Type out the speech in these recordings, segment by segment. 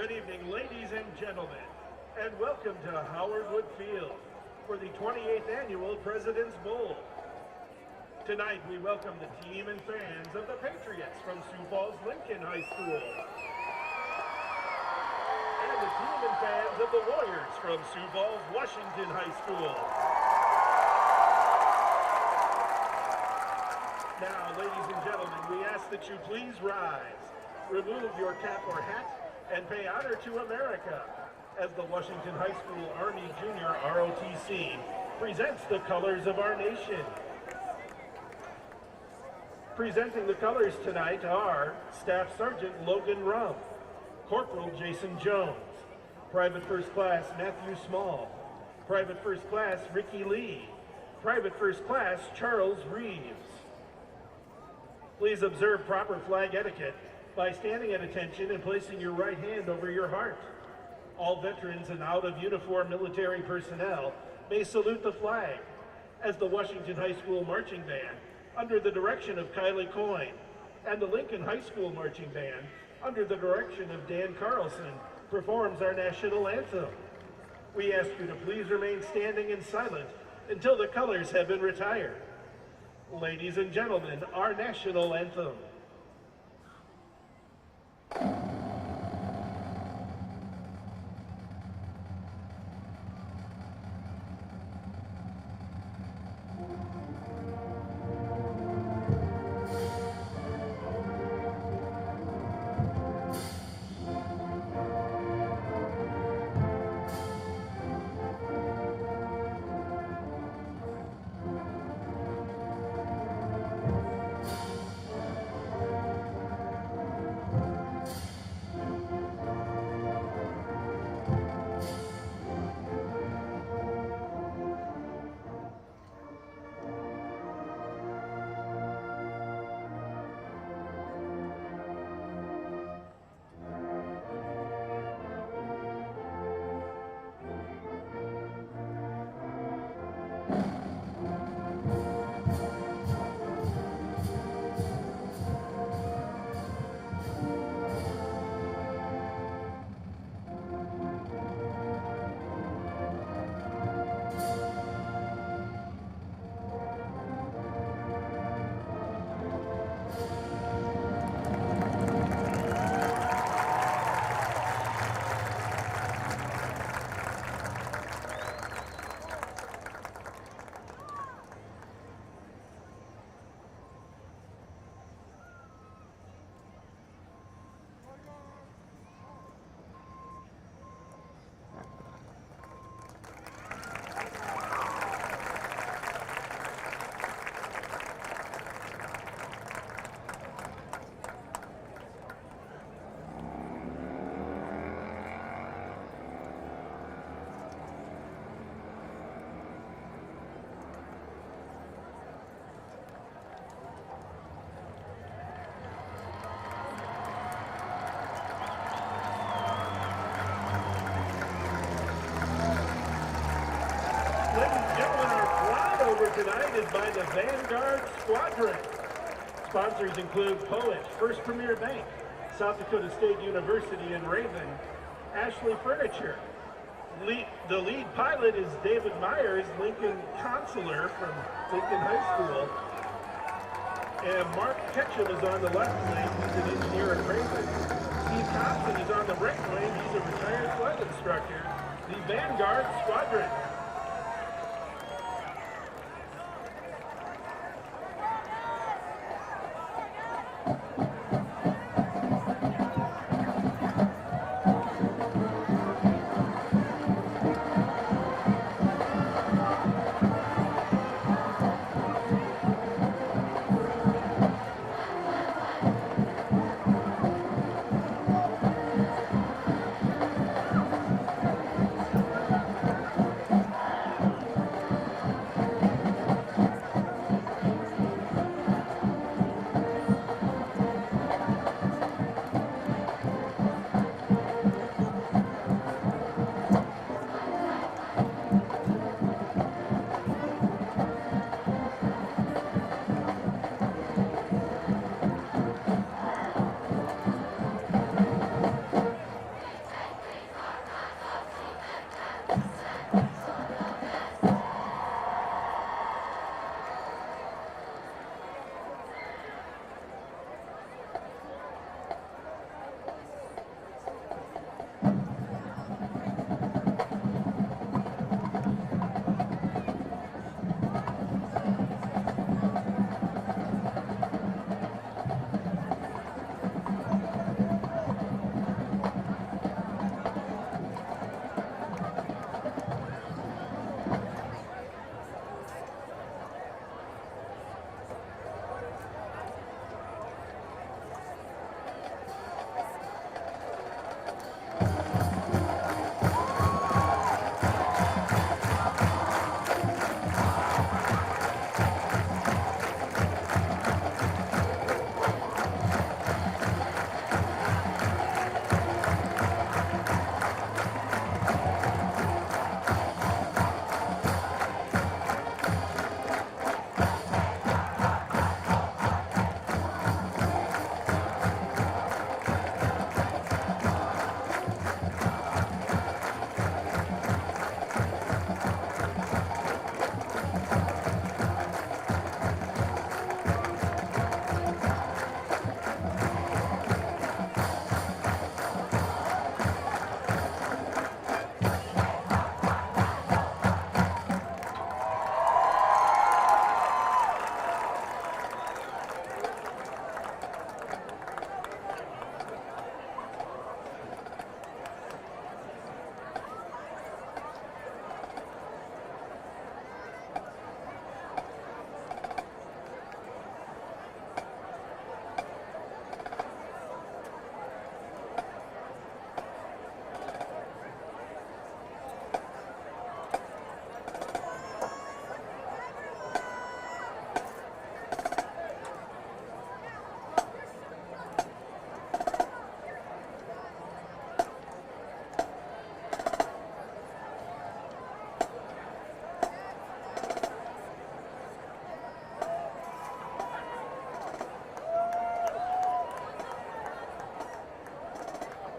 Good evening, ladies and gentlemen, and welcome to Howard Wood Field for the 28th Annual President's Bowl. Tonight, we welcome the team and fans of the Patriots from Sioux Falls Lincoln High School, and the team and fans of the Warriors from Sioux Falls Washington High School. Now, ladies and gentlemen, we ask that you please rise, remove your cap or hat, and pay honor to America as the Washington High School Army Junior ROTC presents the colors of our nation. Presenting the colors tonight are Staff Sergeant Logan Rum, Corporal Jason Jones, Private First Class Matthew Small, Private First Class Ricky Lee, Private First Class Charles Reeves. Please observe proper flag etiquette by standing at attention and placing your right hand over your heart. All veterans and out-of-uniform military personnel may salute the flag as the Washington High School Marching Band, under the direction of Kylie Coyne, and the Lincoln High School Marching Band, under the direction of Dan Carlson, performs our national anthem. We ask you to please remain standing and silent until the colors have been retired. Ladies and gentlemen, our national anthem. Tonight is by the Vanguard Squadron. Sponsors include Poet, First Premier Bank, South Dakota State University in Raven, Ashley Furniture. The lead pilot is David Myers, Lincoln Consular from Lincoln High School. And Mark Ketchum is on the left wing. He's an engineer at Raven. Steve Thompson is on the right wing. He's a retired flight instructor. The Vanguard Squadron.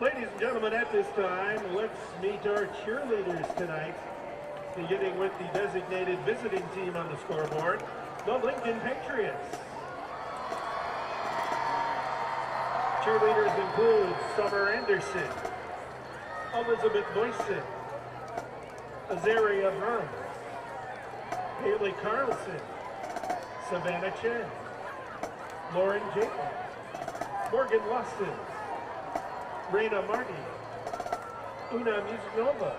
Ladies and gentlemen, at this time, let's meet our cheerleaders tonight. Beginning with the designated visiting team on the scoreboard, the Lincoln Patriots. Cheerleaders include Summer Anderson, Elizabeth Boyson, Azaria Brum, Haley Carlson, Savannah Chen, Lauren Jacobs, Morgan Lawson, Raina Marty, Una Musnova,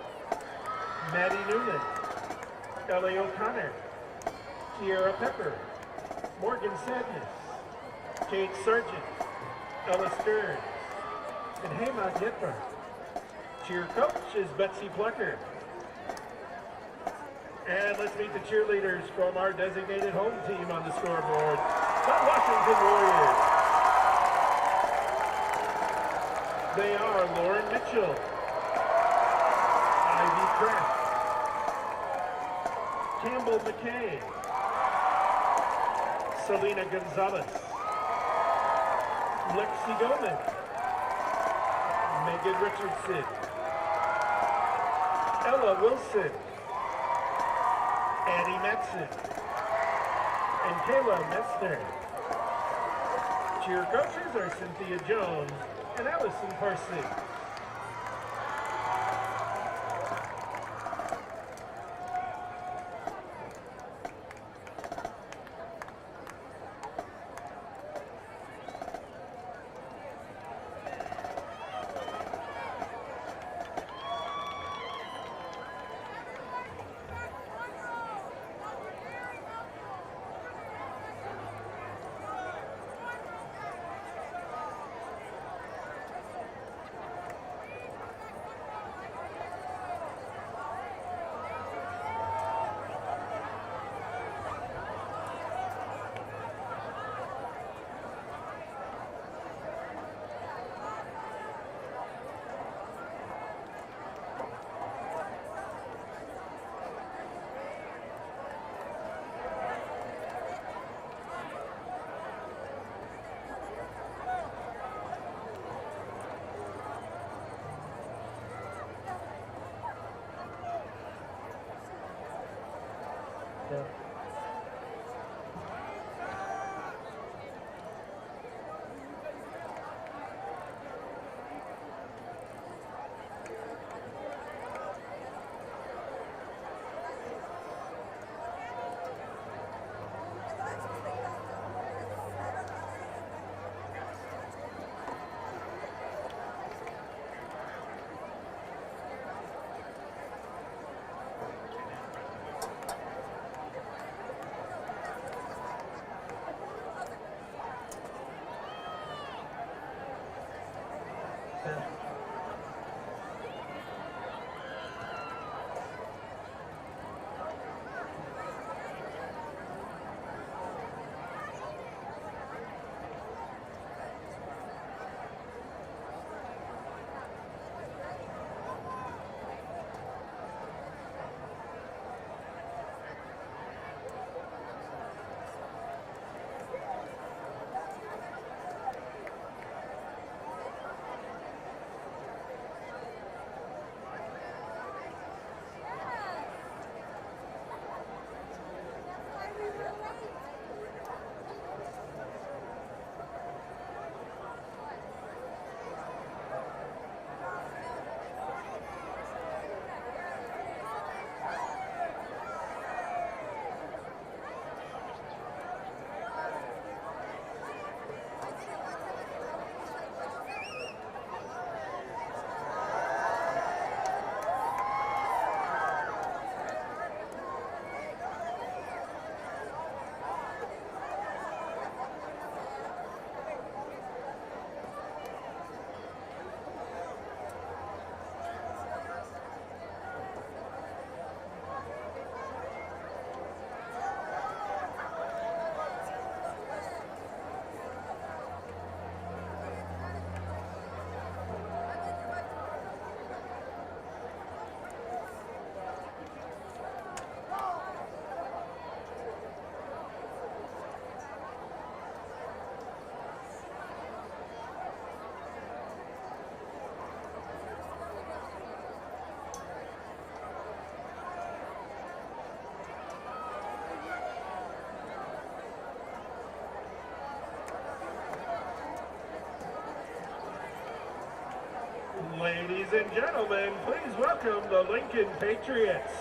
Maddie Noonan, Ellie O'Connor, Kiera Pepper, Morgan Sadness, Kate Sargent, Ella Stearns, and Hema Gitler. Cheer coach is Betsy Plucker. And let's meet the cheerleaders from our designated home team on the scoreboard, the Washington Warriors. They are Lauren Mitchell, Ivy Kraft, Campbell McKay, Selena Gonzalez, Lexi Gomez, Megan Richardson, Ella Wilson, Annie Matson, and Kayla Messner. Cheer coaches are Cynthia Jones and Allison Parsley. Ladies and gentlemen, please welcome the Lincoln Patriots.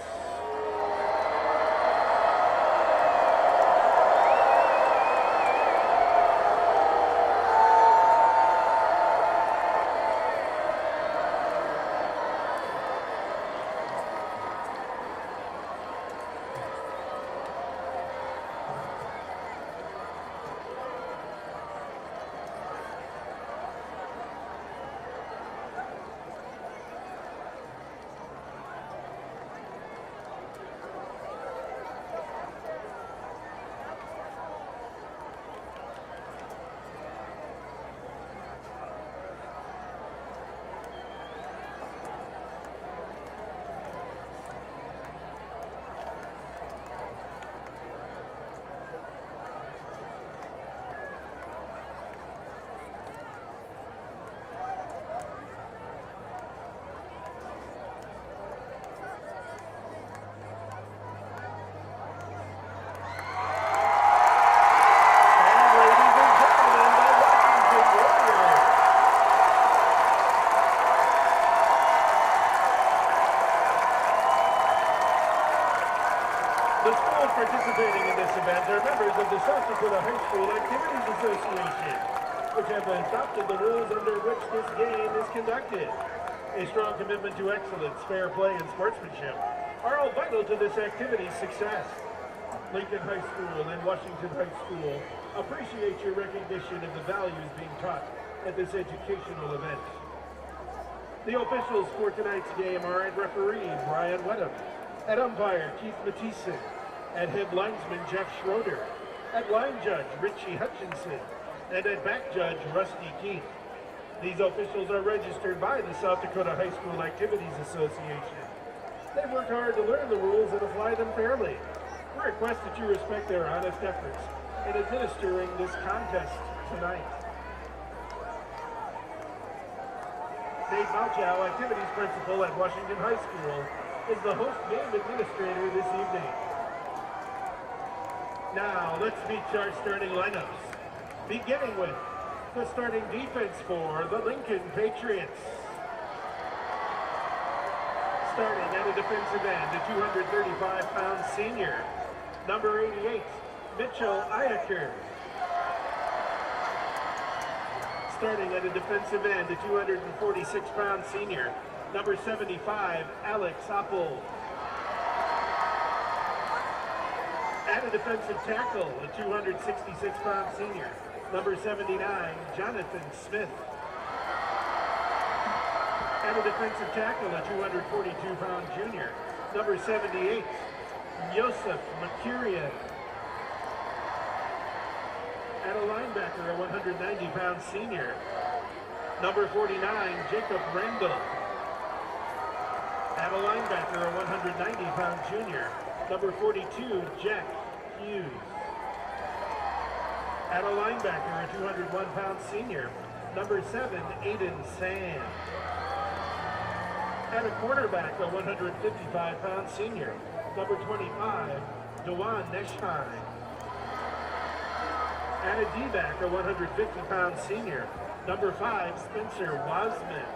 The schools participating in this event are members of the South Dakota High School Activities Association, which have adopted the rules under which this game is conducted. A strong commitment to excellence, fair play, and sportsmanship are all vital to this activity's success. Lincoln High School and Washington High School appreciate your recognition of the values being taught at this educational event. The officials for tonight's game are at referee Brian Wedham, at umpire Keith Mathieson, at head linesman Jeff Schroeder, at line judge Richie Hutchinson, and at back judge Rusty Keith. These officials are registered by the South Dakota High School Activities Association. They've worked hard to learn the rules and apply them fairly. We request that you respect their honest efforts in administering this contest tonight. Dave Malchow, Activities Principal at Washington High School, is the host game administrator this evening. Now, let's meet our starting lineups, beginning with the starting defense for the Lincoln Patriots. Starting at a defensive end, a 235-pound senior, number 88, Mitchell Iacke. Starting at a defensive end, a 246-pound senior, number 75, Alex Apple. At a defensive tackle, a 266-pound senior, number 79, Jonathan Smith. At a defensive tackle, a 242-pound junior, number 78, Joseph Mercurian. At a linebacker, a 190-pound senior, number 49, Jacob Randall. At a linebacker, a 190-pound junior, number 42, Jack Hughes. At a linebacker, a 201-pound senior, number 7, Aiden Sand. At a quarterback, a 155-pound senior, number 25, Dewan Neschheim. At a D-back, a 150-pound senior, number 5, Spencer Wasman.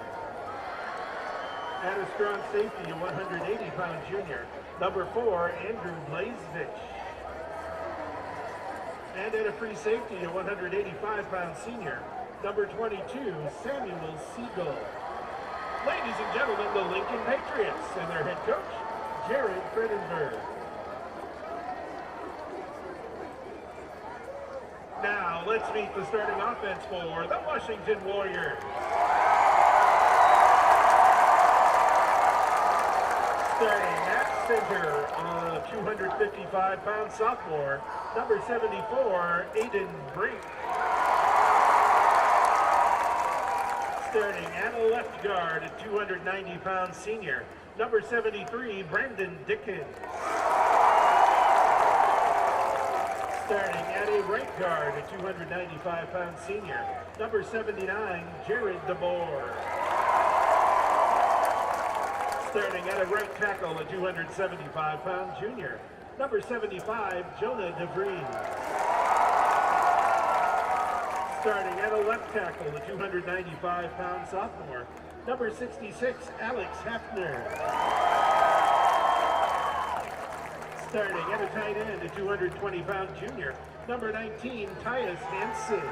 At a strong safety, a 180-pound junior, number 4, Andrew Blazevich. And at a free safety, a 185-pound senior, number 22, Samuel Siegel. Ladies and gentlemen, the Lincoln Patriots and their head coach, Jared Fredenberg. Now, let's meet the starting offense for the Washington Warriors. Starting at center, a 255-pound sophomore, number 74, Aiden Brink. Starting at a left guard, a 290-pound senior, number 73, Brandon Dickens. Starting at a right guard, a 295-pound senior, number 79, Jared DeBoer. Starting at a right tackle, a 275-pound junior, number 75, Jonah DeVries. Starting at a left tackle, the 295-pound sophomore, Number 66, Alex Hefner. Starting at a tight end, a 220-pound junior, number 19, Tyus Hansen.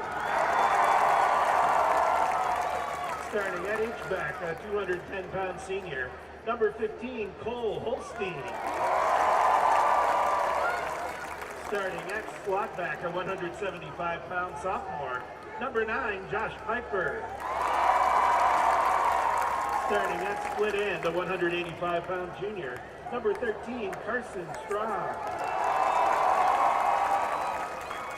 Starting at H-back, a 210-pound senior, number 15, Cole Holstein. Starting at slot back, a 175-pound sophomore, number 9, Josh Piper. Starting at split end, a 185-pound junior, number 13, Carson Straw.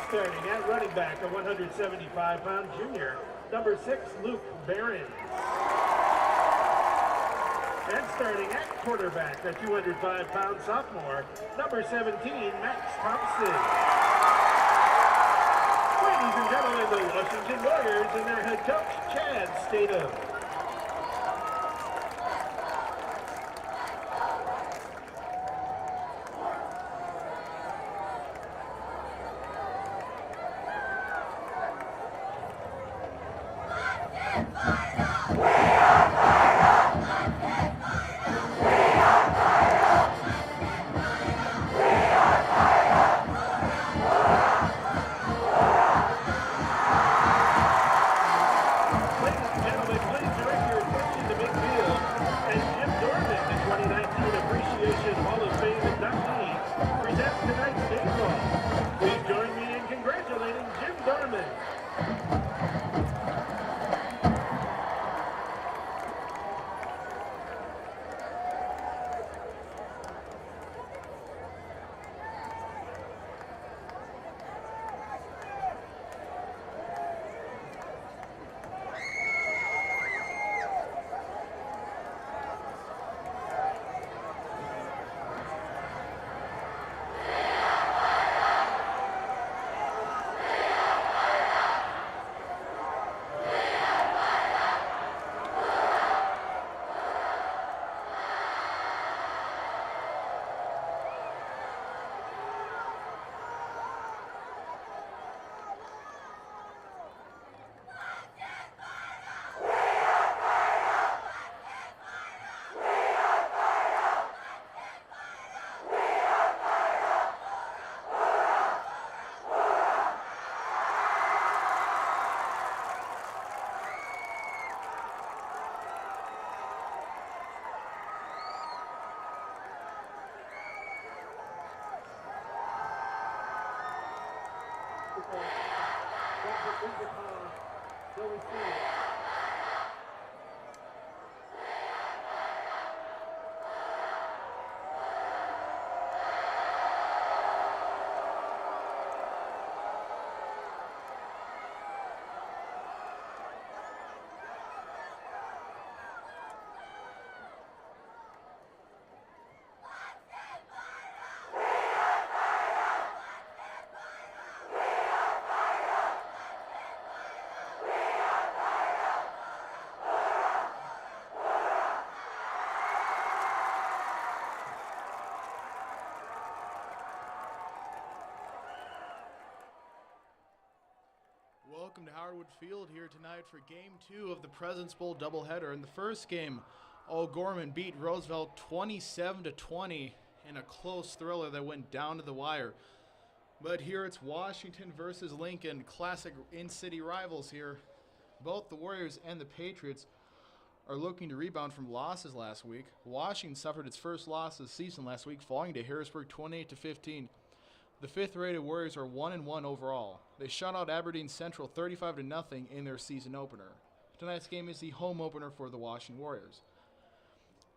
Starting at running back, a 175-pound junior, number 6, Luke Barron. And starting at quarterback, a 205-pound sophomore, number 17, Max Thompson. Ladies and gentlemen, the Washington Warriors and their head coach, Chad Statham. Welcome to Howard Field here tonight for Game 2 of the President's Bowl doubleheader. In the first game, O'Gorman beat Roosevelt 27-20 in a close thriller that went down to the wire. But here it's Washington versus Lincoln, classic in-city rivals here. Both the Warriors and the Patriots are looking to rebound from losses last week. Washington suffered its first loss of the season last week, falling to Harrisburg 28-15. The fifth-rated Warriors are 1-1 overall. They shut out Aberdeen Central 35-0 in their season opener. Tonight's game is the home opener for the Washington Warriors.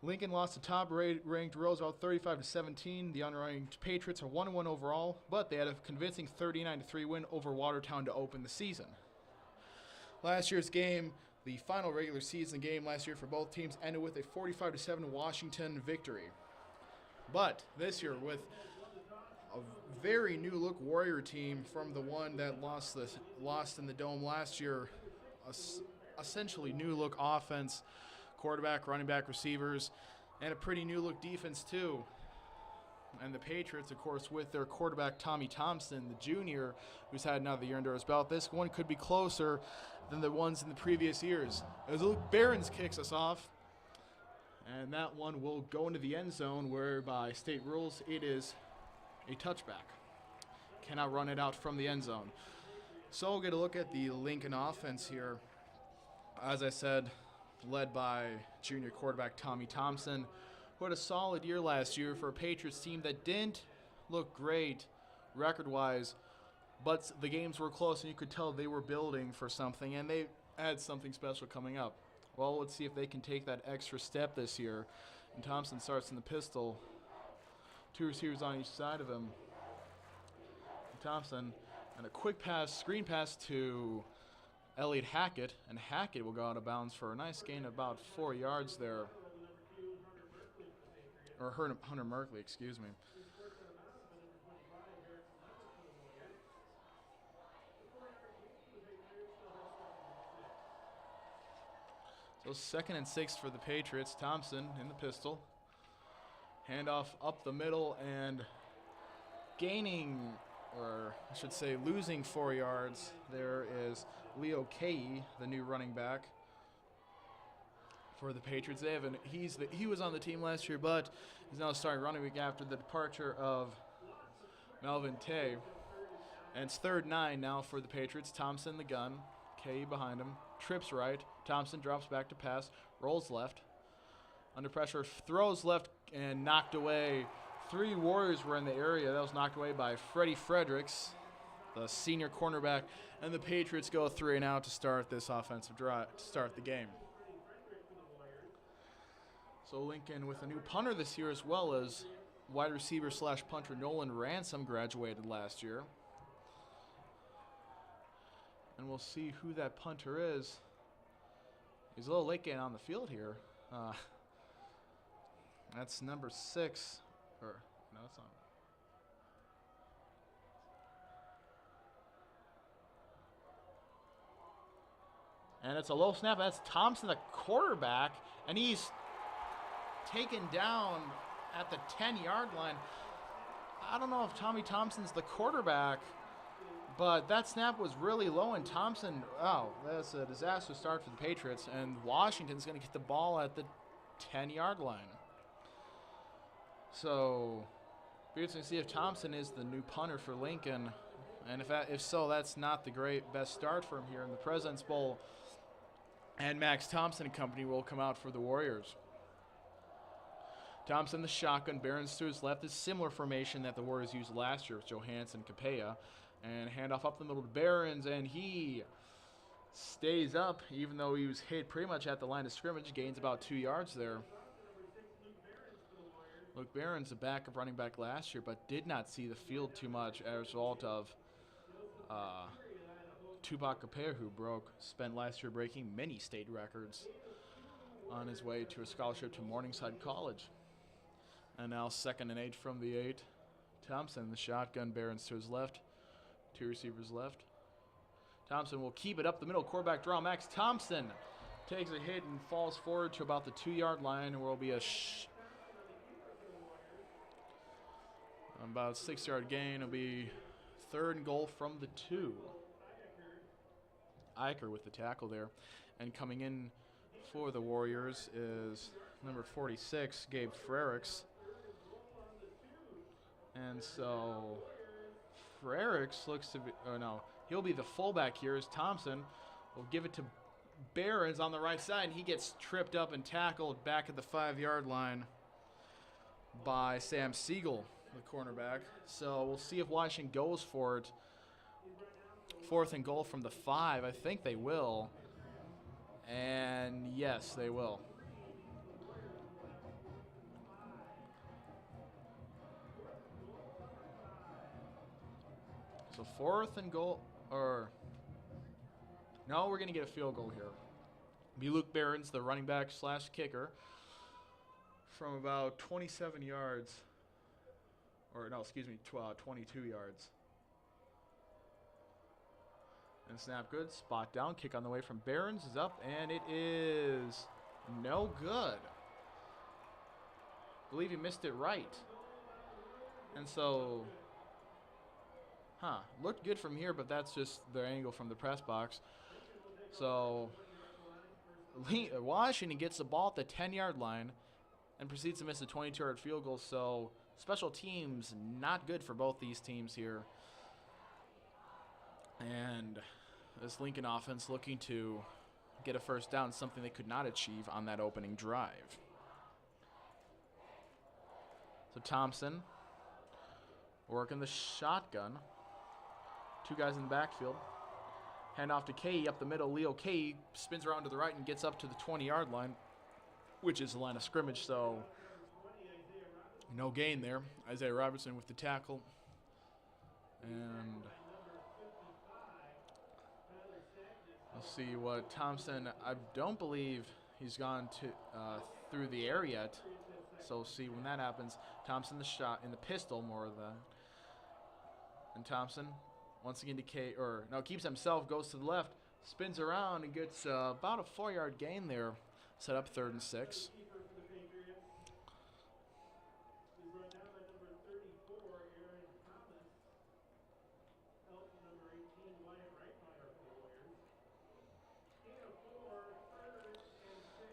Lincoln lost to top-ranked Roosevelt 35-17. The unranked Patriots are 1-1 overall, but they had a convincing 39-3 win over Watertown to open the season. Last year's game, the final regular season game last year for both teams, ended with a 45-7 Washington victory. But this year, with a very new-look Warrior team from the one that lost in the Dome last year, essentially new-look offense, quarterback, running back, receivers, and a pretty new-look defense too. And the Patriots, of course, with their quarterback Tommy Thompson, the junior, who's had another year under his belt. This one could be closer than the ones in the previous years. As Luke Bennybandz kicks us off. And that one will go into the end zone, where by state rules it is a touchback. Cannot run it out from the end zone. So we'll get a look at the Lincoln offense here. As I said, led by junior quarterback Tommy Thompson, who had a solid year last year for a Patriots team that didn't look great record-wise, but the games were close and you could tell they were building for something, and they had something special coming up. Well, let's see if they can take that extra step this year. And Thompson starts in the pistol. 2 receivers on each side of him. Thompson, and a quick pass, screen pass to Elliott Hackett, and Hackett will go out of bounds for a nice gain of about 4 yards there. Or Hunter Merkley, excuse me. So 2nd and 6 for the Patriots. Thompson in the pistol. Handoff up the middle, and gaining, or I should say losing 4 yards, there is Leo Kay, the new running back for the Patriots. He was on the team last year, but he's now starting running back after the departure of Melvin Tay. And it's 3rd and 9 now for the Patriots. Thompson the gun, Kay behind him, trips right. Thompson drops back to pass, rolls left. Under pressure, throws left and knocked away. 3 Warriors were in the area. That was knocked away by Freddie Fredericks, the senior cornerback. And the Patriots go 3 and out to start this offensive drive, to start the game. So Lincoln with a new punter this year, as well as wide receiver / punter Nolan Ransom graduated last year. And we'll see who that punter is. He's a little late getting on the field here. That's number 6. Or, no, it's not. And it's a low snap. That's Thompson, the quarterback. And he's taken down at the 10-yard line. I don't know if Tommy Thompson's the quarterback, but that snap was really low, and Thompson, that's a disaster start for the Patriots, and Washington's going to get the ball at the 10-yard line. So, we're going to see if Thompson is the new punter for Lincoln, and if so, that's not the best start for him here in the President's Bowl. And Max Thompson and company will come out for the Warriors. Thompson the shotgun, Barons to his left, is similar formation that the Warriors used last year with Johansson, Capella. And handoff up the middle to Barons, and he stays up, even though he was hit pretty much at the line of scrimmage, gains about 2 yards there. Luke Barons, a backup running back last year, but did not see the field too much as a result of Tupac Capella, who spent last year breaking many state records on his way to a scholarship to Morningside College. And now 2nd and 8 from the 8. Thompson, the shotgun, Barons to his left. 2 receivers left. Thompson will keep it up the middle. Quarterback draw. Max Thompson takes a hit and falls forward to about the 2-yard line, where will be about a 6-yard gain. It'll be 3rd and goal from the 2. Eicher with the tackle there. And coming in for the Warriors is number 46, Gabe Frericks. And so Frericks looks to be, he'll be the fullback here, as Thompson will give it to Barons on the right side, and he gets tripped up and tackled back at the 5-yard line by Sam Siegel, the cornerback. So we'll see if Washington goes for it. 4th and goal from the 5. I think they will. And yes, they will. So 4th and goal, no, we're going to get a field goal here. Be Luke Barons, the running back / kicker, from about 27 yards, 22 yards. And snap good, spot down, kick on the way from Barons is up, and it is no good. I believe he missed it right. And so, looked good from here, but that's just the angle from the press box. So, Washington gets the ball at the 10-yard line and proceeds to miss a 22-yard field goal. So, special teams not good for both these teams here. And this Lincoln offense looking to get a first down, something they could not achieve on that opening drive. So Thompson working the shotgun. Two guys in the backfield. Hand off to Kay up the middle. Leo Kay spins around to the right and gets up to the 20-yard line, which is the line of scrimmage. So no gain there. Isaiah Robertson with the tackle. And we'll see what Thompson, I don't believe he's gone to through the air yet. So we'll see when that happens. Thompson the shot in the pistol, more of that. And Thompson once again keeps himself, goes to the left, spins around and gets about a 4-yard gain there. Set up 3rd and 6.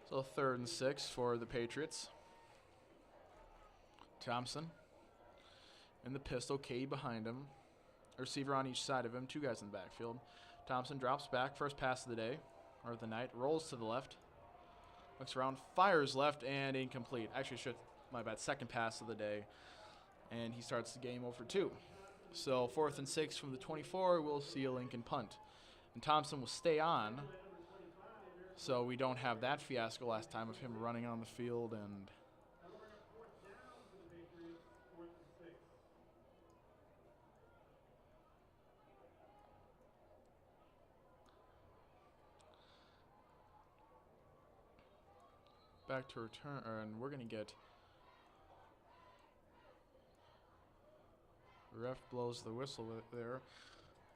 So 3rd and 6 for the Patriots. Thompson in the pistol, Kay behind him. A receiver on each side of him, two guys in the backfield. Thompson drops back, first pass of the day, or of the night, rolls to the left. Looks around, fires left, and incomplete. Actually, my bad, second pass of the day. And he starts the game over 2. So 4th and 6 from the 24, we'll see a Lincoln punt. And Thompson will stay on. So we don't have that fiasco last time of him running on the field and back to return, and we're going to get ref blows the whistle there.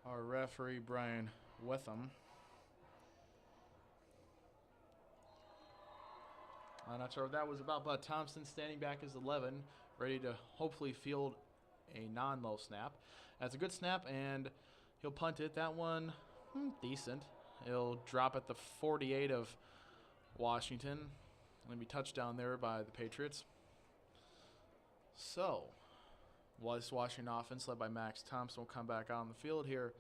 Our referee, Brian Wetham. I'm not sure what that was about, but Thompson standing back as 11, ready to hopefully field a non-low snap. That's a good snap, and he'll punt it. That one, decent. It'll drop at the 48 of Washington. Going to be touchdown there by the Patriots. So, this Washington offense led by Max Thompson will come back on the field here.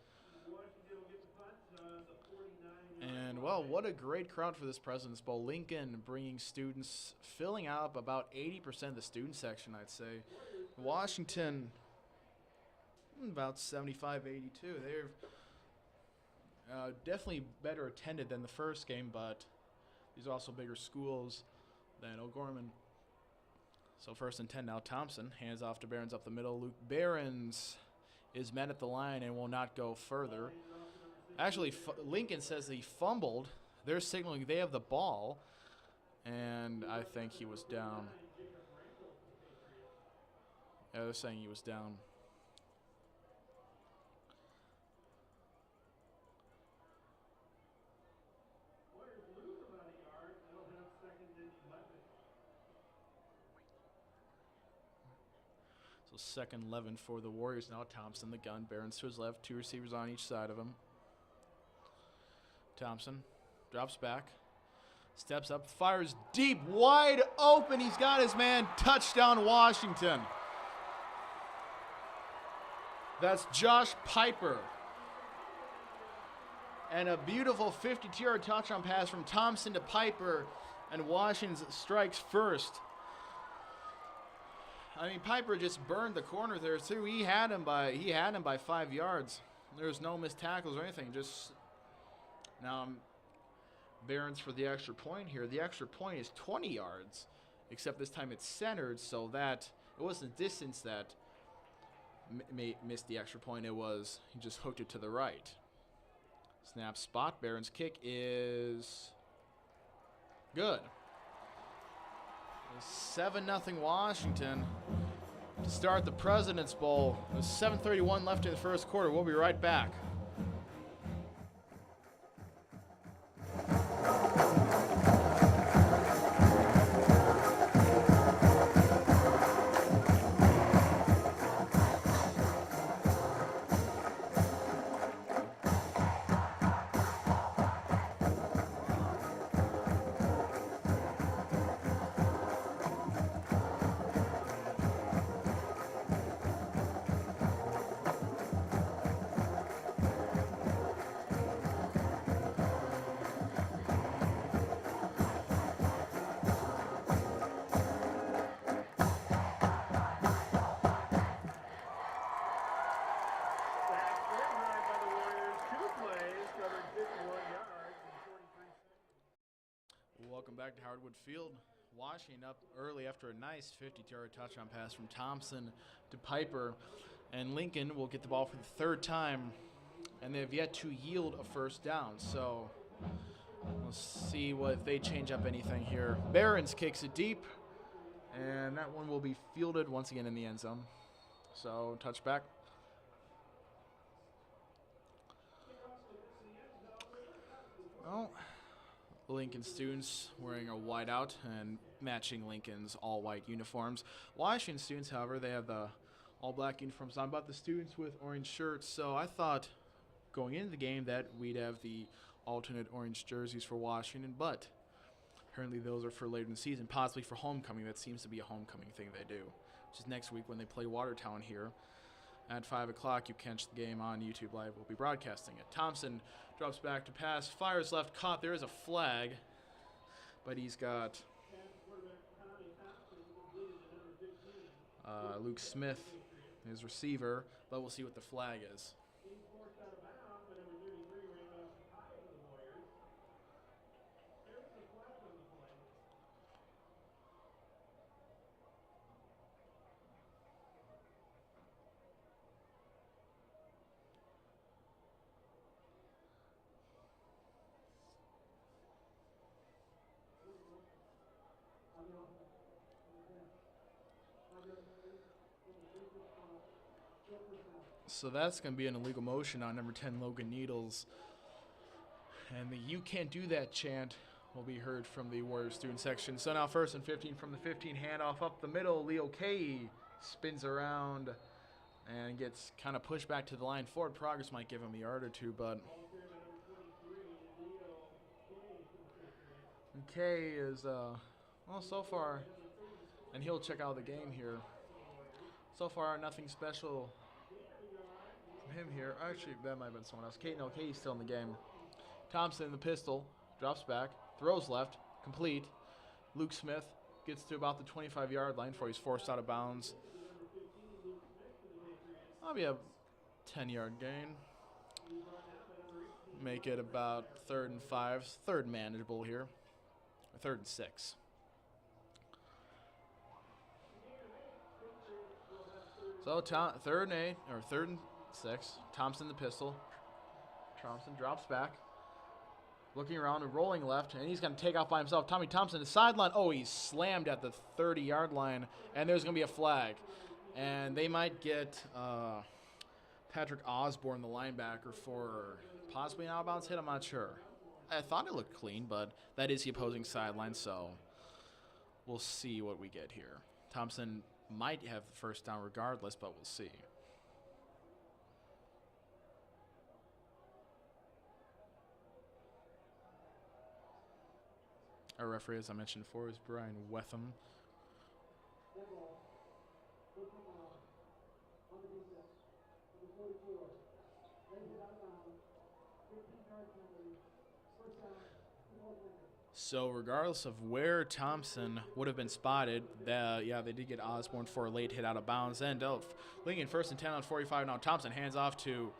And, well, what a great crowd for this President's Bowl. Lincoln bringing students, filling up about 80% of the student section, I'd say. Washington, about 75, 82. They're definitely better attended than the first game, but these are also bigger schools than O'Gorman. So 1st and 10 now. Thompson hands off to Behrens up the middle. Luke Behrens is met at the line and will not go further. Actually, Lincoln says he fumbled. They're signaling they have the ball, and I think he was down. Yeah, they're saying he was down. So 2nd 11 for the Warriors now. Thompson the gun. Behrens to his left. 2 receivers on each side of him. Thompson drops back, steps up, fires deep, wide open. He's got his man. Touchdown, Washington. That's Josh Piper. And a beautiful 52-yard touchdown pass from Thompson to Piper, and Washington strikes first. I mean, Piper just burned the corner there too. He had him by 5 yards. There's no missed tackles or anything. Just now, Behrens for the extra point here. The extra point is 20 yards, except this time it's centered, so that it wasn't distance that missed the extra point. It was he just hooked it to the right. Snap spot. Behrens' kick is good. 7-0 Washington to start the President's Bowl. There's 7:31 left in the first quarter. We'll be right back. Welcome back to Howard Field. Washington up early after a nice 52-yard touchdown pass from Thompson to Piper. And Lincoln will get the ball for the third time, and they've yet to yield a first down. So we'll see if they change up anything here. Barons kicks it deep, and that one will be fielded once again in the end zone. So touchback. Well, Lincoln students wearing a whiteout and matching Lincoln's all-white uniforms. Washington students, however, they have the all-black uniforms on, but the students with orange shirts. So I thought going into the game that we'd have the alternate orange jerseys for Washington, but apparently those are for later in the season, possibly for homecoming. That seems to be a homecoming thing they do, which is next week when they play Watertown here. At 5 o'clock, you catch the game on YouTube Live. We'll be broadcasting it. Thompson drops back to pass, fires left, caught. There is a flag, but he's got Luke Smith, his receiver, but we'll see what the flag is. So that's going to be an illegal motion on number 10, Logan Needles. And the "you can't do that" chant will be heard from the Warriors student section. So now 1st and 15 from the 15, handoff up the middle. Leo K spins around and gets kind of pushed back to the line. Forward progress might give him a yard or two, but K is, well, so far, and he'll check out the game here. So far, nothing special from him here. Actually, that might have been someone else. Katie's still in the game. Thompson in the pistol, drops back, throws left, complete. Luke Smith gets to about the 25-yard line before he's forced out of bounds. That'll be a 10-yard gain. Make it about 3rd and 5, 3rd manageable here. 3rd and 6. So 3rd and 8, or 3rd and 6. Thompson the pistol. Thompson drops back, looking around and rolling left, and he's going to take off by himself. Tommy Thompson, the sideline. Oh, he's slammed at the 30-yard line, and there's going to be a flag. And they might get Patrick Osborne, the linebacker, for possibly an out-of-bounds hit. I'm not sure. I thought it looked clean, but that is the opposing sideline, so we'll see what we get here. Thompson might have the first down regardless, but we'll see. Our referee, as I mentioned before, is Brian Wetham. So regardless of where Thompson would have been spotted, they did get Osborne for a late hit out of bounds. And Lincoln 1st and 10 on 45. Now Thompson hands off to,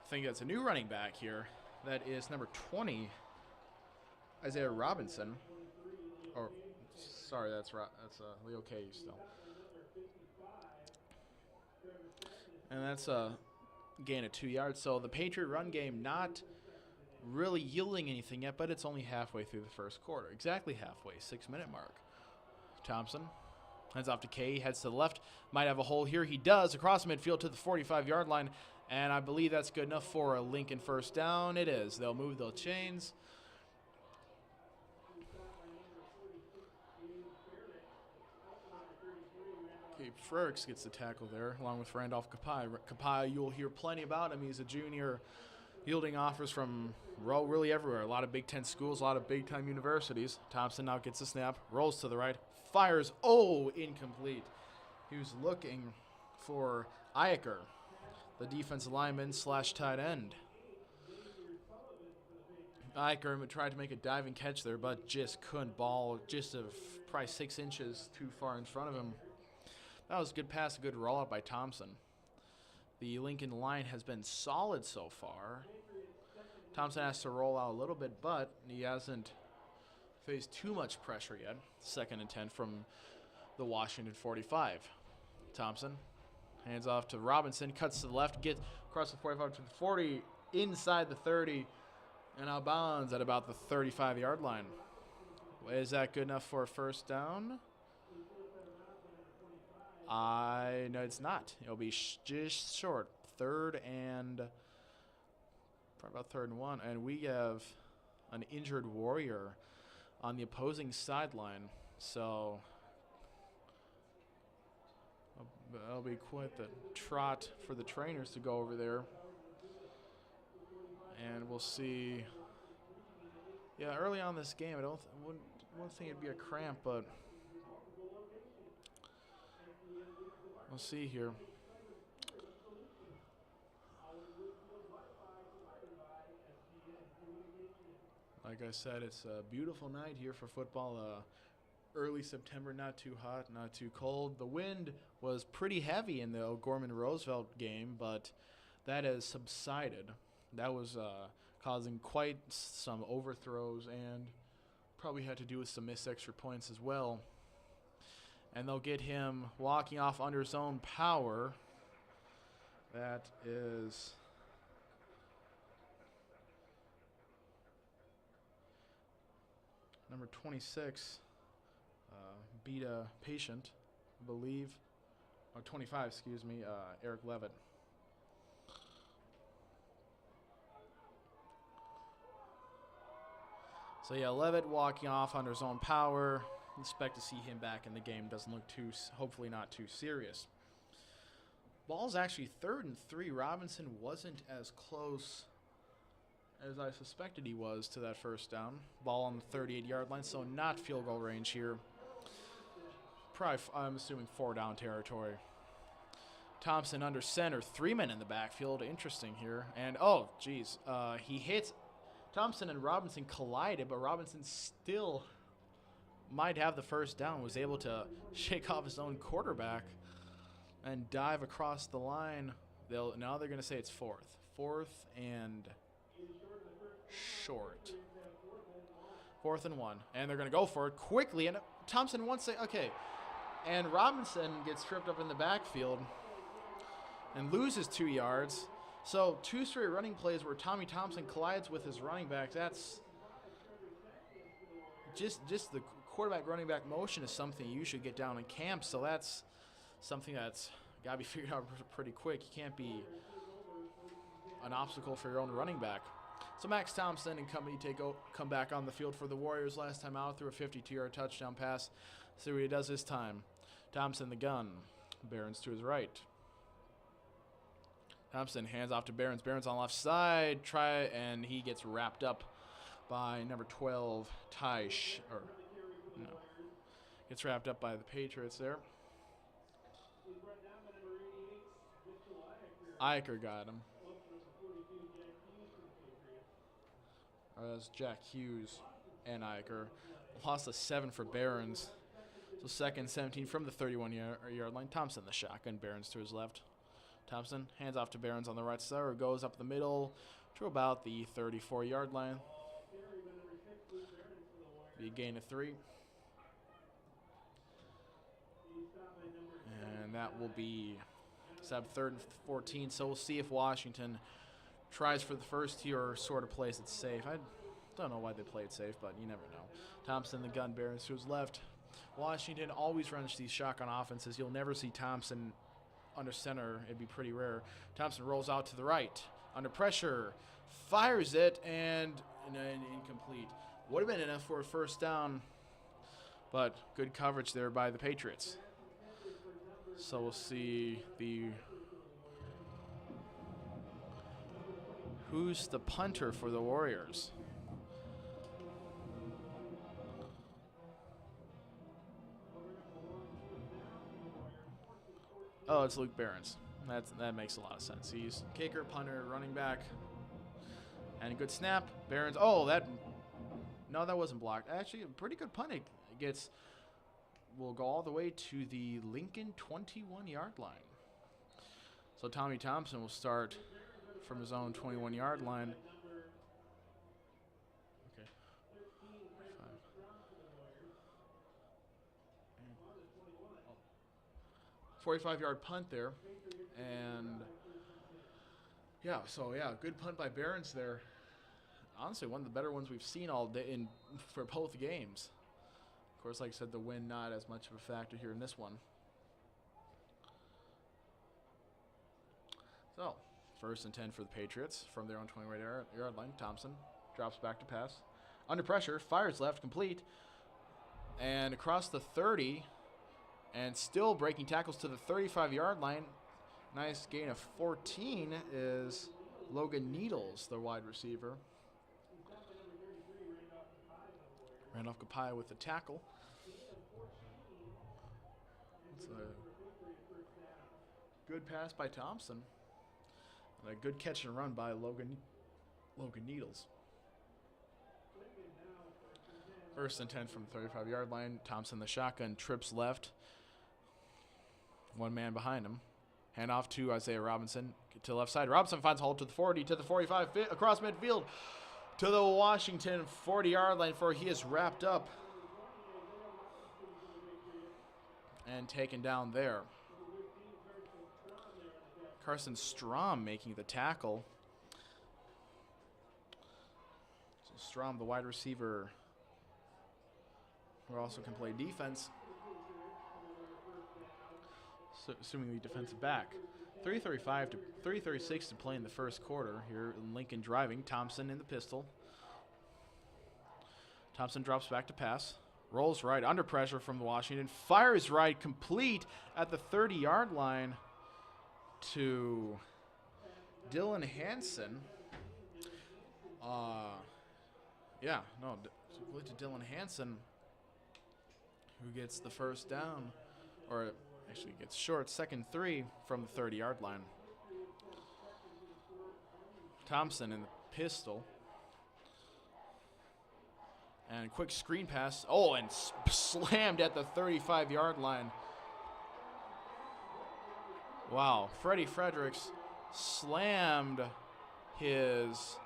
I think that's a new running back here. That is number 20, Isaiah Robinson. Or, sorry, that's Leo K still. And that's a gain of 2 yards. So the Patriot run game not really yielding anything yet, but it's only halfway through the first quarter. Exactly halfway, 6-minute mark. Thompson heads off to K, heads to the left. Might have a hole here. He does, across midfield to the 45-yard line, and I believe that's good enough for a Lincoln first down. It is. They'll move those chains. Okay, Frericks gets the tackle there, along with Randolph Kapai. Kapai, you'll hear plenty about him. He's a junior, yielding offers from really everywhere. A lot of Big Ten schools, a lot of big-time universities. Thompson now gets the snap, rolls to the right, fires. Oh, incomplete. He was looking for Iaker, the defensive lineman / tight end. Iaker tried to make a diving catch there, but just couldn't. Ball just probably 6 inches too far in front of him. That was a good pass, a good rollout by Thompson. The Lincoln line has been solid so far. Thompson has to roll out a little bit, but he hasn't face too much pressure yet. 2nd and 10 from the Washington 45. Thompson hands off to Robinson, cuts to the left, gets across the 45 to the 40, inside the 30, and out of bounds at about the 35-yard line. Is that good enough for a first down? No, it's not. It'll be just short. Probably about 3rd and 1. And we have an injured Warrior on the opposing sideline. So that'll be quite the trot for the trainers to go over there. And we'll see. Yeah, early on this game, I wouldn't think it'd be a cramp, but we'll see here. Like I said, it's a beautiful night here for football. Early September, not too hot, not too cold. The wind was pretty heavy in the O'Gorman-Roosevelt game, but that has subsided. That was causing quite some overthrows and probably had to do with some missed extra points as well. And they'll get him walking off under his own power. That is number 26, beat a patient, I believe. Or 25, excuse me, Eric Levitt. So yeah, Levitt walking off under his own power. Expect to see him back in the game. Doesn't look hopefully not too serious. Ball's actually 3rd and 3. Robinson wasn't as close as I suspected he was to that first down. Ball on the 38-yard line, so not field goal range here. Probably, I'm assuming 4-down territory. Thompson under center, 3 men in the backfield. Interesting here. And, oh, geez, he hits. Thompson and Robinson collided, but Robinson still might have the first down, was able to shake off his own quarterback and dive across the line. Now they're going to say it's 4th and short. 4th and 1. And they're going to go for it quickly. And Thompson wants to, okay. And Robinson gets tripped up in the backfield and loses 2 yards. So 2 straight running plays where Tommy Thompson collides with his running back. That's just the quarterback running back motion is something you should get down in camp. So that's something that's got to be figured out pretty quick. You can't be an obstacle for your own running back. So Max Thompson and company come back on the field for the Warriors. Last time out, threw a 52-yard touchdown pass. See what he does this time. Thompson the gun. Barons to his right. Thompson hands off to Barons. Barons on the left side. And he gets wrapped up by number 12, gets wrapped up by the Patriots there. Eicher got him. That's Jack Hughes and Eicher. Loss of 7 for Barons. So 2nd 17 from the 31-yard line. Thompson the shotgun. Barons to his left. Thompson hands off to Barons on the right side, or goes up the middle to about the 34-yard line. Be a gain of 3. And that will be 3rd and 14. So we'll see if Washington tries for the first here or sort of plays it safe. I don't know why they play it safe, but you never know. Thompson the gun. Barons to his left. Washington always runs these shotgun offenses. You'll never see Thompson under center. It'd be pretty rare. Thompson rolls out to the right. Under pressure. Fires it, and incomplete. Would have been enough for a first down, but good coverage there by the Patriots. So we'll see who's the punter for the Warriors. Oh, it's Luke Barons. That makes a lot of sense. He's kicker, punter, running back, and a good snap. Barons. Oh, that wasn't blocked. Actually, a pretty good punt. It will go all the way to the Lincoln 21-yard line. So Tommy Thompson will start from his own 21-yard line. Okay. 45-yard punt there. And, yeah, so, yeah, good punt by Bennybandz there. Honestly, one of the better ones we've seen all day for both games. Of course, like I said, the wind not as much of a factor here in this one. So, 1st and 10 for the Patriots from their own 20-yard line. Thompson drops back to pass. Under pressure, fires left, complete. And across the 30, and still breaking tackles to the 35-yard line. Nice gain of 14 is Logan Needles, the wide receiver. Randolph Kapaya with the tackle. It's a good pass by Thompson. And a good catch and run by Logan Needles. 1st and 10 from the 35-yard line. Thompson, the shotgun, trips left. One man behind him. Hand off to Isaiah Robinson to the left side. Robinson finds a hole to the 40, to the 45, across midfield to the Washington 40-yard line for he is wrapped up and taken down there. Carson Strom making the tackle. So Strom, the wide receiver, who also can play defense. So, assuming the defensive back. 3:36 to play in the first quarter here. Lincoln driving. Thompson in the pistol. Thompson drops back to pass. Rolls right under pressure from the Washington. Fires right complete at the 30-yard line to Dylan Hansen. Complete to Dylan Hansen, who gets the first down, or actually gets short, 2nd 3 from the 30-yard line. Thompson in the pistol. And quick screen pass. Oh, and slammed at the 35-yard line. Wow, Freddie Fredericks slammed his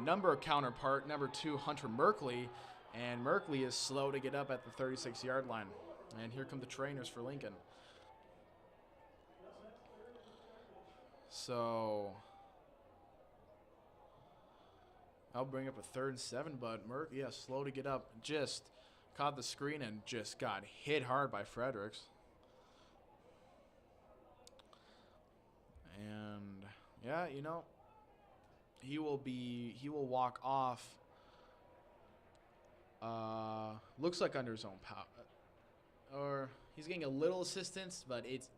number counterpart, number 2, Hunter Merkley, and Merkley is slow to get up at the 36-yard line. And here come the trainers for Lincoln. So I'll bring up a 3rd and 7, but slow to get up. Just caught the screen and just got hit hard by Fredericks. And yeah, he will walk off. Looks like under his own power. Or he's getting a little assistance, but it's,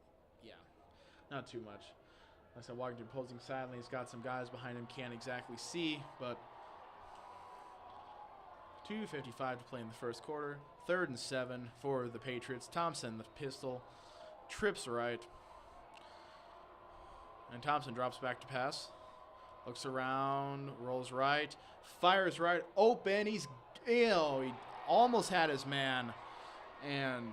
not too much. Like I said, walking to opposing sideline. He's got some guys behind him, can't exactly see, but 2:55 to play in the first quarter. 3rd and 7 for the Patriots. Thompson, the pistol, trips right. And Thompson drops back to pass. Looks around, rolls right, fires right, open. He almost had his man. And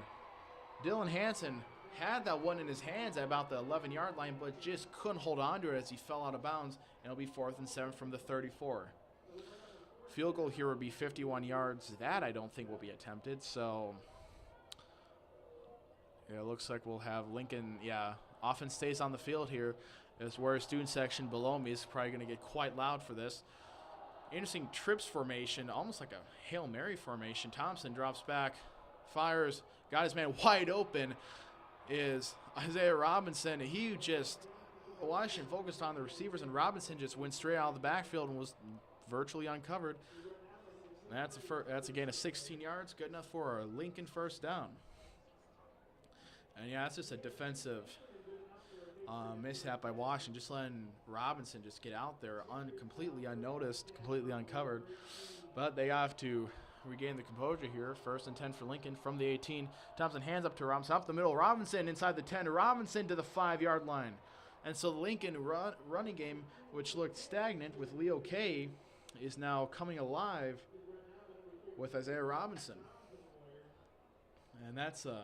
Dylan Hansen had that one in his hands at about the 11-yard line, but just couldn't hold on to it as he fell out of bounds. And it'll be 4th and 7 from the 34. Field goal here would be 51 yards. That I don't think will be attempted. So, it looks like we'll have Lincoln, offense stays on the field here. Is where student section below me is probably going to get quite loud for this. Interesting trips formation, almost like a Hail Mary formation. Thompson drops back, fires, got his man wide open, is Isaiah Robinson. Washington focused on the receivers, and Robinson just went straight out of the backfield and was virtually uncovered. That's a gain of 16 yards, good enough for a Lincoln first down. And it's just a defensive mishap by Washington, just letting Robinson just get out there completely unnoticed, completely uncovered. But they have to regain the composure here. 1st and 10 for Lincoln from the 18. Thompson hands up to Robinson, up the middle. Robinson inside the 10. Robinson to the 5-yard line. And so the Lincoln running game, which looked stagnant with Leo Kay, is now coming alive with Isaiah Robinson. And that's a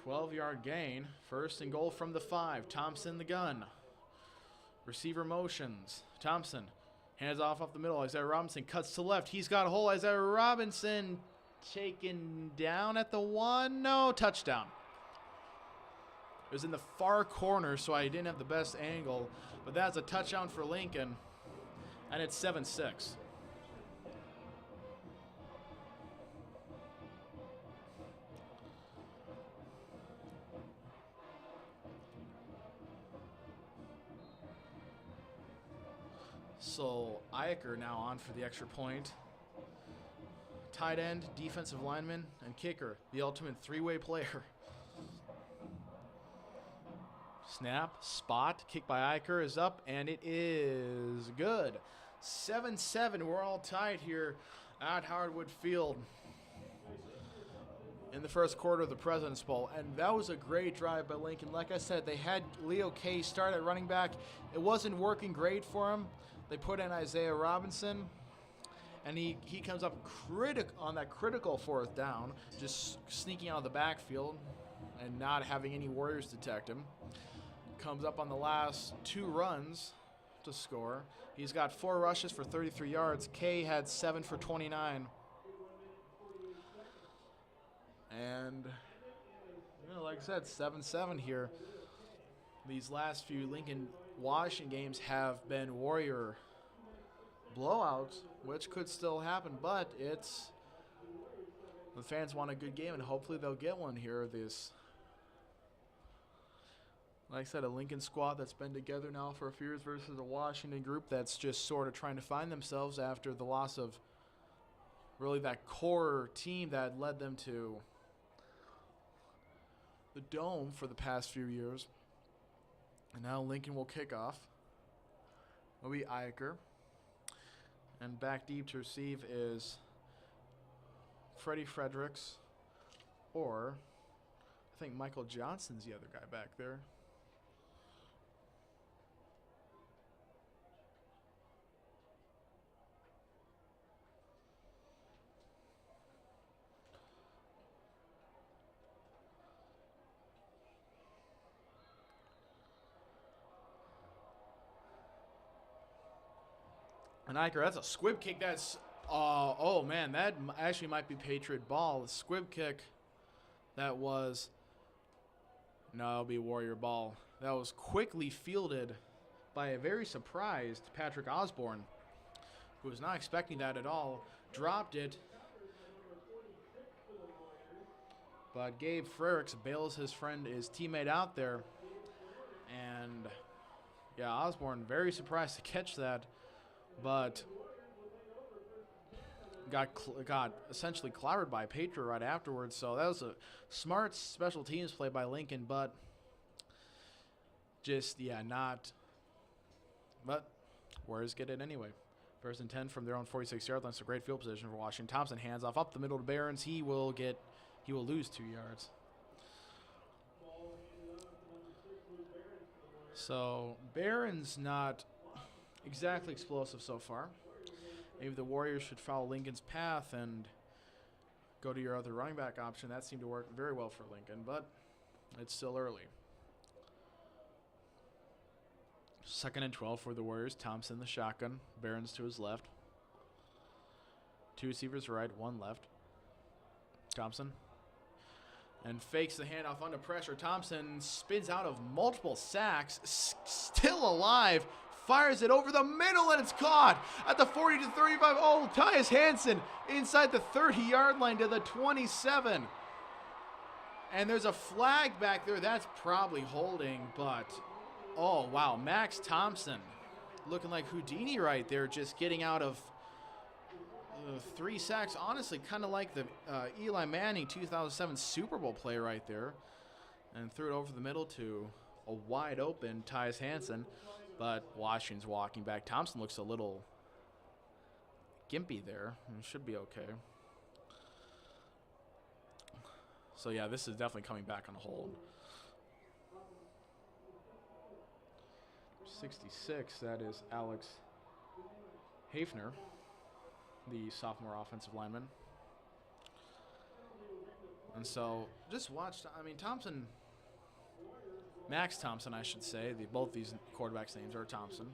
12-yard gain. 1st and goal from the 5. Thompson the gun. Receiver motions. Thompson hands off the middle. Isaiah Robinson cuts to left. He's got a hole. Isaiah Robinson taken down at the 1. No, touchdown. It was in the far corner, so I didn't have the best angle. But that's a touchdown for Lincoln, and it's 7-6. So Iker now on for the extra point. Tight end, defensive lineman, and kicker, the ultimate three-way player. Snap, spot, kick by Iker is up, and it is good. 7-7, we're all tied here at Howard Field in the first quarter of the President's Bowl. And that was a great drive by Lincoln. Like I said, they had Leo K start at running back. It wasn't working great for him. They put in Isaiah Robinson, and he comes up on that critical fourth down, just sneaking out of the backfield and not having any Warriors detect him. Comes up on the last 2 runs to score. He's got 4 rushes for 33 yards. K had 7 for 29. And, like I said, 7-7 here. These last few Lincoln-Washington games have been Warrior blowouts, which could still happen, but the fans want a good game, and hopefully they'll get one here. Like I said, a Lincoln squad that's been together now for a few years versus a Washington group that's just sort of trying to find themselves after the loss of really that core team that led them to the Dome for the past few years. And now Lincoln will kick off. It'll be Iker. And back deep to receive is Freddie Fredericks, or I think Michael Johnson's the other guy back there. And Iker, that's a squib kick. That's, oh man, that actually might be Patriot ball. The squib kick, that was, no, it'll be Warrior ball. That was quickly fielded by a very surprised Patrick Osborne, who was not expecting that at all. Dropped it, but Gabe Frericks bails his teammate out there. And, yeah, Osborne very surprised to catch that, but got essentially clobbered by Patriot right afterwards. So that was a smart special teams play by Lincoln, but just, yeah, not. But Warriors get it anyway. 1st and 10 from their own 46-yard line. So great field position for Washington. Thompson hands off up the middle to Behrens. He will lose 2 yards. So Behrens not exactly explosive so far. Maybe the Warriors should follow Lincoln's path and go to your other running back option. That seemed to work very well for Lincoln, but it's still early. 2nd and 12 for the Warriors. Thompson the shotgun. Behrens to his left. 2 receivers right, 1 left. Thompson. And fakes the handoff under pressure. Thompson spins out of multiple sacks. Still alive. Fires it over the middle, and it's caught at the 40 to 35. Oh, Tyus Hansen inside the 30-yard line to the 27. And there's a flag back there. That's probably holding, but oh, wow. Max Thompson looking like Houdini right there, just getting out of 3 sacks. Honestly, kind of like the Eli Manning 2007 Super Bowl play right there. And threw it over the middle to a wide open Tyus Hansen. But Washington's walking back. Thompson looks a little gimpy there. It should be okay. So, yeah, this is definitely coming back on hold. 66, that is Alex Hafner, the sophomore offensive lineman. And so, just watch. I mean, Thompson... Max Thompson, I should say. Both these quarterbacks' names are Thompson.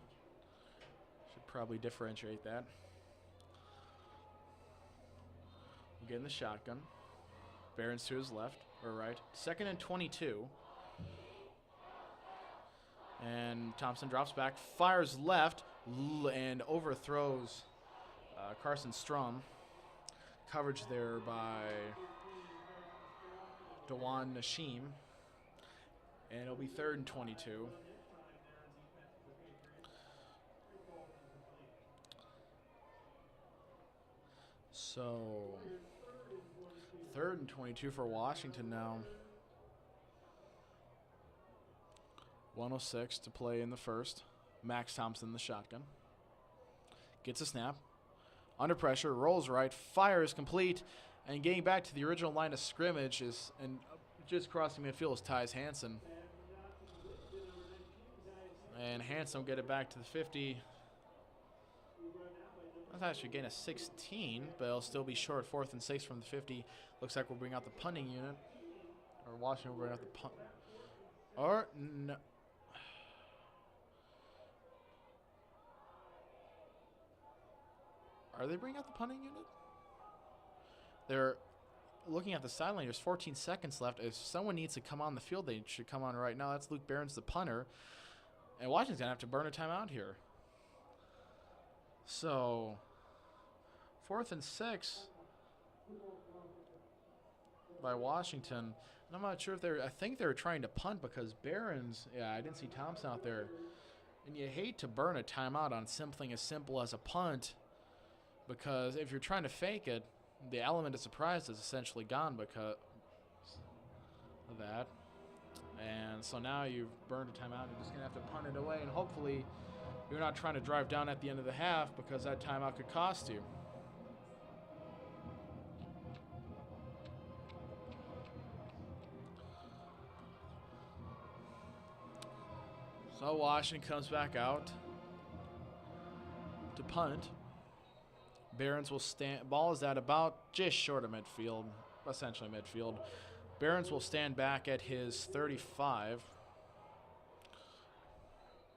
Should probably differentiate that. We'll get in the shotgun. Behrens to his left or right. 2nd and 22. And Thompson drops back, fires left, and overthrows Carson Strum. Coverage there by Dewan Nashim. And it'll be 3rd and 22. So 3rd and 22 for Washington now. 1:06 to play in the first. Max Thompson, the shotgun. Gets a snap. Under pressure, rolls right, fires complete, and getting back to the original line of scrimmage and just crossing midfield is Tyus Hansen. And Hansen will get it back to the 50. That's actually getting a 16, but it'll still be short. 4th and 6 from the 50. Looks like we'll bring out the punting unit. Or Washington will bring out the punt. Or no. Are they bringing out the punting unit? They're looking at the sideline. There's 14 seconds left. If someone needs to come on the field, they should come on right now. That's Luke Behrens, the punter. And Washington's going to have to burn a timeout here. So, 4th and 6 by Washington. And I'm not sure if I think they were trying to punt because Behrens, I didn't see Thompson out there. And you hate to burn a timeout on something as simple as a punt because if you're trying to fake it, the element of surprise is essentially gone because of that. And so now you've burned a timeout. You're just going to have to punt it away, and hopefully you're not trying to drive down at the end of the half because that timeout could cost you. So Washington comes back out to punt. Behrens will stand. Ball is at about just short of midfield, essentially midfield. Behrens will stand back at his 35.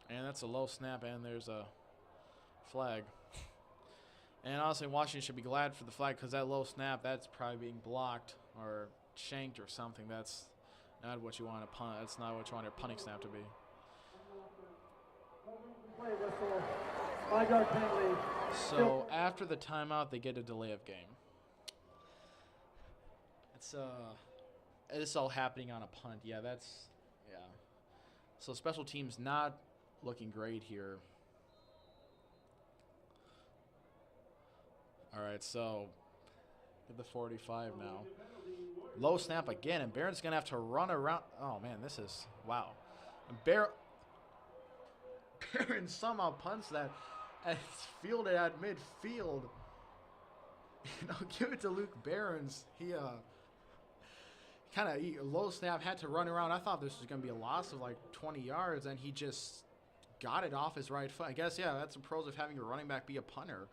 And that's a low snap, and there's a flag. And honestly, Washington should be glad for the flag because that low snap, that's probably being blocked or shanked or something. That's not what you want to punt. That's not what you want your punting snap to be. Play whistle, 5-yard penalty. So after the timeout, they get a delay of game. It's all happening on a punt. Yeah. So special teams not looking great here. All right, so at the 45 now. Low snap again, and Behrens going to have to run around. Oh, man, this is, wow. And Behrens somehow punts that, and it's fielded at midfield. Give it to Luke Behrens. He kind of low snap, had to run around. I thought this was going to be a loss of like 20 yards, and he just got it off his right foot. I guess, yeah, that's the pros of having your running back be a punter.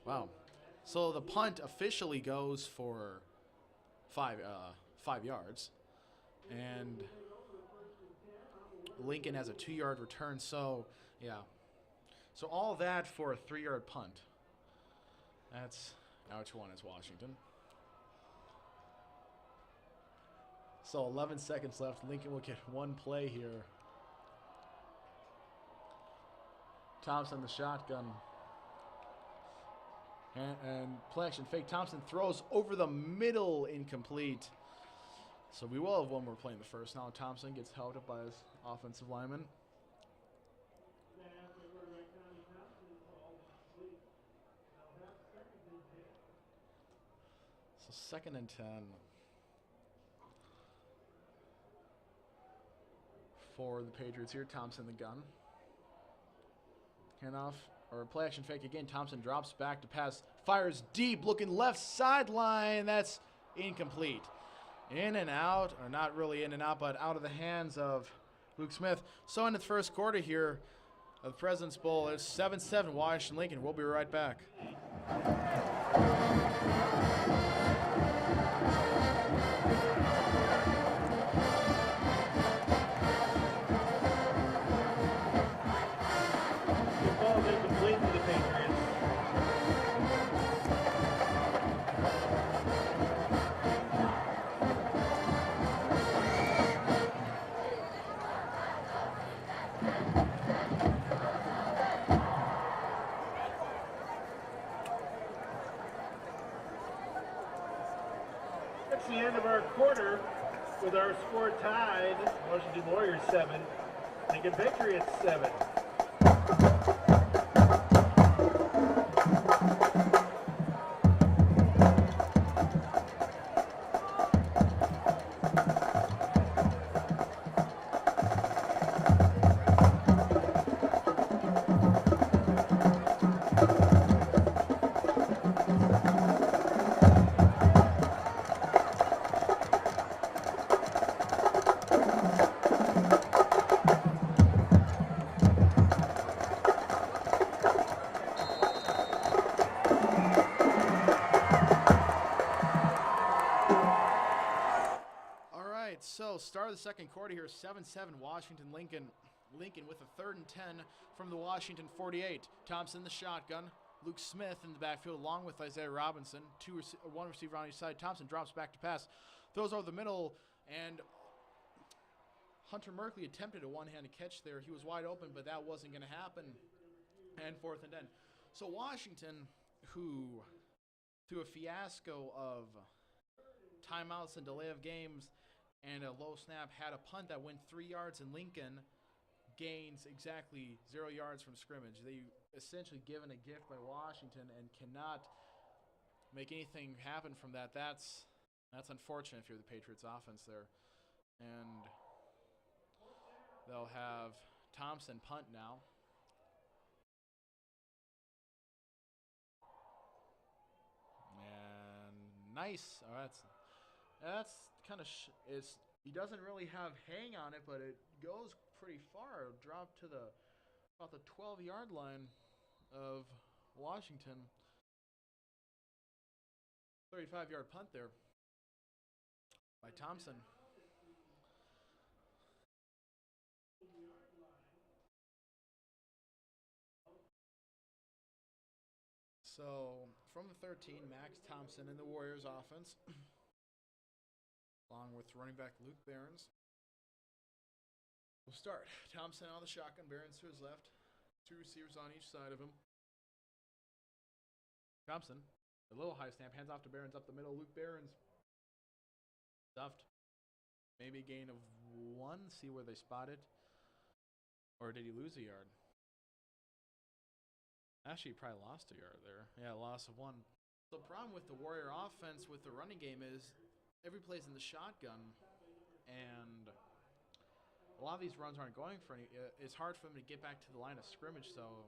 Wow. So the punt officially goes for 5 yards, and Lincoln has a 2-yard return. So yeah, so all that for a 3-yard punt. That's now which one is Washington. So 11 seconds left. Lincoln will get one play here. Thompson the shotgun. And play action fake. Thompson throws over the middle, incomplete. So we will have one more play in the first. Now Thompson gets held up by his offensive lineman. So 2nd and 10 for the Patriots here. Thompson the gun. Handoff. Or play action fake again. Thompson drops back to pass. Fires deep, looking left sideline. That's incomplete. In and out, or not really in and out, but out of the hands of Luke Smith. So in the first quarter here of the President's Bowl, it's 7-7 Washington Lincoln. We'll be right back. our score tied. Washington Warriors 7, Lincoln Patriots 7. So, start of the second quarter here, 7-7 Washington, Lincoln. Lincoln with a 3rd and 10 from the Washington 48. Thompson the shotgun. Luke Smith in the backfield along with Isaiah Robinson. One receiver on each side. Thompson drops back to pass. Throws over the middle, and Hunter Merkley attempted a one-handed catch there. He was wide open, but that wasn't going to happen. And 4th and 10. So Washington, who through a fiasco of timeouts and delay of games and a low snap, had a punt that went 3 yards, and Lincoln gains exactly 0 yards from scrimmage. They essentially given a gift by Washington and cannot make anything happen from that. That's unfortunate if you're the Patriots offense there. And they'll have Thompson punt now. And nice. Oh, that's kind of he doesn't really have hang on it, but it goes pretty far. It'll drop to about the 12-yard line of Washington. 35-yard punt there by Thompson. So from the 13, Max Thompson in the Warriors offense, along with running back Luke Behrens. We'll start. Thompson on the shotgun, Behrens to his left. 2 receivers on each side of him. Thompson, a little high snap, hands off to Behrens up the middle. Luke Behrens stuffed. Maybe a gain of 1. See where they spot it. Or did he lose a yard? Actually, he probably lost a yard there. Yeah, loss of 1. The problem with the Warrior offense with the running game is every play's in the shotgun, and a lot of these runs aren't going for any. It's hard for them to get back to the line of scrimmage. So,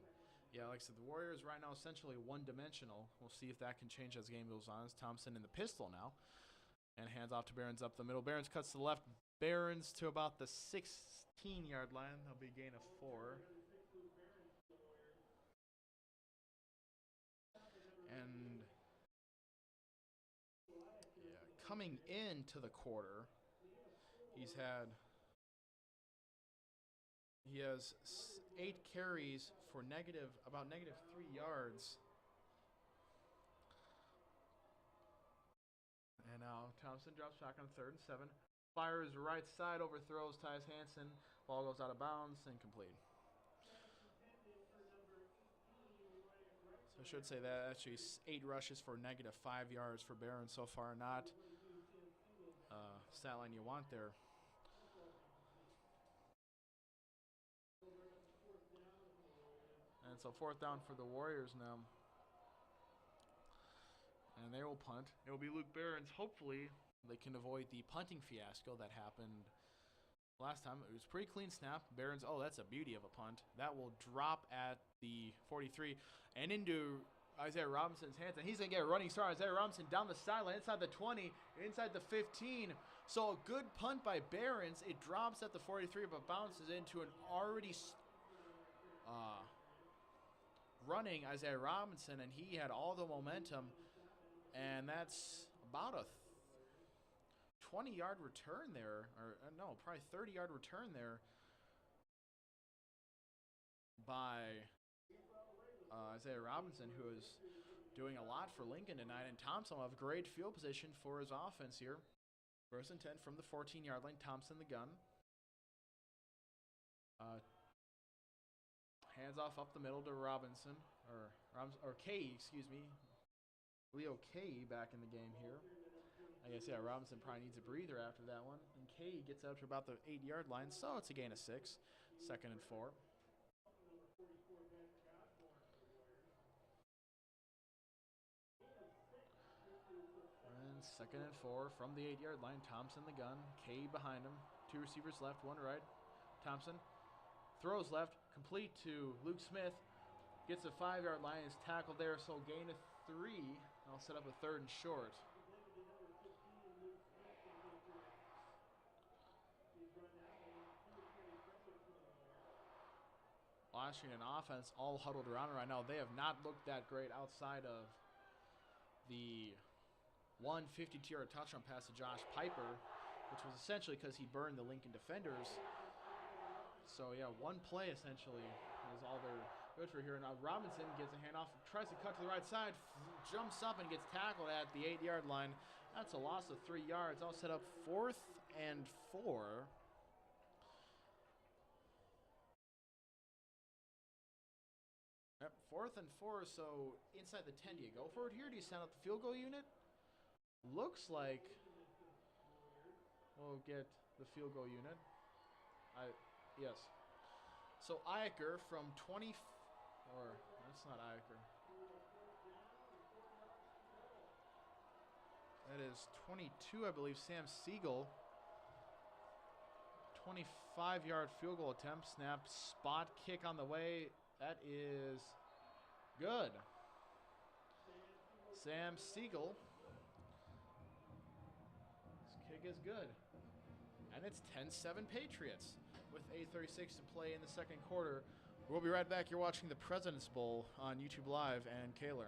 yeah, like I said, the Warriors right now essentially one-dimensional. We'll see if that can change as the game goes on. It's Thompson in the pistol now, and hands off to Behrens up the middle. Behrens cuts to the left. Behrens to about the 16-yard line. There'll be a gain of 4. And yeah, coming into the quarter, he has 8 carries for about negative 3 yards. And now Thompson drops back on 3rd and 7. Fires right side, overthrows Tyus Hansen. Ball goes out of bounds, incomplete. So I should say that actually 8 rushes for negative 5 yards for Behrens so far. Not stat line you want there. And so 4th down for the Warriors now. And they will punt. It will be Luke Behrens. Hopefully they can avoid the punting fiasco that happened last time. It was a pretty clean snap. Behrens, oh, that's a beauty of a punt. That will drop at the 43 and into Isaiah Robinson's hands. And he's going to get a running start. Isaiah Robinson down the sideline, inside the 20, inside the 15. So a good punt by Behrens. It drops at the 43, but bounces into an already running Isaiah Robinson, and he had all the momentum. And that's about a 20-yard return there, or no, probably 30-yard return there by Isaiah Robinson, who is doing a lot for Lincoln tonight. And Thompson will have great field position for his offense here. 1st and 10 from the 14-yard line. Thompson the gun. Hands off up the middle to Robinson, or K, excuse me. Leo K back in the game here. I guess, yeah, Robinson probably needs a breather after that one. And Kay gets out to about the 8-yard line, so it's a gain of 6. 2nd and 4. And 2nd and 4 from the 8-yard line. Thompson the gun. Kay behind him. 2 receivers left, 1 right. Thompson throws left, complete to Luke Smith. Gets a 5-yard line, is tackled there, so gain of 3. I'll set up a 3rd and short. Washington offense all huddled around right now. They have not looked that great outside of the 152-yard touchdown pass to Josh Piper, which was essentially because he burned the Lincoln defenders. So, yeah, one play essentially is all they're good for here. Now Robinson gets a handoff, tries to cut to the right side, jumps up and gets tackled at the 8-yard line. That's a loss of 3 yards. I'll set up 4th and 4. Yep, 4th and 4, so inside the 10. Do you go for it here? Do you send out the field goal unit? Looks like we'll get the field goal unit. Yes. So Iker from 20, or that's not Iker. That is 22, I believe, Sam Siegel. 25-yard field goal attempt. Snap, spot kick on the way. That is good. Sam Siegel. This kick is good. And it's 10-7 Patriots with 8:36 to play in the 2nd quarter. We'll be right back. You're watching the President's Bowl on YouTube Live and K-Learn.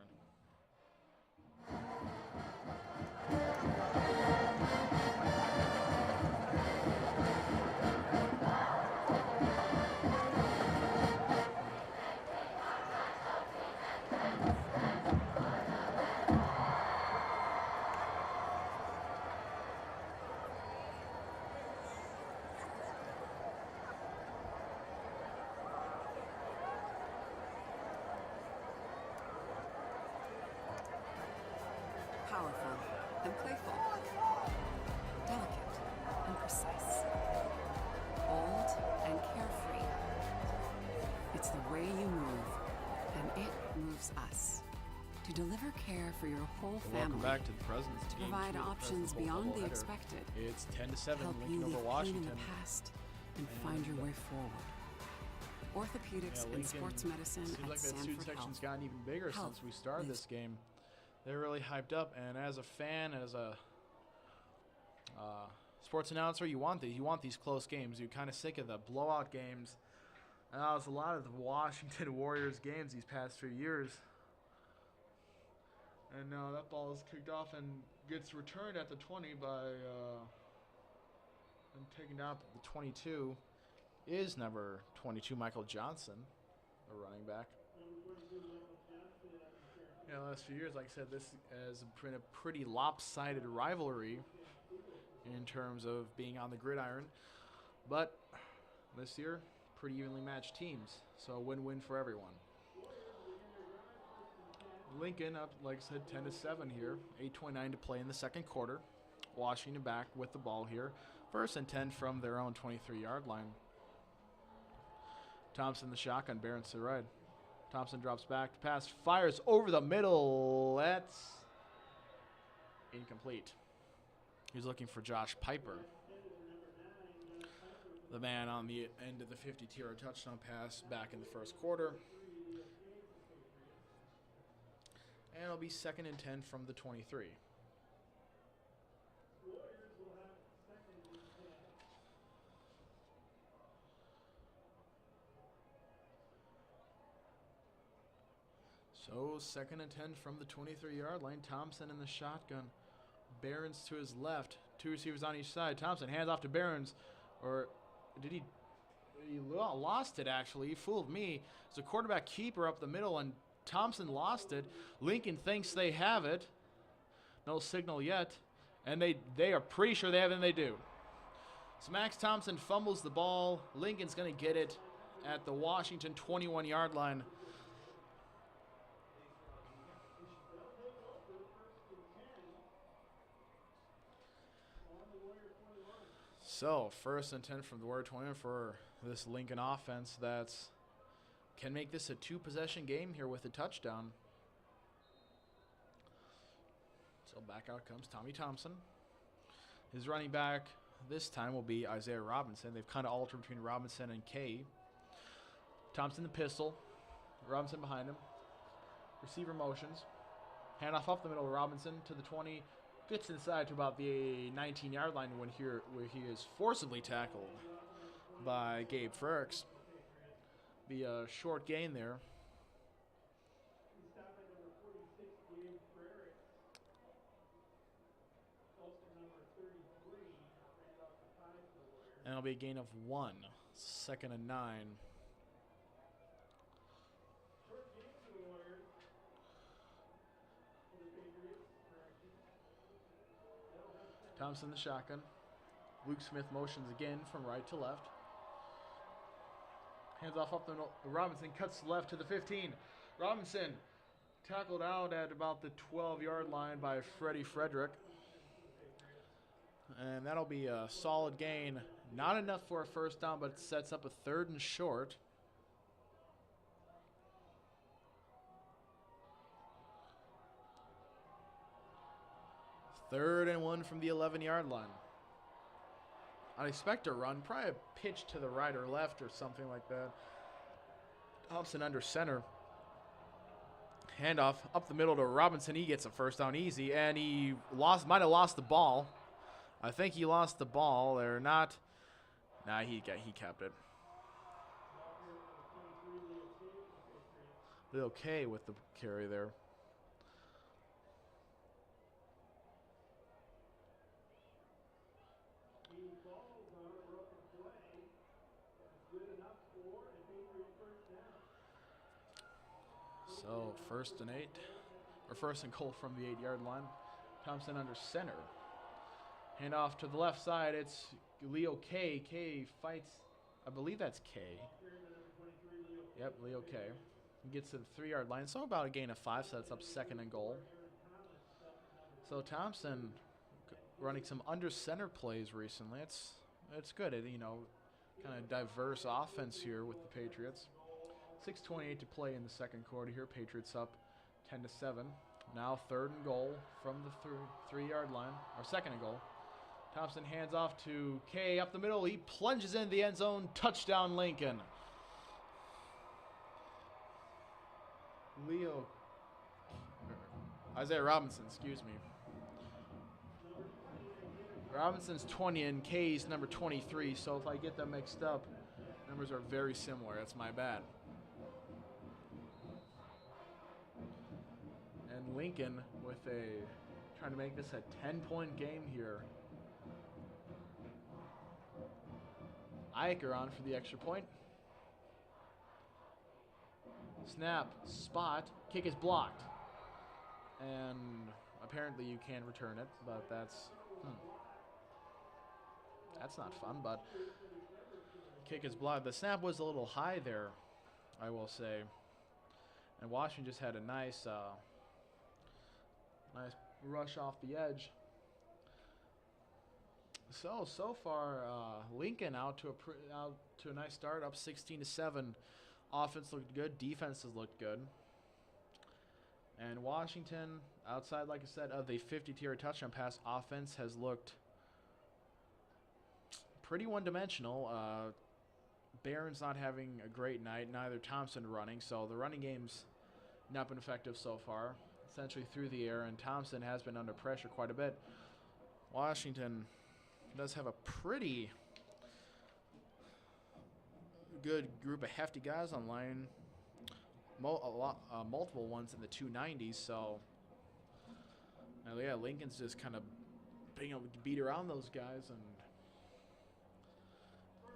Powerful and playful, delicate and precise, bold and carefree. It's the way you move, and it moves us. To deliver care for your whole family. Welcome back to the President's to provide options beyond the expected. It's 10-7 help Lincoln you over leave Washington. pain in the past and find your way forward. Orthopedics and sports medicine seems at like that student Sanford section's Health. gotten even bigger Health since we started lives. this game. They're really hyped up, and as a fan, as a sports announcer, you want these. You want these close games. You're kind of sick of the blowout games. And that was a lot of the Washington Warriors games these past few years. And now that ball is kicked off and gets returned at the 20 by and taken down at the 22 is number 22, Michael Johnson, a running back. The last few years, like I said, this has been a pretty lopsided rivalry in terms of being on the gridiron. But this year, pretty evenly matched teams, so win-win for everyone. Lincoln up, like I said, 10-7 here. 8:29 to play in the 2nd quarter. Washington back with the ball here. 1st and 10 from their own 23-yard line. Thompson the shotgun, Barron's to the right. Thompson drops back to pass, fires over the middle. That's incomplete. He's looking for Josh Piper, the man on the end of the 52-yard touchdown pass back in the 1st quarter. And it'll be 2nd and 10 from the 23. So 2nd and 10 from the 23-yard line. Thompson in the shotgun. Barron's to his left. 2 receivers on each side. Thompson hands off to Barron's. Or did he? He lost it, actually. He fooled me. It's a quarterback keeper up the middle, and Thompson lost it. Lincoln thinks they have it. No signal yet. And they are pretty sure they have it, and they do. So Max Thompson fumbles the ball. Lincoln's going to get it at the Washington 21-yard line. So, first and 10 from the Warrior 20 for this Lincoln offense that's can make this a 2-possession game here with a touchdown. So back out comes Tommy Thompson. His running back this time will be Isaiah Robinson. They've kind of altered between Robinson and Kay. Thompson the pistol. Robinson behind him. Receiver motions. Handoff up the middle. Robinson to the 20. Gets inside to about the 19-yard line where he is forcibly tackled by Gabe Frericks. Be a short gain there. And it'll be a gain of 1. 2nd and 9. Thompson the shotgun. Luke Smith motions again from right to left. Hands off up the middle. Robinson cuts left to the 15. Robinson tackled out at about the 12-yard line by Freddie Frederick. And that'll be a solid gain. Not enough for a first down, but it sets up a 3rd and short. Third and 1 from the 11-yard line. I'd expect a run, probably a pitch to the right or left or something like that. Thompson under center. Handoff up the middle to Robinson. He gets a first down easy, and he might have lost the ball. I think he lost the ball. They're not. Nah, he kept it. They're okay with the carry there. So 1st and 8, or 1st and goal from the 8-yard line. Thompson under center. Hand off to the left side. It's Leo K. K fights. I believe that's K. Yep, Leo K. He gets to the 3-yard line. So about a gain of 5. Sets up 2nd and goal. So Thompson running some under center plays recently. It's good. Kind of diverse offense here with the Patriots. 6:28 to play in the 2nd quarter here. Patriots up 10-7. Now 3rd and goal from the 3-yard line, or 2nd and goal. Thompson hands off to Kay up the middle. He plunges into the end zone. Touchdown, Lincoln. Isaiah Robinson, excuse me. Robinson's 20 and Kay's number 23, so if I get them mixed up, numbers are very similar. That's my bad. And Lincoln trying to make this a 10-point game here. Eicher on for the extra point. Snap, spot, kick is blocked. And apparently you can return it, but that's not fun, but kick is blocked. The snap was a little high there, I will say. And Washington just had a nice rush off the edge. So far, Lincoln out to a nice start, up 16-7. Offense looked good, defense has looked good. And Washington, outside, like I said, of the 50-yard touchdown pass, offense has looked pretty one-dimensional. Barron's not having a great night, neither Thompson running, so the running game's not been effective so far, essentially through the air, and Thompson has been under pressure quite a bit. Washington does have a pretty good group of hefty guys on line, multiple ones in the 290s, so yeah, Lincoln's just kind of being able to beat around those guys, and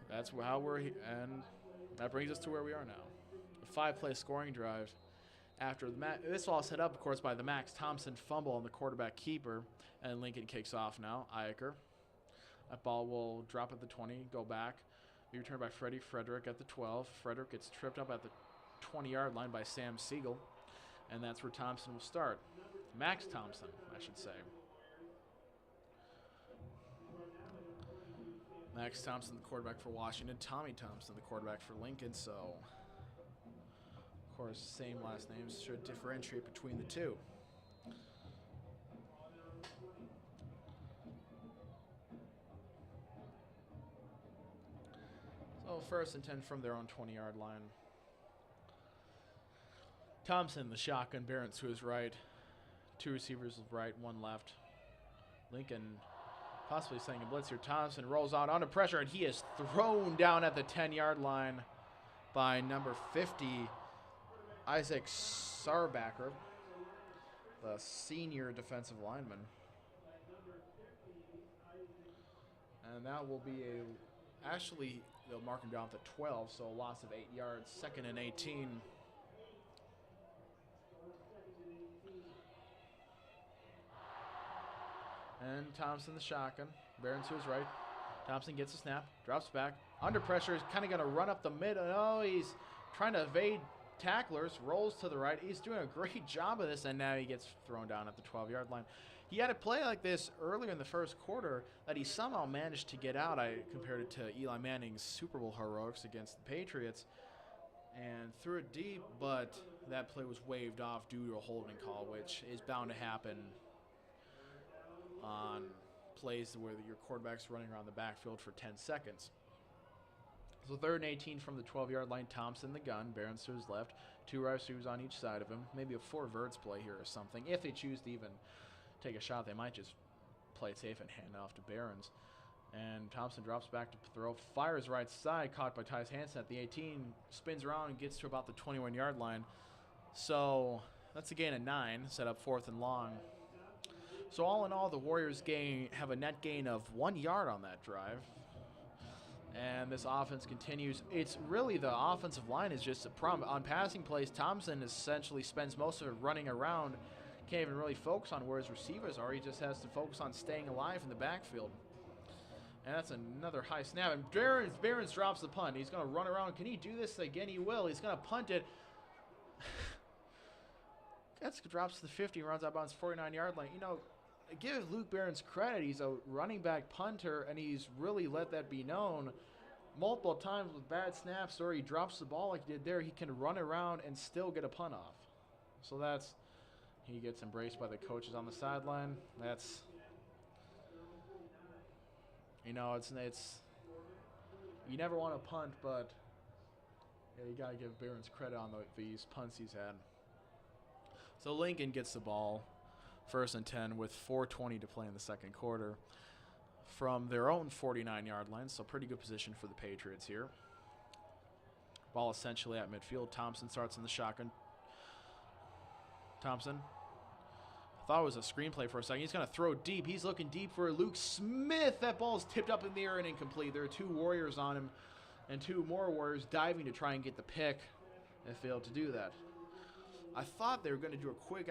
that's how and that brings us to where we are now. A 5-play scoring drive after the this all set up, of course, by the Max Thompson fumble on the quarterback keeper, and Lincoln kicks off now. Eicher. That ball will drop at the 20, go back. Be returned by Freddie Frederick at the 12. Frederick gets tripped up at the 20-yard line by Sam Siegel, and that's where Thompson will start. Max Thompson, I should say. Max Thompson, the quarterback for Washington. Tommy Thompson, the quarterback for Lincoln. So, of course, same last names should differentiate between the two. So, 1st and 10 from their own 20-yard line. Thompson, the shotgun. Barrett to his right. 2 receivers right, 1 left. Lincoln possibly setting a blitz here. Thompson rolls out under pressure, and he is thrown down at the 10-yard line by number 50, Isaac Sarbacker, the senior defensive lineman. And that will be actually, they'll mark him down to 12, so a loss of 8 yards, 2nd and 18. And Thompson, the shotgun. Barron to his right. Thompson gets a snap, drops back. Under pressure, is kind of going to run up the middle. Oh, he's trying to evade tacklers, rolls to the right. He's doing a great job of this, and now he gets thrown down at the 12-yard line. He had a play like this earlier in the first quarter that he somehow managed to get out. I compared it to Eli Manning's Super Bowl heroics against the Patriots and threw it deep, but that play was waved off due to a holding call, which is bound to happen on plays where your quarterback's running around the backfield for 10 seconds. So 3rd and 18 from the 12-yard line. Thompson, the gun. Barron's to his left. 2 receivers on each side of him. Maybe a 4 verts play here or something. If they choose to even take a shot, they might just play it safe and hand it off to Barron's. And Thompson drops back to throw. Fires right side. Caught by Tyus Hansen at the 18. Spins around and gets to about the 21-yard line. So that's a gain of 9. Set up 4th and long. So all in all, the Warriors have a net gain of 1 yard on that drive. And this offense continues. It's really the offensive line is just a problem. On passing plays, Thompson essentially spends most of it running around. Can't even really focus on where his receivers are. He just has to focus on staying alive in the backfield. And that's another high snap. And Barron's drops the punt. He's going to run around. Can he do this again? He will. He's going to punt it. That drops to the 50, runs out bounds 49-yard line. You know, give Luke Barron's credit. He's a running back punter, and he's really let that be known multiple times with bad snaps, or he drops the ball like he did there. He can run around and still get a punt off. So he gets embraced by the coaches on the sideline. That's, you know, it's you never want to punt, but yeah, you got to give Barron's credit on these punts he's had. So Lincoln gets the ball. 1st and 10 with 4:20 to play in the second quarter from their own 49-yard line. So pretty good position for the Patriots here. Ball essentially at midfield. Thompson starts in the shotgun. Thompson. I thought it was a screenplay for a second. He's going to throw deep. He's looking deep for Luke Smith. That ball's tipped up in the air and incomplete. There are 2 Warriors on him and 2 more Warriors diving to try and get the pick. They failed to do that. I thought they were going to do a quick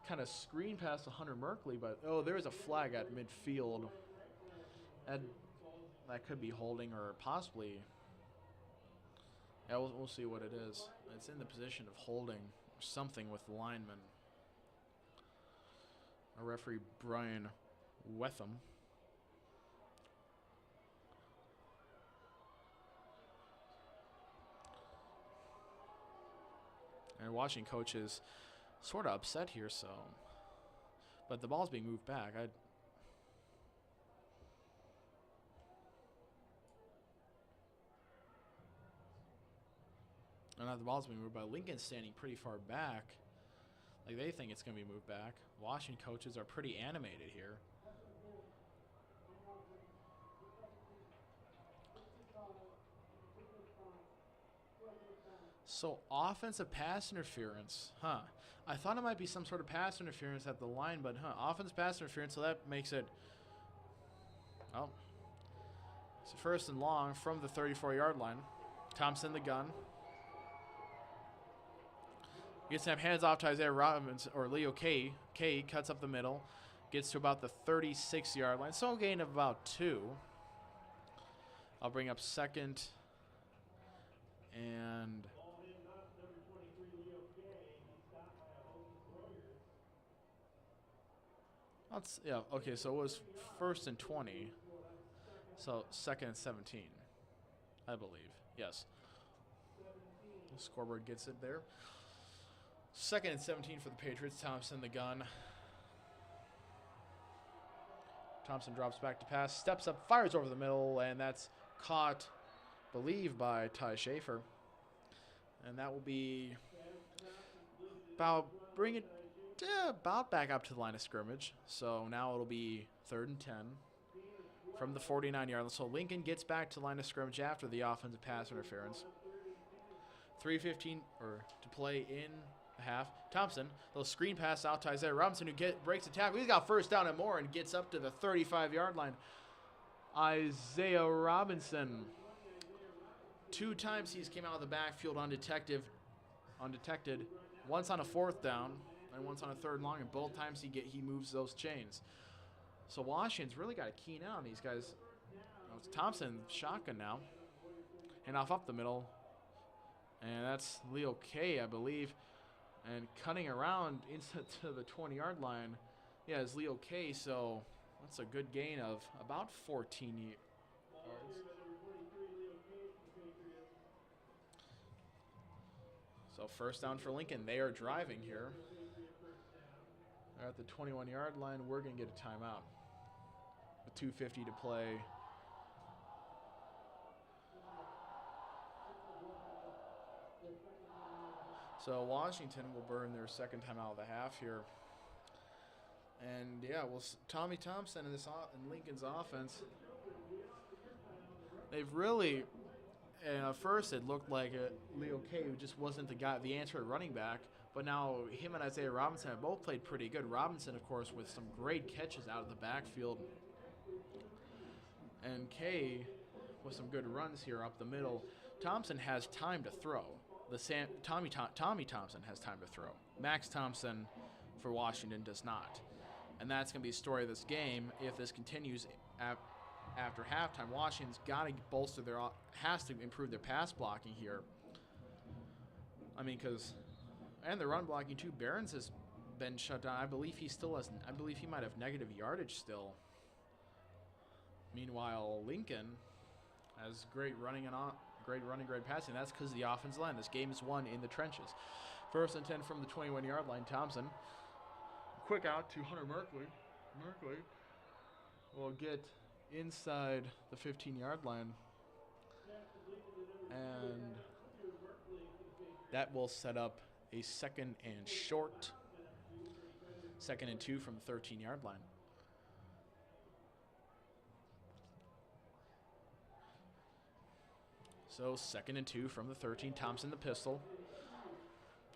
kind of screen pass to Hunter Merkley, but there is a flag at midfield. That could be holding or possibly. Yeah, we'll see what it is. It's in the position of holding or something with the lineman. Our referee Brian Wetham. And watching coaches sort of upset here, so. But the ball's being moved back. The ball's being moved by Lincoln standing pretty far back. Like they think it's going to be moved back. Washington coaches are pretty animated here. So offensive pass interference, I thought it might be some sort of pass interference at the line, but offensive pass interference, so that makes it, it's a 1st and long from the 34-yard line. Thompson, the gun. Gets snap, hands off to Isaiah Robbins, or Leo K. K cuts up the middle, gets to about the 36-yard line, so a gain of about 2. I'll bring up 2nd and okay, so it was 1st and 20. So 2nd and 17, I believe. Yes. The scoreboard gets it there. 2nd and 17 for the Patriots. Thompson, the gun. Thompson drops back to pass, steps up, fires over the middle, and that's caught, believe, by Ty Schaefer. And that will be about back up to the line of scrimmage. So now it'll be 3rd and 10 from the 49-yard line. So Lincoln gets back to the line of scrimmage after the offensive pass interference. 3:15 to play in the half. Thompson, little screen pass out to Isaiah Robinson, who breaks the tackle. He's got 1st down and more and gets up to the 35-yard line. Isaiah Robinson. 2 times he's came out of the backfield undetected. Once on a 4th down and once on a 3rd and long, and both times he moves those chains. So Washington's really got to keen out on these guys. It's Thompson, shotgun now. Hand off up the middle. And that's Leo K, I believe. And cutting around into the 20-yard line, yeah, is Leo K. So that's a good gain of about 14 yards. So 1st down for Lincoln. They are driving here. They're at the 21-yard line. We're going to get a timeout with 2:50 to play. So Washington will burn their 2nd timeout of the half here. And yeah, well, Tommy Thompson and Lincoln's offense, they've really, at first it looked like Leo K, who just wasn't the answer at running back, but now him and Isaiah Robinson have both played pretty good. Robinson, of course, with some great catches out of the backfield, and K with some good runs here up the middle. Thompson has time to throw. Tommy Thompson has time to throw. Max Thompson for Washington does not. And that's going to be the story of this game. If this continues after halftime, Washington's got to bolster has to improve their pass blocking here. I mean, and the run blocking too. Barron's has been shut down. I believe he might have negative yardage still. Meanwhile, Lincoln has great running, great passing. That's because of the offensive line. This game is won in the trenches. 1st and 10 from the 21-yard line. Thompson, quick out to Hunter Merkley. Merkley will get inside the 15-yard line, and that will set up a 2nd and short. 2nd and 2 from the 13-yard line. So 2nd and 2 from the 13. Thompson, the pistol.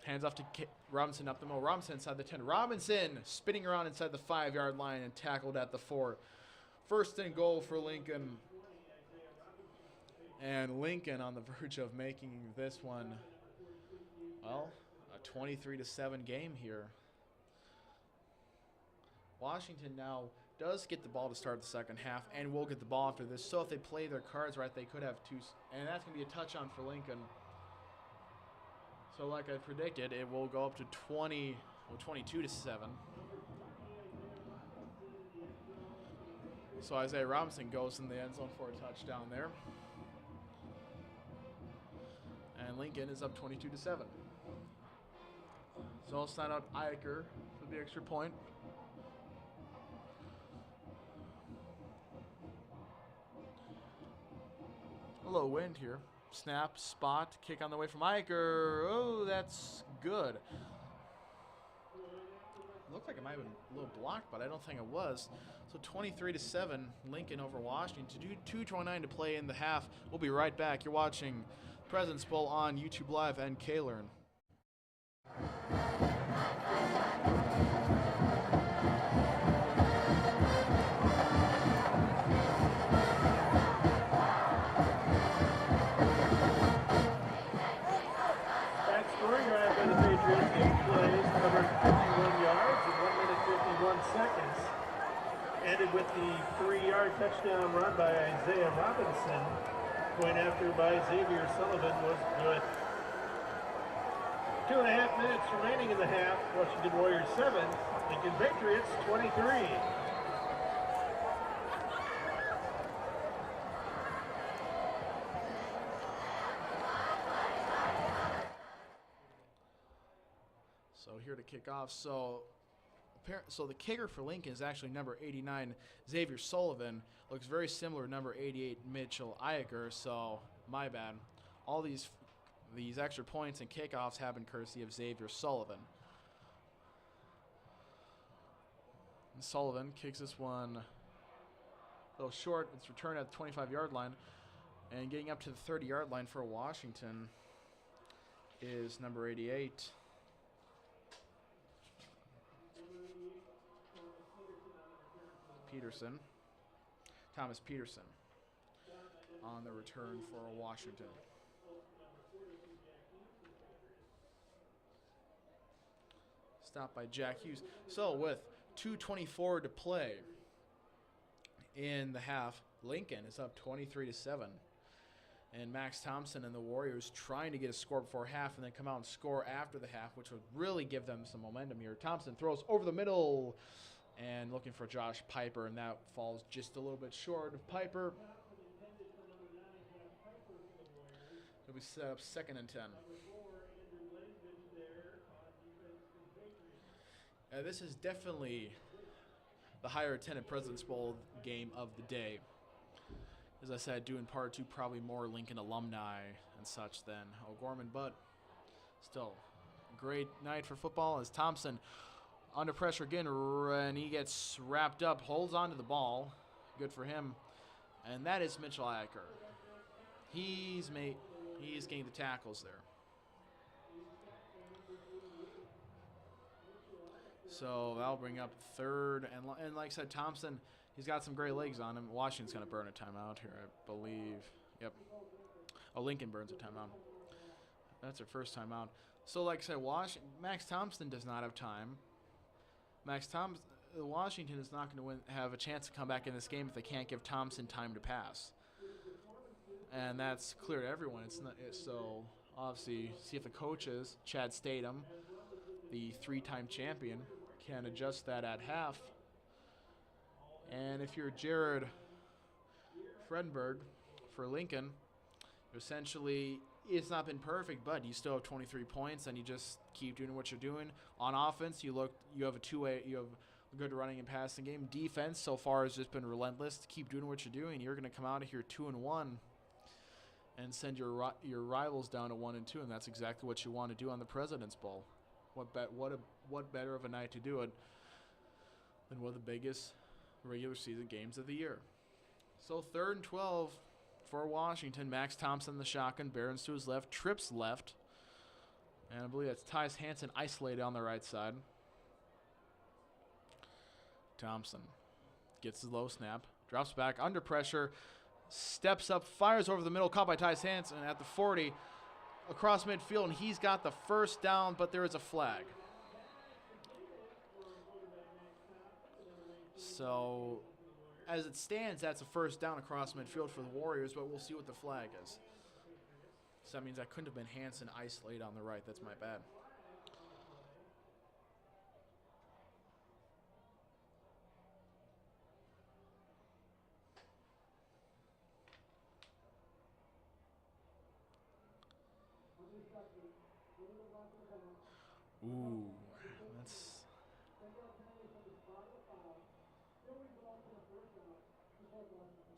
Hands off to Robinson up the middle. Robinson inside the 10. Robinson spinning around inside the 5-yard line and tackled at the 4. 1st and goal for Lincoln. And Lincoln on the verge of making this one, well, a 23-7 game here. Washington now does get the ball to start the 2nd half and will get the ball after this. So if they play their cards right, they could have 2. And that's going to be a touchdown for Lincoln. So like I predicted, it will go up to 22-7. So Isaiah Robinson goes in the end zone for a touchdown there. And Lincoln is up 22-7. So I'll sign out Eicher for the extra point. A little wind here. Snap, spot, kick on the way from Eicher. Oh, that's good. Looked like it might have been a little blocked, but I don't think it was. So 23-7, Lincoln over Washington. To do 2:29 to play in the half. We'll be right back. You're watching President's Bowl on YouTube Live and K-Learn. Ended with the 3-yard touchdown run by Isaiah Robinson. Point after by Xavier Sullivan was good. 2.5 minutes remaining in the half. Washington Warriors 7, Lincoln Patriots 23. So here to kick off. So the kicker for Lincoln is actually number 89, Xavier Sullivan. Looks very similar to number 88, Mitchell Iacre. So my bad. All these extra points and kickoffs happen courtesy of Xavier Sullivan. And Sullivan kicks this one a little short. It's returned at the 25-yard line. And getting up to the 30-yard line for Washington is number 88. Thomas Peterson on the return for Washington. Stopped by Jack Hughes. So with 2:24 to play in the half, Lincoln is up 23-7. And Max Thompson and the Warriors trying to get a score before half and then come out and score after the half, which would really give them some momentum here. Thompson throws over the middle and looking for Josh Piper, and that falls just a little bit short of Piper. It'll be set up 2nd and 10. This is definitely the higher attended President's Bowl game of the day. As I said, due in part to probably more Lincoln alumni and such than O'Gorman, but still a great night for football as Thompson under pressure again, and he gets wrapped up, holds on to the ball. Good for him. And that is Mitchell Iacre. He's getting the tackles there. So that'll bring up 3rd. And like I said, Thompson, he's got some great legs on him. Washington's going to burn a timeout here, I believe. Yep. Oh, Lincoln burns a timeout. That's their first timeout. So like I said, Max Thompson does not have time. Washington is not going to have a chance to come back in this game if they can't give Thompson time to pass. And that's clear to everyone. So obviously, see if the coaches, Chad Statham, the 3-time champion, can adjust that at half. And if you're Jared Fredenberg for Lincoln, essentially it's not been perfect, but you still have 23 points, and you just keep doing what you're doing. On offense, you have a good running and passing game. Defense so far has just been relentless. Keep doing what you're doing. You're going to come out of here 2-1 and send your rivals down to 1-2, and that's exactly what you want to do on the President's Bowl. What better of a night to do it than one of the biggest regular season games of the year. So 3rd and 12 for Washington. Max Thompson, the shotgun. Barons to his left. Trips left. And I believe that's Tyus Hansen isolated on the right side. Thompson gets the low snap. Drops back under pressure. Steps up. Fires over the middle. Caught by Tyus Hansen at the 40. Across midfield. And he's got the first down, but there is a flag. So as it stands, that's a first down across midfield for the Warriors, but we'll see what the flag is. So that means that couldn't have been Hansen isolated on the right. That's my bad. Ooh, that's...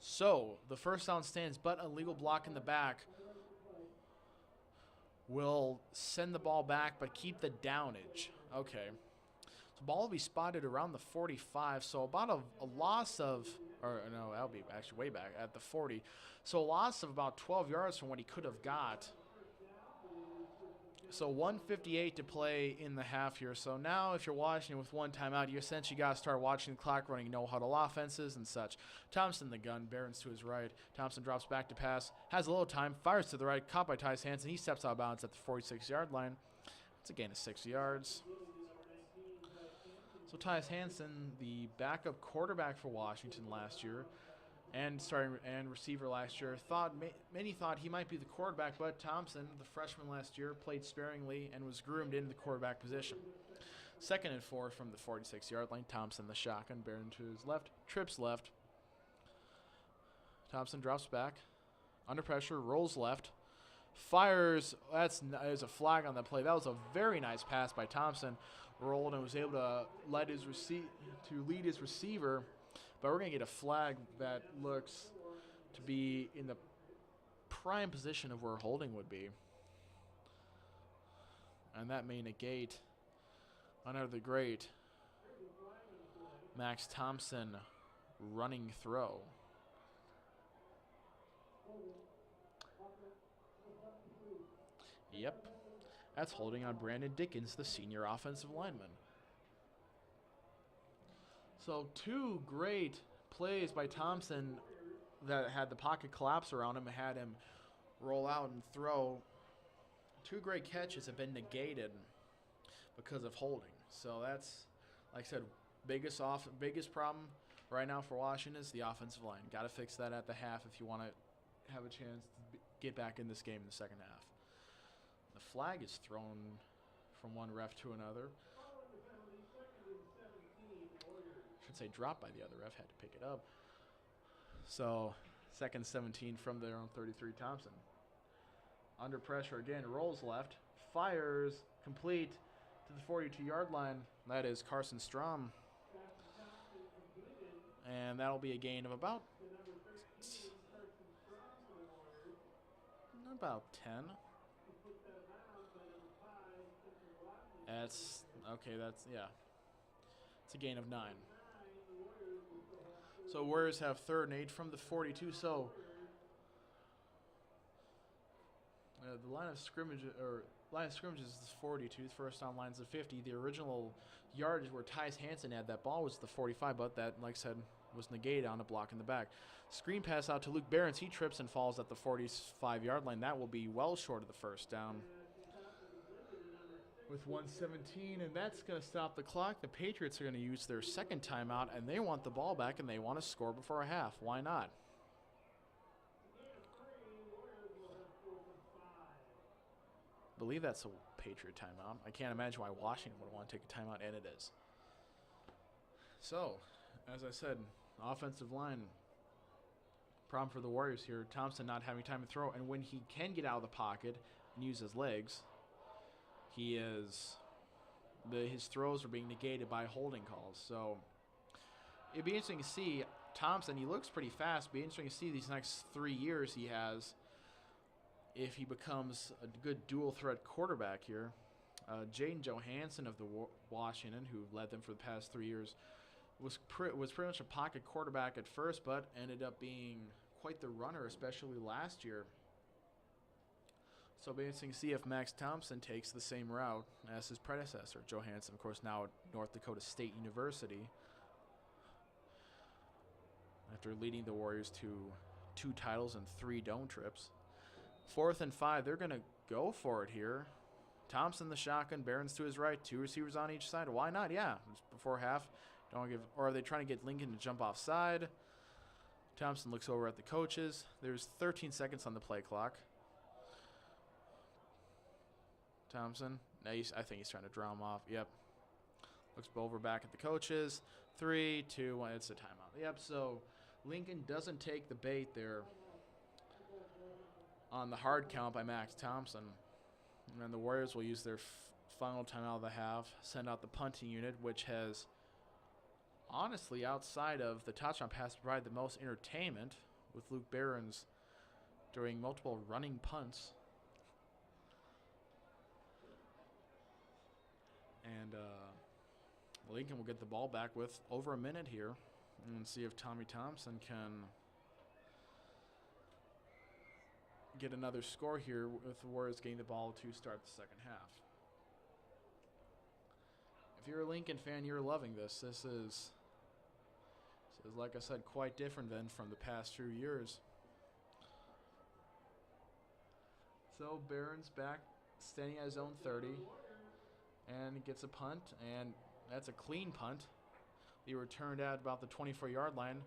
So, the first down stands, but a legal block in the back will send the ball back, but keep the downage. Okay. The ball will be spotted around the 45, so about a loss of, or no, that'll be actually way back at the 40. So a loss of about 12 yards from what he could have got. So 1:58 to play in the half here. So now if you're watching it with one timeout, you essentially got to start watching the clock running, no-huddle offenses and such. Thompson the gun, Barons to his right. Thompson drops back to pass, has a little time, fires to the right, caught by Tyus Hansen. He steps out of bounds at the 46-yard line. It's a gain of 6 yards. So Tyus Hansen, the backup quarterback for Washington last year, and receiver last year, many thought he might be the quarterback, but Thompson, the freshman last year, played sparingly and was groomed into the quarterback position. 2nd and 4 from the 46-yard line. Thompson the shotgun, Barron to his left, trips left. Thompson drops back, under pressure, rolls left, Fires. There's a flag on that play. That was a very nice pass by Thompson. Rolled and was able to lead his receiver. But we're going to get a flag that looks to be in the prime position of where holding would be. And that may negate another great Max Thompson running throw. Yep, that's holding on Brandon Dickens, the senior offensive lineman. So 2 great plays by Thompson that had the pocket collapse around him and had him roll out and throw. 2 great catches have been negated because of holding. So that's, like I said, biggest problem right now for Washington is the offensive line. Got to fix that at the half if you want to have a chance to get back in this game in the second half. The flag is thrown from one ref to another. I should say dropped by the other ref, had to pick it up. So, second 17 from their own 33, Thompson. Under pressure again, rolls left, fires, complete to the 42-yard line. That is Carson Strom. And that'll be a gain of about 10. It's a gain of 9. So Warriors have 3rd and 8 from the 42. So the line of scrimmage is 42. The first down line's the 50. The original yardage where Tyus Hansen had that ball was the 45, but that, like I said, was negated on a block in the back. Screen pass out to Luke Behrens. He trips and falls at the 45-yard line. That will be well short of the first down. With 1:17, and that's going to stop the clock. The Patriots are going to use their second timeout, and they want the ball back, and they want to score before a half. Why not? I believe that's a Patriot timeout. I can't imagine why Washington would want to take a timeout, and it is. So, as I said, offensive line problem for the Warriors here. Thompson not having time to throw, and when he can get out of the pocket and use his legs, his throws are being negated by holding calls. So it'd be interesting to see Thompson. He looks pretty fast. It'd be interesting to see these next 3 years he has if he becomes a good dual threat quarterback here. Jaden Johansson of the Washington, who led them for the past 3 years, was pretty much a pocket quarterback at first, but ended up being quite the runner, especially last year. So it'll be interesting to see if Max Thompson takes the same route as his predecessor. Johansson, of course, now at North Dakota State University, after leading the Warriors to 2 titles and 3 dome trips. 4th and 5, they're going to go for it here. Thompson the shotgun, Behrens to his right, 2 receivers on each side. Why not? Yeah, it's before half. Or are they trying to get Lincoln to jump offside? Thompson looks over at the coaches. There's 13 seconds on the play clock. Thompson, I think he's trying to draw him off. Yep. Looks over back at the coaches. 3, 2, 1. It's a timeout. Yep. So Lincoln doesn't take the bait there on the hard count by Max Thompson. And then the Warriors will use their final timeout of the half, send out the punting unit, which has, honestly, outside of the touchdown pass, provided the most entertainment with Luke Behrens doing multiple running punts. And Lincoln will get the ball back with over a minute here and see if Tommy Thompson can get another score here with the Warriors getting the ball to start the second half. If you're a Lincoln fan, you're loving this. This is, like I said, quite different than from the past few years. So Behrens back, standing at his own 30. And gets a punt, and that's a clean punt. He returned at about the 24-yard line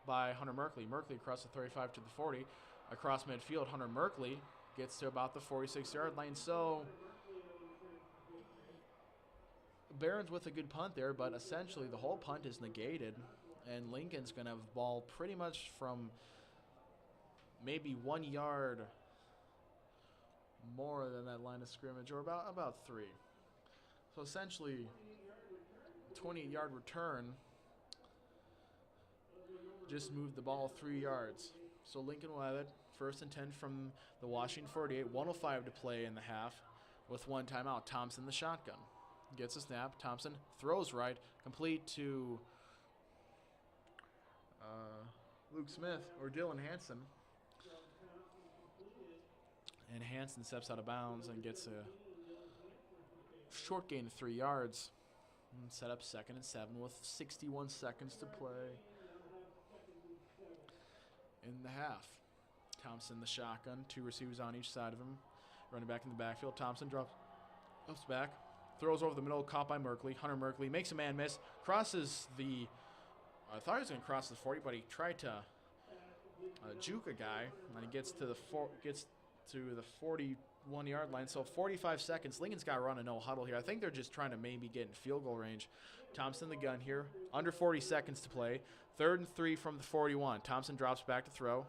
by Hunter Merkley. Merkley across the 35 to the 40. Across midfield, Hunter Merkley gets to about the 46-yard line. So Behrens with a good punt there, but essentially the whole punt is negated, and Lincoln's going to have the ball pretty much from maybe 1 yard more than that line of scrimmage, or about 3. So essentially, 28-yard return just moved the ball 3 yards. So Lincoln will have it, 1st and 10 from the Washington 48, 1:05 to play in the half with 1 timeout. Thompson the shotgun. Gets a snap. Thompson throws right, complete to Luke Smith or Dylan Hanson. And Hanson steps out of bounds and gets a short gain of 3 yards. And set up 2nd and 7 with 61 seconds to play in the half. Thompson the shotgun, 2 receivers on each side of him. Running back in the backfield. Thompson drops back, throws over the middle, caught by Merkley. Hunter Merkley makes a man miss, crosses the, I thought he was going to cross the 40, but he tried to juke a guy, and he gets to the 41-yard line. So 45 seconds. Lincoln's got to run a no huddle here. I think they're just trying to maybe get in field goal range. Thompson the gun here. Under 40 seconds to play. 3rd and 3 from the 41. Thompson drops back to throw.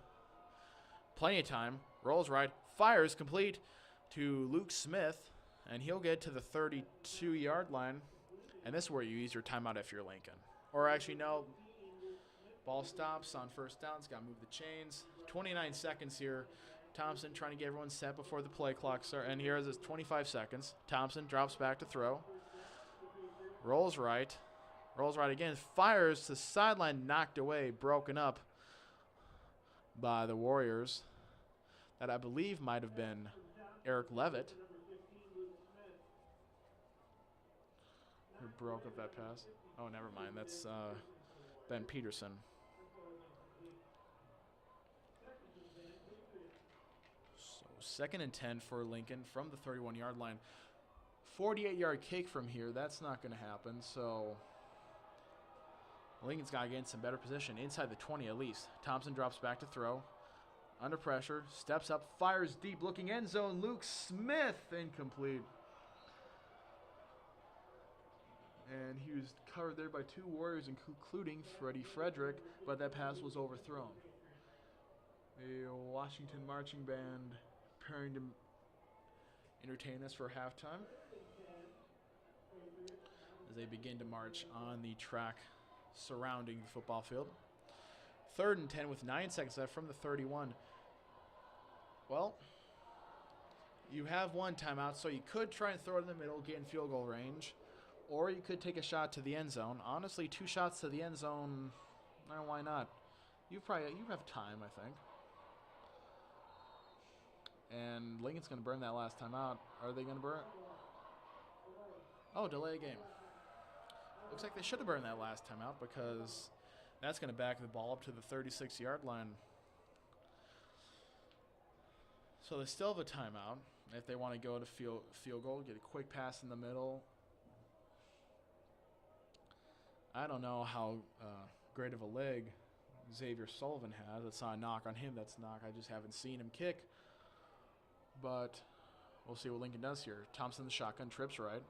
Plenty of time. Rolls right. Fires complete to Luke Smith. And he'll get to the 32-yard line. And this is where you use your timeout if you're Lincoln. Or actually, no. Ball stops on 1st down. It's got to move the chains. 29 seconds here. Thompson trying to get everyone set before the play clock starts. And here is his 25 seconds. Thompson drops back to throw. Rolls right. Rolls right again. Fires to sideline, knocked away, broken up by the Warriors. That I believe might have been Eric Levitt, who broke up that pass. Oh, never mind. That's Ben Peterson. So 2nd and 10 for Lincoln from the 31-yard line. 48-yard kick from here. That's not going to happen. So Lincoln's got to get in some better position. Inside the 20 at least. Thompson drops back to throw. Under pressure. Steps up. Fires deep. Looking end zone. Luke Smith. Incomplete. And he was covered there by 2 Warriors, including Freddie Frederick, but that pass was overthrown. The Washington marching band preparing to entertain us for halftime as they begin to march on the track surrounding the football field. 3rd and 10 with 9 seconds left from the 31. Well, you have 1 timeout, so you could try and throw it in the middle, get in field goal range. Or you could take a shot to the end zone. Honestly, 2 shots to the end zone, why not? You have time, I think. And Lincoln's going to burn that last time out. Are they going to burn it? Oh, delay a game. Looks like they should have burned that last time out because that's going to back the ball up to the 36-yard line. So they still have a timeout if they want to go to field goal, get a quick pass in the middle. I don't know how great of a leg Xavier Sullivan has. That's not a knock on him. That's a knock. I just haven't seen him kick. But we'll see what Lincoln does here. Thompson, the shotgun, trips right.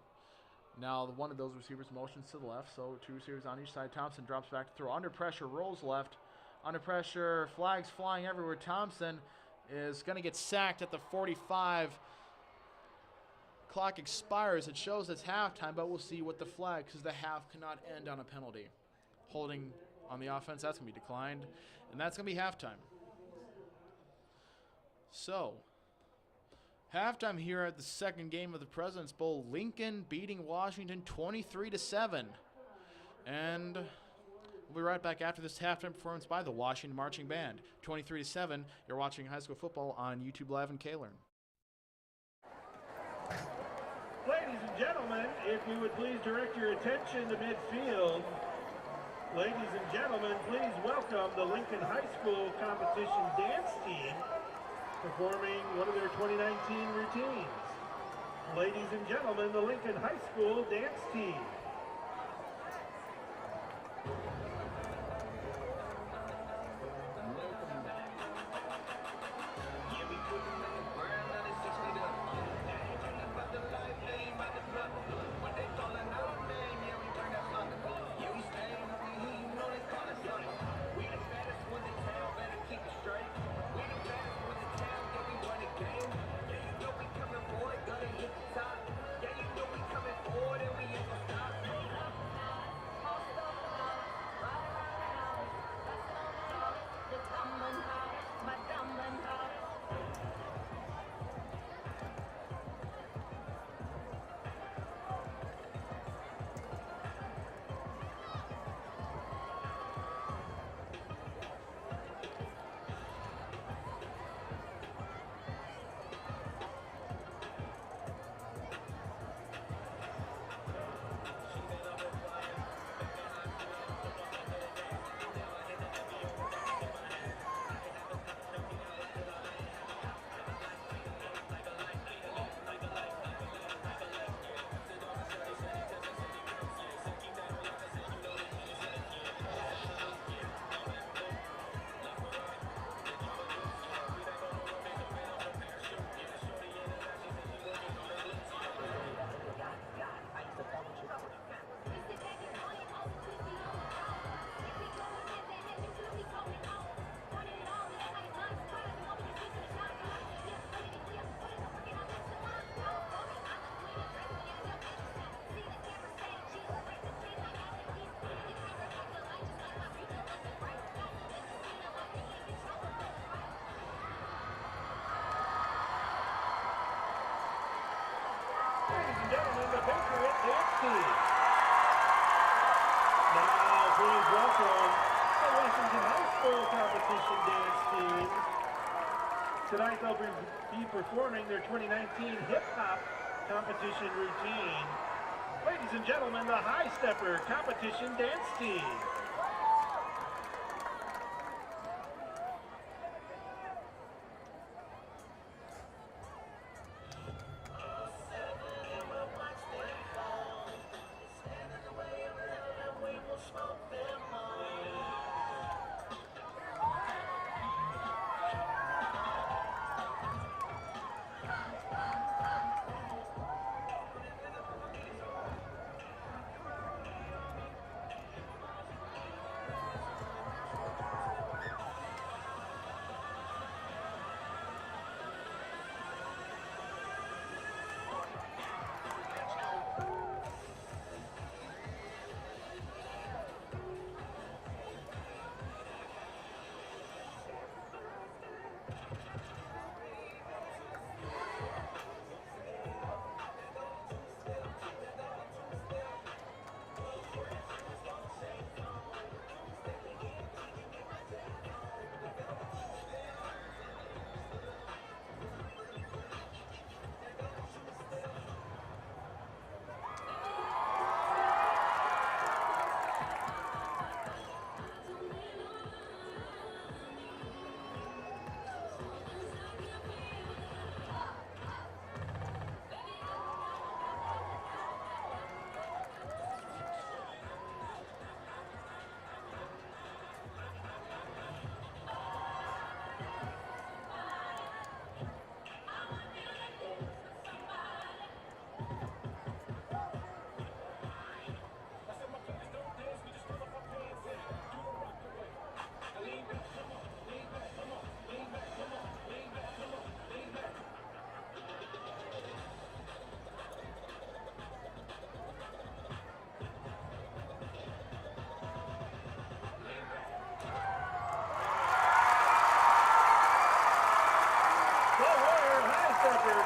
Now one of those receivers motions to the left, so 2 receivers on each side. Thompson drops back to throw. Under pressure, rolls left. Under pressure, flags flying everywhere. Thompson is going to get sacked at the 45. Clock expires. It shows it's halftime, but we'll see what the flag, because the half cannot end on a penalty. Holding on the offense, that's going to be declined, and that's going to be halftime. So, halftime here at the 2nd game of the President's Bowl. Lincoln beating Washington 23-7. And we'll be right back after this halftime performance by the Washington Marching Band. 23-7, you're watching high school football on YouTube Live in Kaylern. Ladies and gentlemen, if you would please direct your attention to midfield. Ladies and gentlemen, please welcome the Lincoln High School competition dance team performing one of their 2019 routines. Ladies and gentlemen, the Lincoln High School dance team. gentlemen, the Patriot Dance Team. Now, please welcome the Washington High School Competition Dance Team. Tonight they'll be performing their 2019 hip-hop competition routine. Ladies and gentlemen, the High Stepper Competition Dance Team.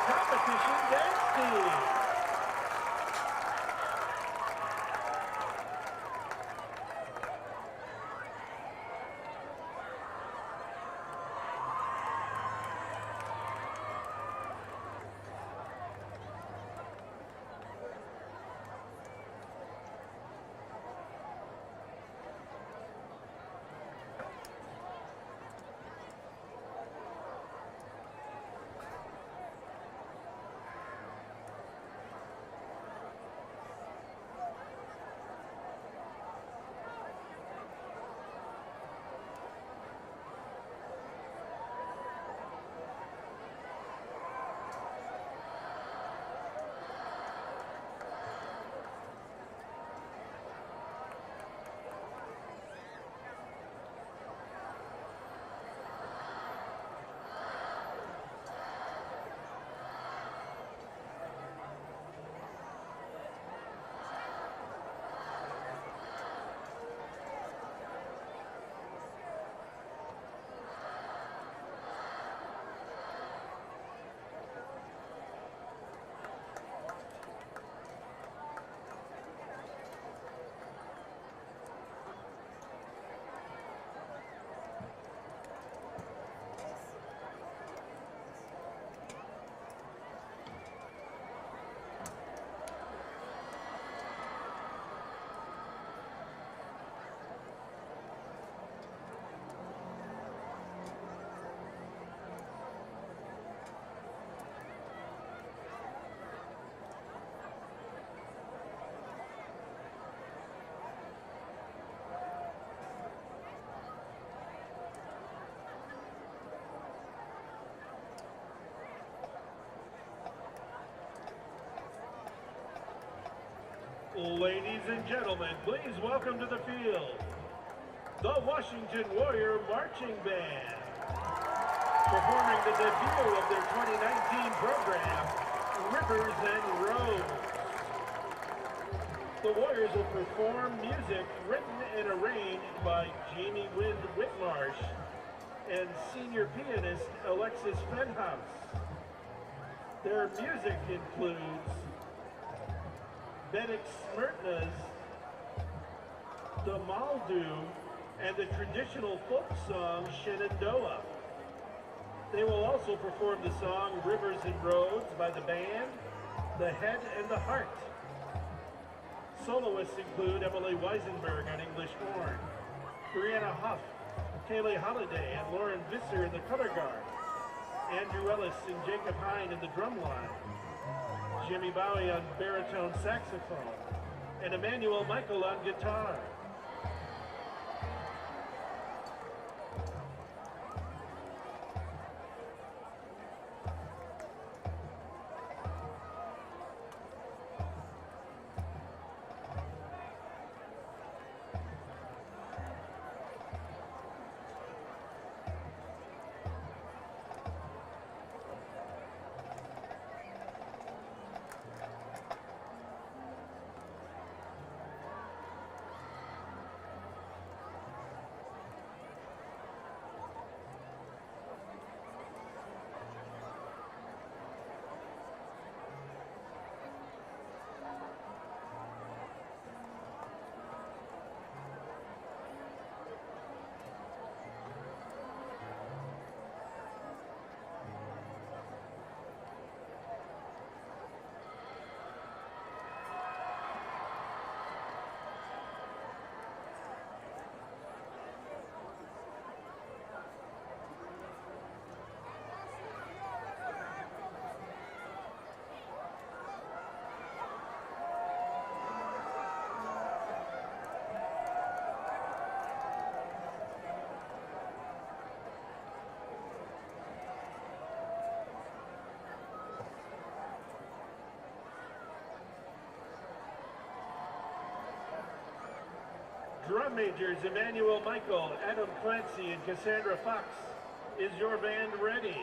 Competition Dance Team. Ladies and gentlemen, please welcome to the field, the Washington Warrior Marching Band. Performing the debut of their 2019 program, Rivers and Roads. The Warriors will perform music written and arranged by Jamie Wind Whitmarsh and senior pianist Alexis Fenhouse. Their music includes Benik Smirtna's The Maldu, and the traditional folk song Shenandoah. They will also perform the song Rivers and Roads by the band, The Head and the Heart. Soloists include Emily Weisenberg on English horn, Brianna Huff, Kayleigh Holiday, and Lauren Visser in the color guard, Andrew Ellis and Jacob Hine in the drum line, Jimmy Bowie on baritone saxophone, and Emmanuel Michael on guitar. Drum majors Emmanuel Michael, Adam Clancy, and Cassandra Fox. Is your band ready?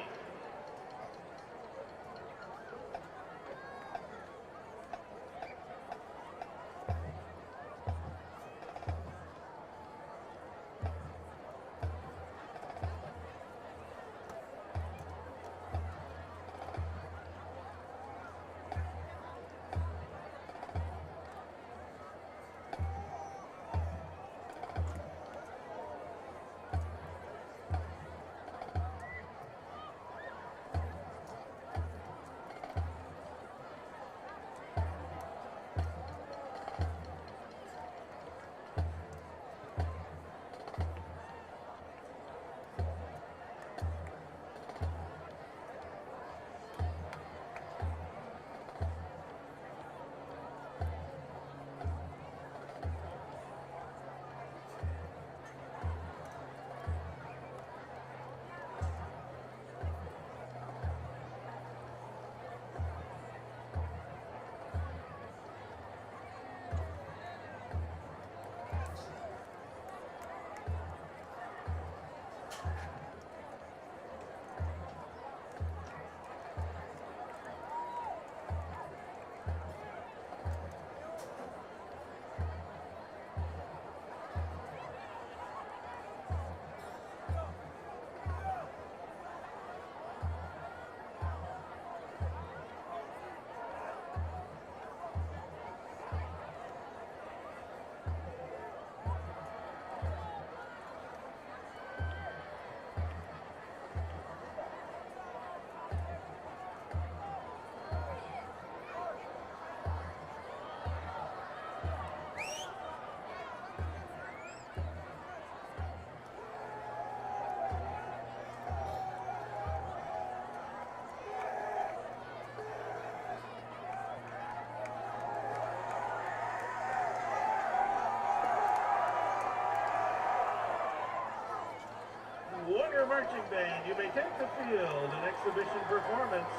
Warrior Marching Band, you may take the field in exhibition performance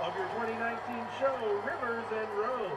of your 2019 show, Rivers and Roads.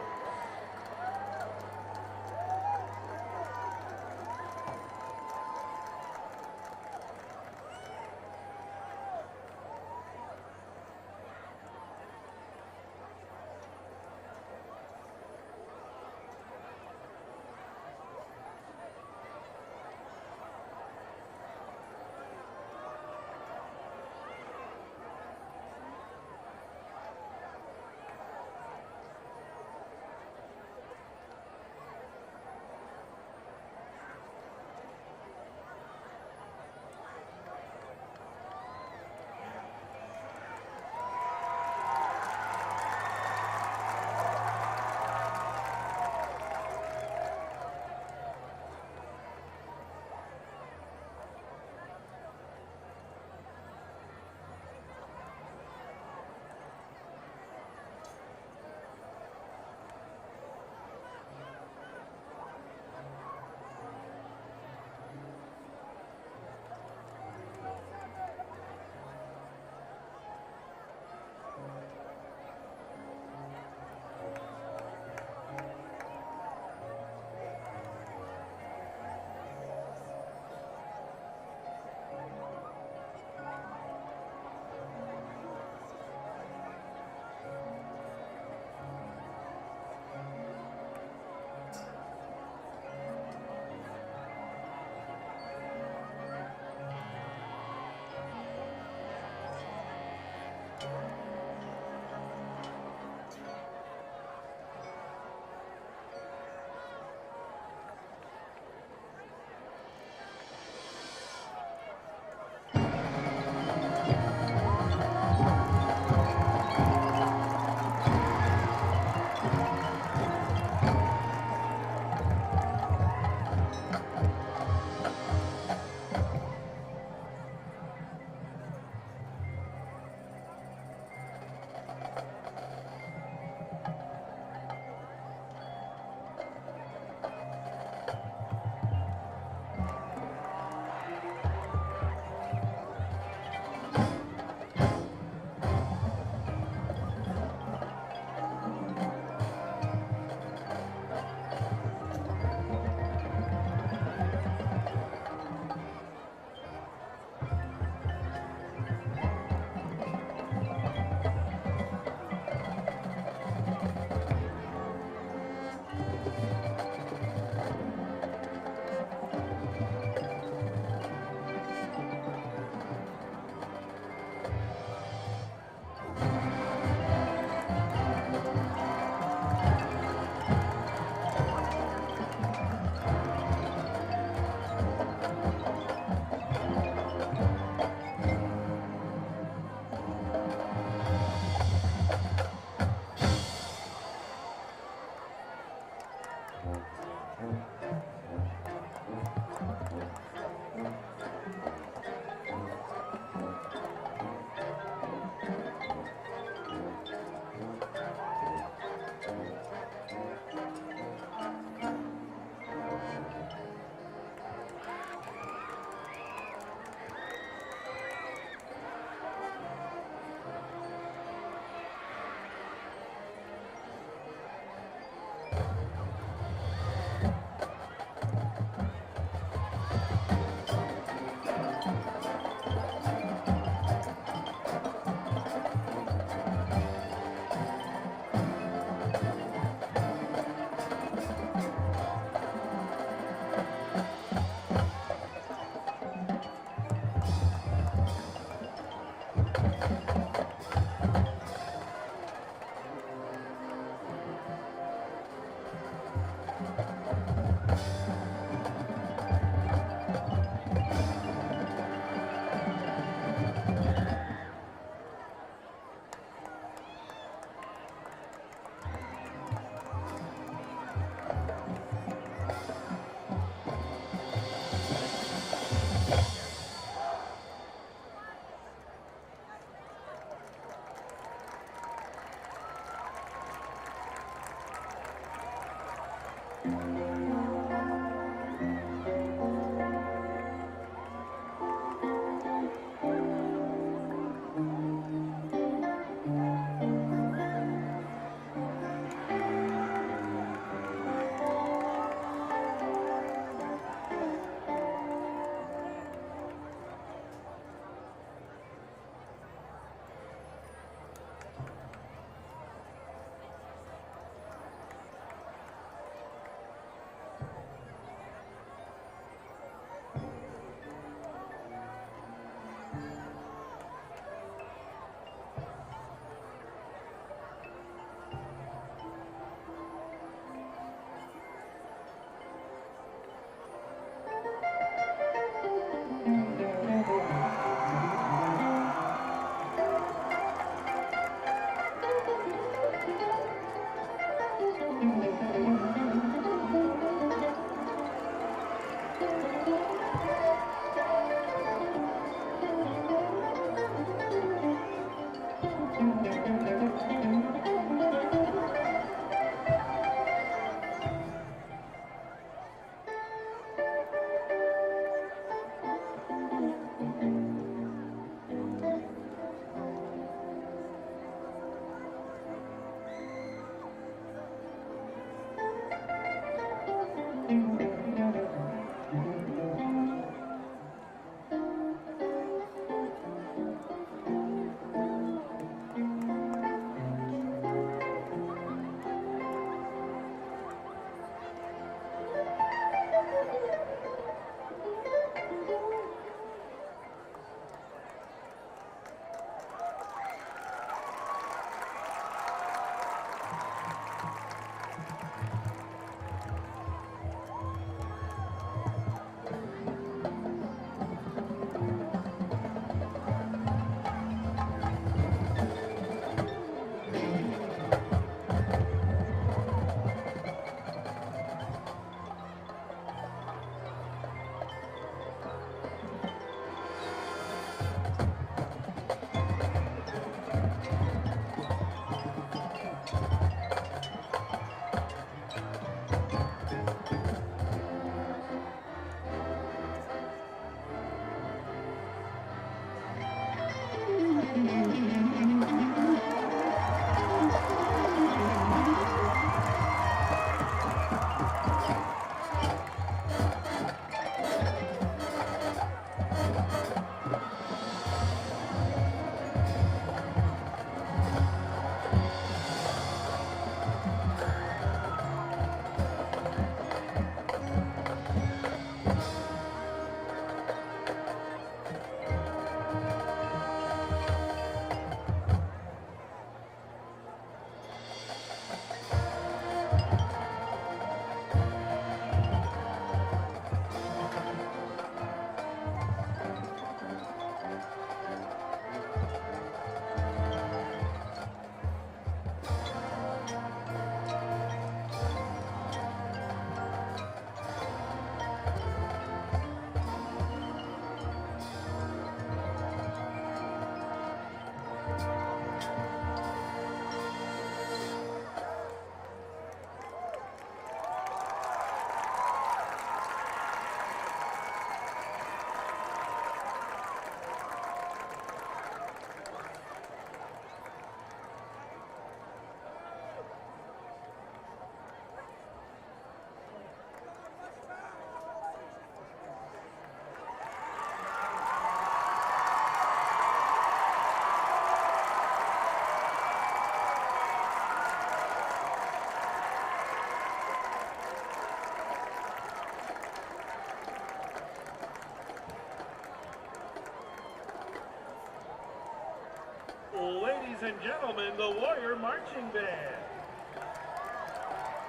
and gentlemen, the Warrior Marching Band.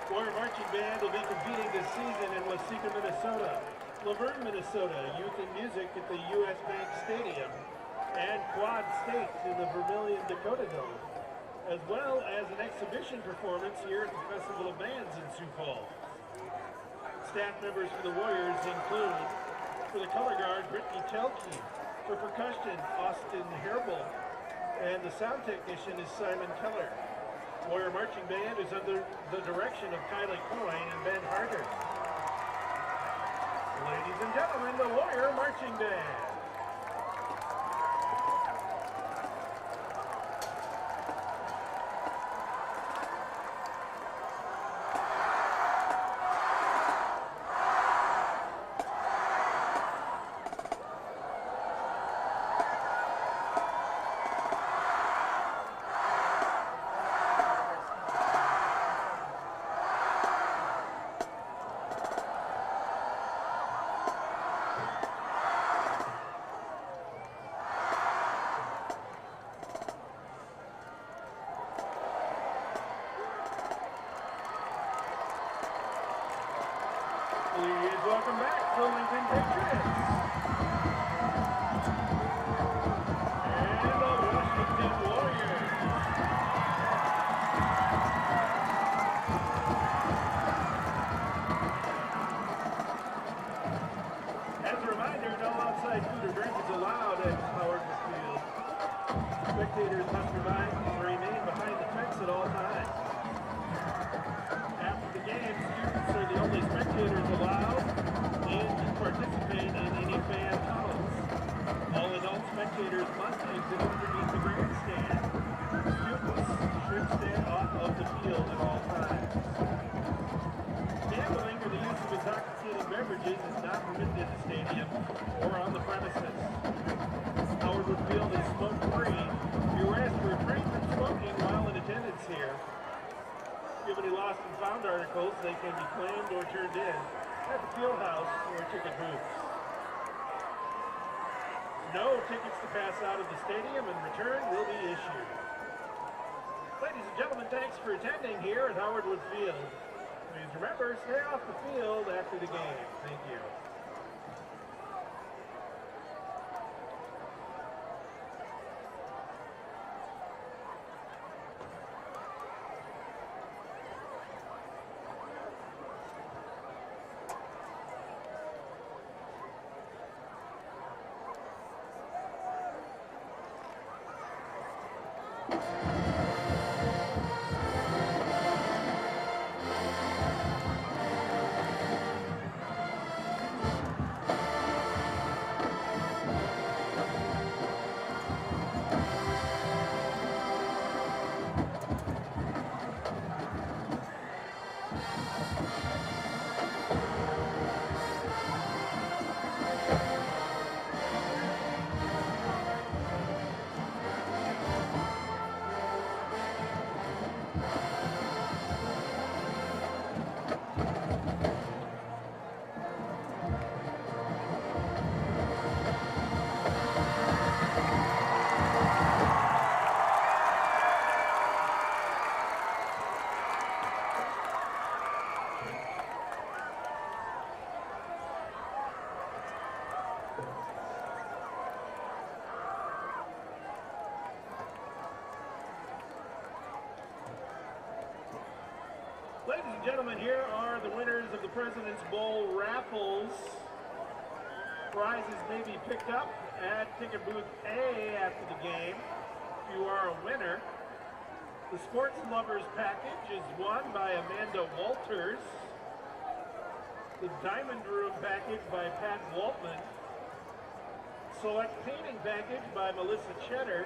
Warrior Marching Band will be competing this season in Waseca, Minnesota, Laverne, Minnesota, Youth and Music at the U.S. Bank Stadium, and Quad State in the Vermilion Dakota Dome, as well as an exhibition performance here at the Festival of Bandz in Sioux Falls. Staff members for the Warriors include, for the color guard, Brittany Telke, for percussion, Austin Herbold, and the sound technician is Simon Keller. Warrior Marching Band is under the direction of Kylie Coyne and Ben Harder. Ladies and gentlemen, the Warrior Marching Band. Please welcome back the Lincoln Patriots and the Washington Warriors. As a reminder, no outside food or drink is allowed at Howard Field. Spectators must remain behind the fence at all times. After the game, students are the only spectators allowed and to participate in any fan tunnels. All adult spectators must exit underneath the grandstand. Students should stay off of the field at all times. Gambling or the use of intoxicating beverages is not permitted in the stadium or on the premises. Howard Field is smoke-free. You are asked to refrain from smoking while in attendance here. If you have any lost and found articles, they can be claimed or turned in at the field house or ticket booths. No tickets to pass out of the stadium and return will be issued. Ladies and gentlemen, thanks for attending here at Howard Field. Please remember, stay off the field after the game. Thank you. Ladies and gentlemen, here are the winners of the President's Bowl raffles. Prizes may be picked up at ticket booth A after the game. If you are a winner, the Sports Lovers package is won by Amanda Walters. The Diamond Room package by Pat Waltman. Select Painting package by Melissa Cheddar.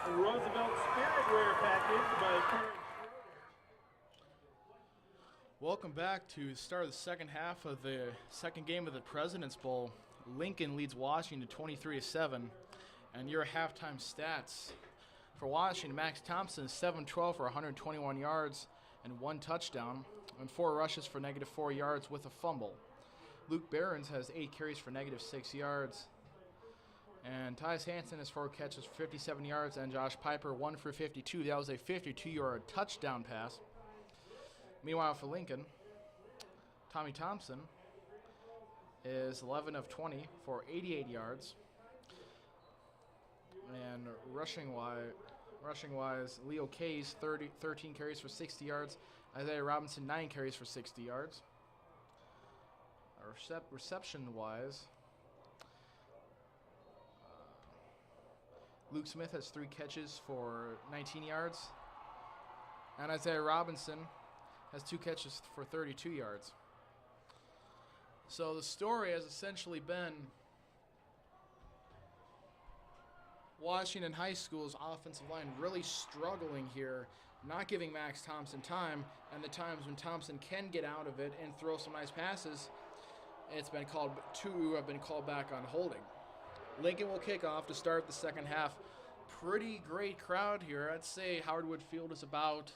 The Roosevelt Spirit Wear package by Karen. Welcome back to the start of the second half of the second game of the President's Bowl. Lincoln leads Washington 23-7, and your halftime stats. For Washington, Max Thompson is 7-12 for 121 yards and 1 touchdown, and 4 rushes for -4 yards with a fumble. Luke Behrens has 8 carries for -6 yards. And Tyus Hansen has 4 catches for 57 yards, and Josh Piper 1 for 52. That was a 52-yard touchdown pass. Meanwhile, for Lincoln, Tommy Thompson is 11 of 20 for 88 yards. And rushing wise, Leo Case 13 carries for 60 yards. Isaiah Robinson 9 carries for 60 yards. Reception wise, Luke Smith has 3 catches for 19 yards. And Isaiah Robinson has 2 catches for 32 yards. So the story has essentially been Washington High School's offensive line really struggling here, not giving Max Thompson time, and the times when Thompson can get out of it and throw some nice passes, it's been called, 2 have been called back on holding. Lincoln will kick off to start the second half. Pretty great crowd here. I'd say Howard Wood Field is about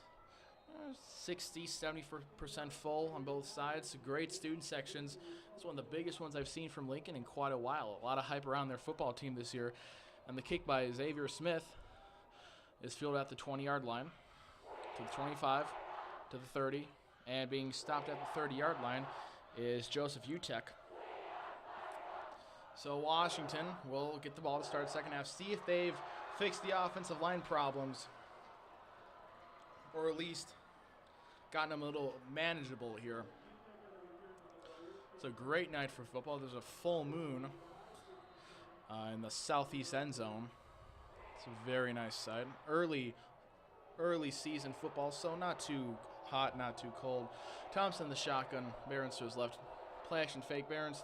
60-70% full on both sides. Great student sections. It's one of the biggest ones I've seen from Lincoln in quite a while. A lot of hype around their football team this year. And the kick by Xavier Smith is fielded at the 20-yard line, to the 25, to the 30, and being stopped at the 30-yard line is Joseph Utek. So Washington will get the ball to start the second half, see if they've fixed the offensive line problems, or at least gotten them a little manageable here. It's a great night for football. There's a full moon in the southeast end zone. It's a very nice sight. Early season football, so not too hot, not too cold. Thompson the shotgun, Barons to his left. Play action fake, Barons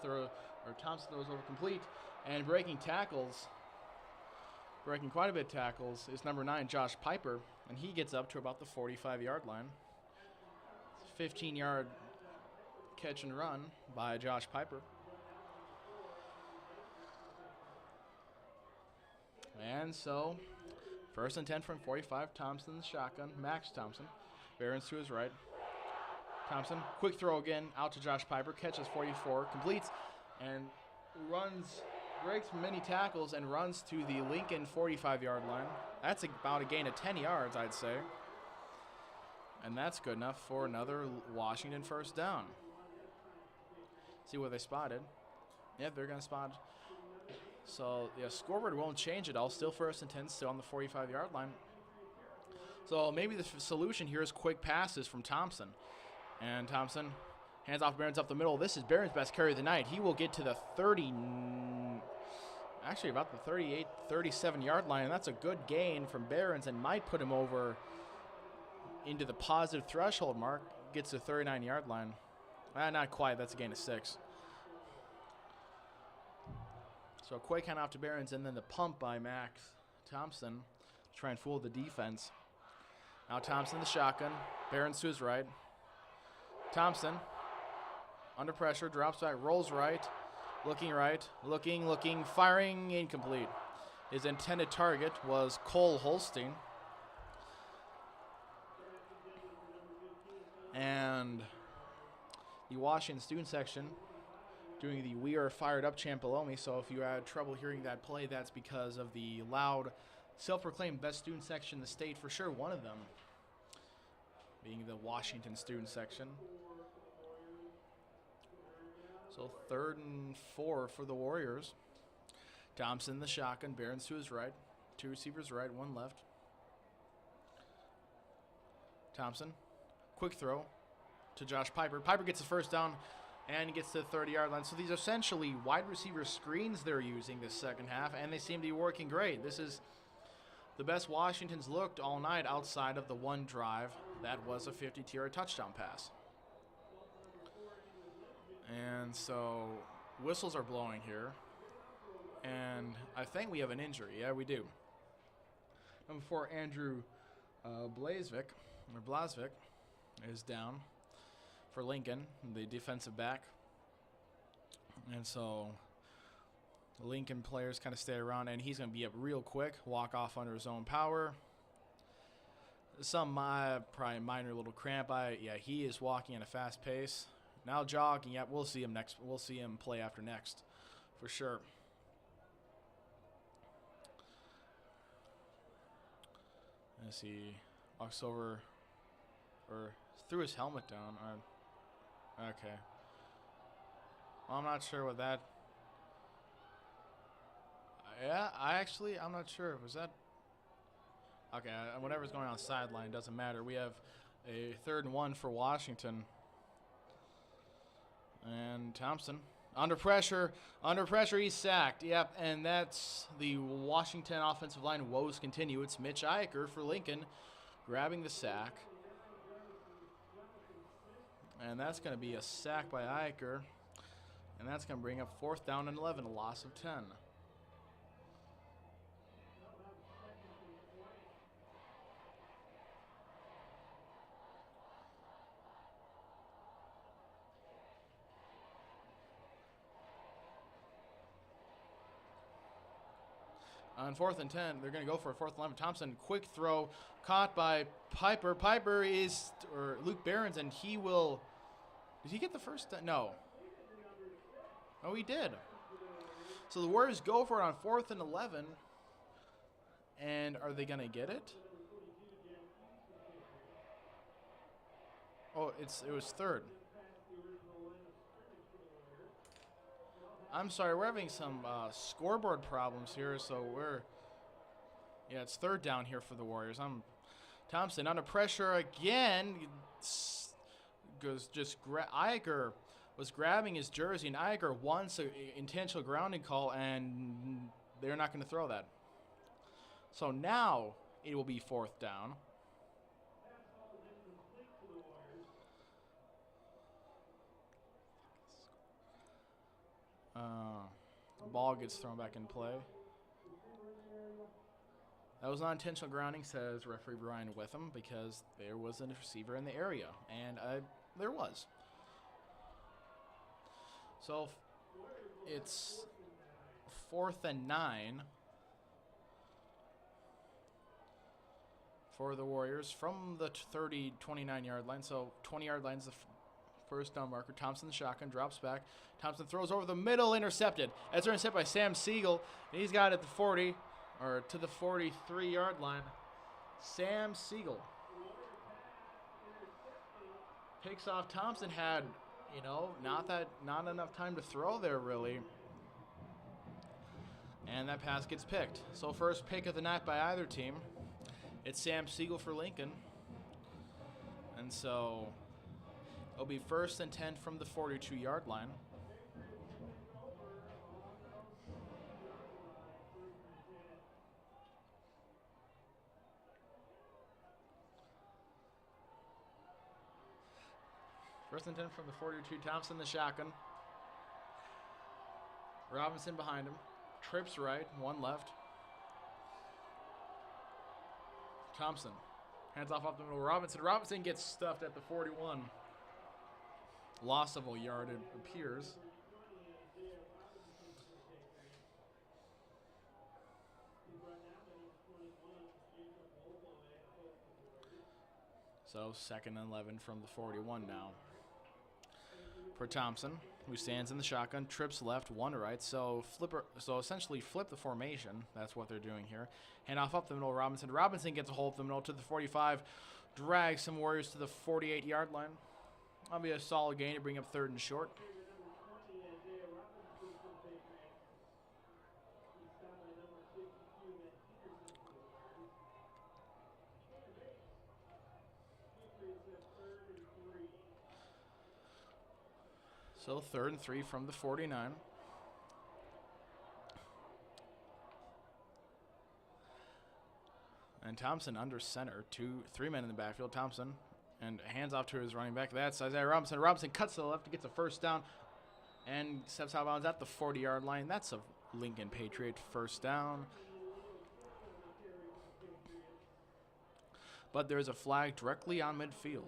Thompson throws over complete. And breaking quite a bit tackles, is number 9, Josh Piper, and he gets up to about the 45-yard line. 15-yard catch and run by Josh Piper. And so, first and 10 from 45, Thompson the shotgun, Max Thompson. Barons to his right. Thompson, quick throw again, out to Josh Piper, catches 44, completes, and breaks many tackles and runs to the Lincoln 45-yard line. That's about a gain of 10 yards, I'd say. And that's good enough for another Washington first down. See what they spotted. Yeah, they're going to spot. So, the scoreboard won't change at all. Still first and 10, still on the 45-yard line. So, maybe the solution here is quick passes from Thompson. And Thompson hands off Barons up the middle. This is Barons' best carry of the night. He will get to the 30, actually about the 38, 37-yard line. And that's a good gain from Barons and might put him over into the positive threshold mark. Gets to the 39-yard line. Not quite. That's a gain of 6. So a quick hand off to Barons, and then the pump by Max Thompson to try and fool the defense. Now Thompson the shotgun. Barons to his right. Thompson under pressure, drops back, rolls right, looking, firing, incomplete. His intended target was Cole Holstein. And the Washington student section doing the "We Are Fired Up" chant below me, so if you had trouble hearing that play, that's because of the loud, self-proclaimed best student section in the state, for sure one of them being the Washington student section. So 3rd and 4 for the Warriors. Thompson the shotgun, Barons to his right, 2 receivers right, 1 left. Thompson, quick throw to Josh Piper. Piper gets his first down, and he gets to the 30-yard line. So these are essentially wide receiver screens they're using this second half, and they seem to be working great. This is the best Washington's looked all night outside of the one drive that was a 50-yard touchdown pass. And so whistles are blowing here, and I think we have an injury. Yeah, we do. Number 4, Andrew Blazvik is down for Lincoln, the defensive back. And so the Lincoln players kind of stay around, and he's going to be up real quick, walk off under his own power. Some probably minor little cramp. He is walking at a fast pace. Now jogging. Yeah, we'll see him next. We'll see him play after next, for sure. as he walks over, or threw his helmet down. Okay. Well, I'm not sure what that. Yeah, I'm not sure. Was that? Okay, whatever's going on the sideline doesn't matter. We have a 3rd and 1 for Washington. And Thompson, under pressure, he's sacked. Yep, and that's the Washington offensive line woes continue. It's Mitch Iker for Lincoln grabbing the sack. And that's going to be a sack by Iker. And that's going to bring up 4th down and 11, a loss of 10. On 4th and 10, they're going to go for a 4th and 11. Thompson, quick throw, caught by Piper. Or Luke Behrens, and he will. Did he get the first? No. Oh, he did. So the Warriors go for it on 4th and 11. And are they going to get it? Oh, it was 3rd. I'm sorry, we're having some scoreboard problems here, so it's 3rd down here for the Warriors. Thompson under pressure again. Iker was grabbing his jersey, and Iker wants an intentional grounding call, and they're not going to throw that. So now it will be 4th down. Ball gets thrown back in play. That was not intentional grounding, says referee Brian Witham, because there was a receiver in the area, and there was. So it's 4th and 9 for the Warriors from the 29-yard line. So 20-yard line's the first down marker. Thompson, the shotgun, drops back. Thompson throws over the middle, intercepted. That's intercepted by Sam Siegel, and he's got it at the 40, or to the 43-yard line. Sam Siegel picks off. Thompson had, not enough time to throw there, really. And that pass gets picked. So first pick of the night by either team. It's Sam Siegel for Lincoln. And so it'll be 1st and 10 from the 42-yard line. First and 10 from the 42. Thompson, the shotgun. Robinson behind him. Trips right, 1 left. Thompson hands off the middle. Robinson gets stuffed at the 41. Loss of a yard, it appears. So 2nd and 11 from the 41 now. For Thompson, who stands in the shotgun, trips left, 1 right. So essentially flip the formation. That's what they're doing here. Hand off up the middle. Robinson gets a hold of the middle to the 45. Drags some Warriors to the 48-yard line. That'll be a solid gain to bring up 3rd and short. So 3rd and 3 from the 49. And Thompson under center. 3 men in the backfield. Thompson and hands off to his running back. That's Isaiah Robinson. Robinson cuts to the left to get the 1st down and steps out of bounds at the 40-yard line. That's a Lincoln Patriot 1st down. But there's a flag directly on midfield.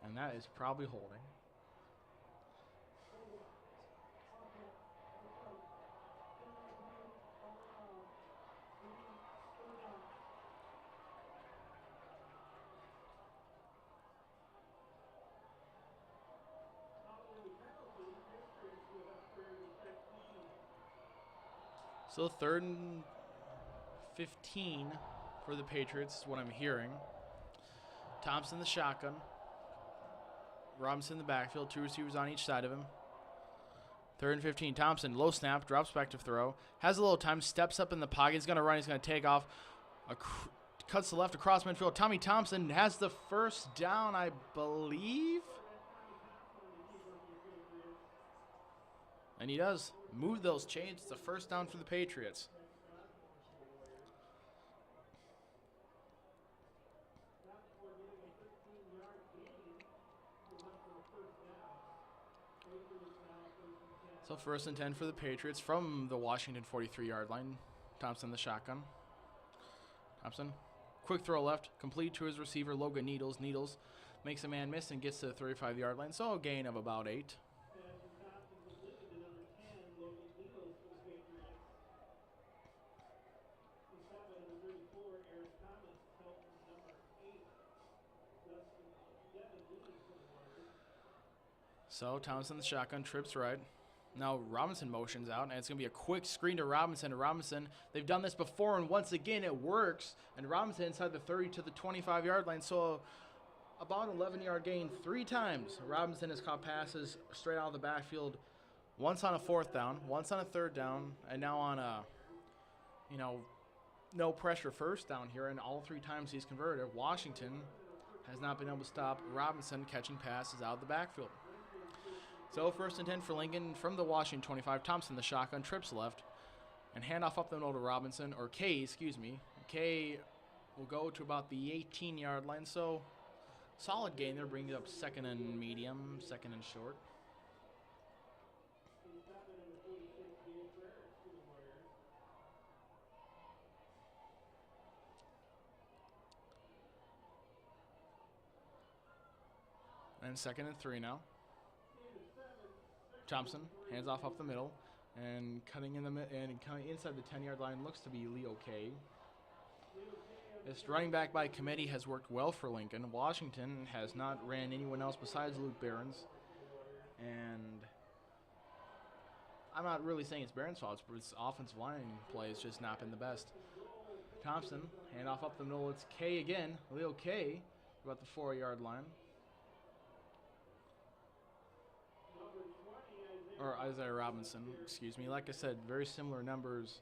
And that is probably holding. So 3rd and 15 for the Patriots is what I'm hearing. Thompson the shotgun. Robinson in the backfield. 2 receivers on each side of him. 3rd and 15. Thompson, low snap, drops back to throw. Has a little time, steps up in the pocket. He's going to run. He's going to take off. Cuts to left across midfield. Tommy Thompson has the first down, I believe. And he does move those chains. It's the first down for the Patriots. So 1st and 10 for the Patriots from the Washington 43-yard line. Thompson the shotgun. Thompson, quick throw left, complete to his receiver, Logan Needles. Needles makes a man miss and gets to the 35-yard line, so a gain of about 8. So Thompson the shotgun, trips right. Now Robinson motions out, and it's going to be a quick screen to Robinson. They've done this before, and once again it works. And Robinson inside the 30 to the 25-yard line, so about an 11-yard gain 3 times. Robinson has caught passes straight out of the backfield, once on a 4th down, once on a 3rd down, and now on a, no pressure 1st down here, and all 3 times he's converted. Washington has not been able to stop Robinson catching passes out of the backfield. So 1st and 10 for Lincoln from the Washington 25. Thompson, the shotgun, trips left. And handoff up the middle to Robinson, or K, excuse me. K will go to about the 18-yard line. So solid gain there, bringing up 2nd and medium, 2nd and short. And 2nd and 3 now. Thompson hands off up the middle, and cutting inside the 10-yard line looks to be Leo K. This running back by committee has worked well for Lincoln. Washington has not ran anyone else besides Luke Behrens, and I'm not really saying it's Behrens' fault, but it's offensive line play has just not been the best. Thompson hand off up the middle. It's K again, Leo K, about the 4-yard line. Or Isaiah Robinson, excuse me. Like I said, very similar numbers.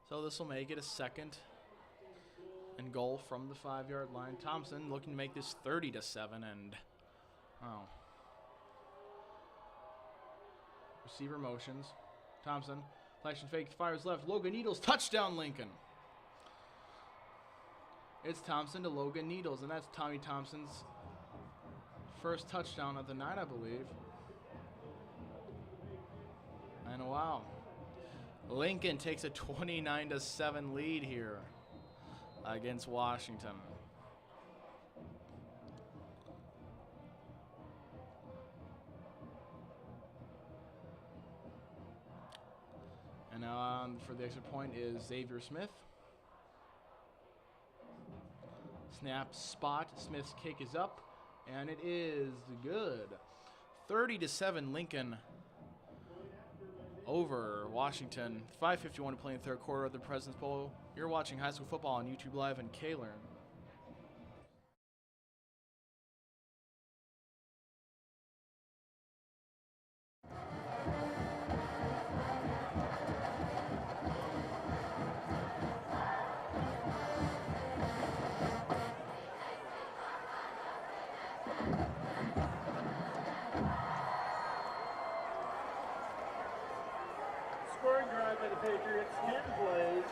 So this will make it a 2nd and goal from the 5-yard line. Thompson looking to make this 30-7, and receiver motions. Thompson, action fake, fires left. Logan Needles, touchdown Lincoln. It's Thompson to Logan Needles, and that's Tommy Thompson's first touchdown of the night, I believe. And wow, Lincoln takes a 29-7 lead here against Washington. And now for the extra point is Xavier Smith. Snap, spot, Smith's kick is up, and it is good. 30-7 Lincoln over Washington. 5:51 to play in the 3rd quarter of the President's Bowl. You're watching high school football on YouTube Live and K-Learn. Scoring drive by the Patriots, 10 plays,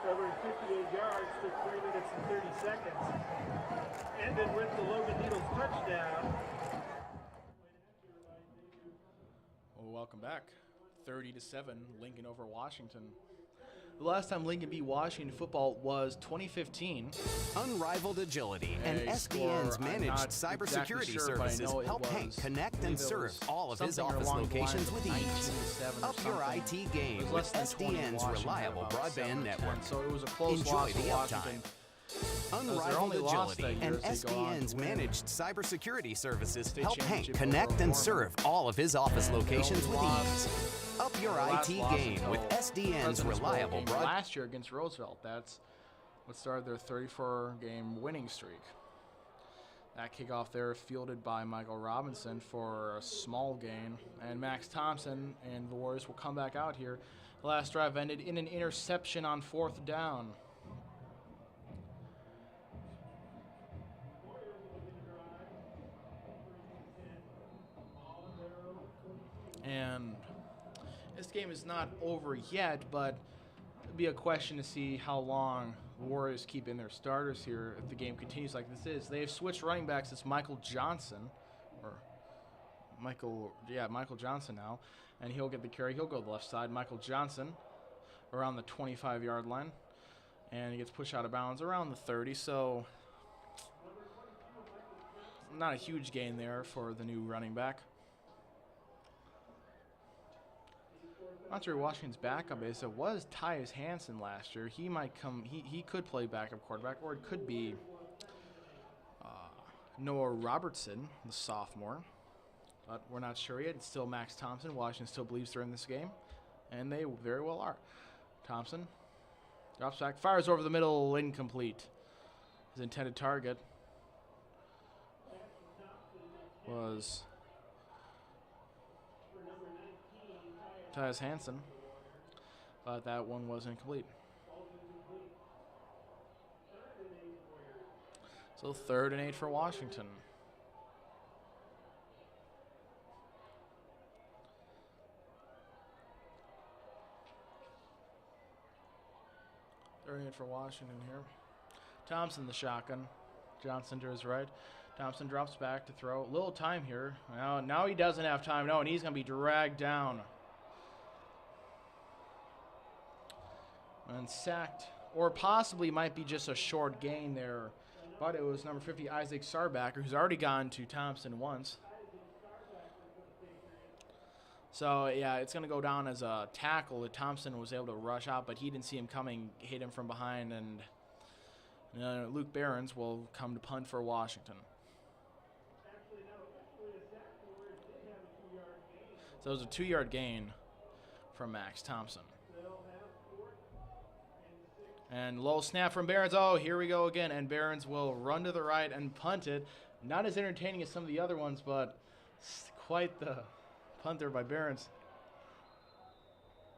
covering 58 yards, took 3 minutes and 30 seconds. Ended with the Logan Needles touchdown. Well, welcome back. 30-7, Lincoln over Washington. The last time Lincoln beat Washington football was 2015. Unrivaled agility and SDN's managed cybersecurity services help Hank connect and serve all of his office locations with ease. Up your IT game with SDN's reliable broadband network. So it was a close Enjoy loss the for Washington. uptime. Unrivaled agility and SDN's managed cybersecurity services help Hank connect and serve all of his office locations with ease. Up your IT game with SDN's reliable broadband. Last year against Roosevelt, that's what started their 34-game winning streak. That kickoff there fielded by Michael Robinson for a small gain, and Max Thompson and the Warriors will come back out here. The last drive ended in an interception on 4th down. And this game is not over yet, but it'll be a question to see how long the Warriors keep in their starters here if the game continues like this is. They have switched running backs. It's Michael Johnson now, and he'll get the carry. He'll go to the left side. Michael Johnson around the 25-yard line, and he gets pushed out of bounds around the 30, so not a huge gain there for the new running back. Monterey Washington's backup is it was Tyus Hansen last year. He might come. He could play backup quarterback, or it could be Noah Robertson, the sophomore. But we're not sure yet. It's still Max Thompson. Washington still believes they're in this game, and they very well are. Thompson drops back, fires over the middle, incomplete. His intended target was Tyus Hansen, but that one was incomplete. So 3rd and 8 for Washington. Third and 8 for Washington here. Thompson the shotgun. Johnson to his right. Thompson drops back to throw. Little time here. Now he doesn't have time. No, and he's going to be dragged down. And sacked, or possibly might be just a short gain there. But it was number 50, Isaac Sarbacker, who's already gone to Thompson once. So, yeah, it's going to go down as a tackle that Thompson was able to rush out, but he didn't see him coming, hit him from behind, and Luke Behrens will come to punt for Washington. So it was a 2-yard gain from Max Thompson. And low snap from Behrens. Oh, here we go again. And Behrens will run to the right and punt it. Not as entertaining as some of the other ones, but quite the punt there by Behrens.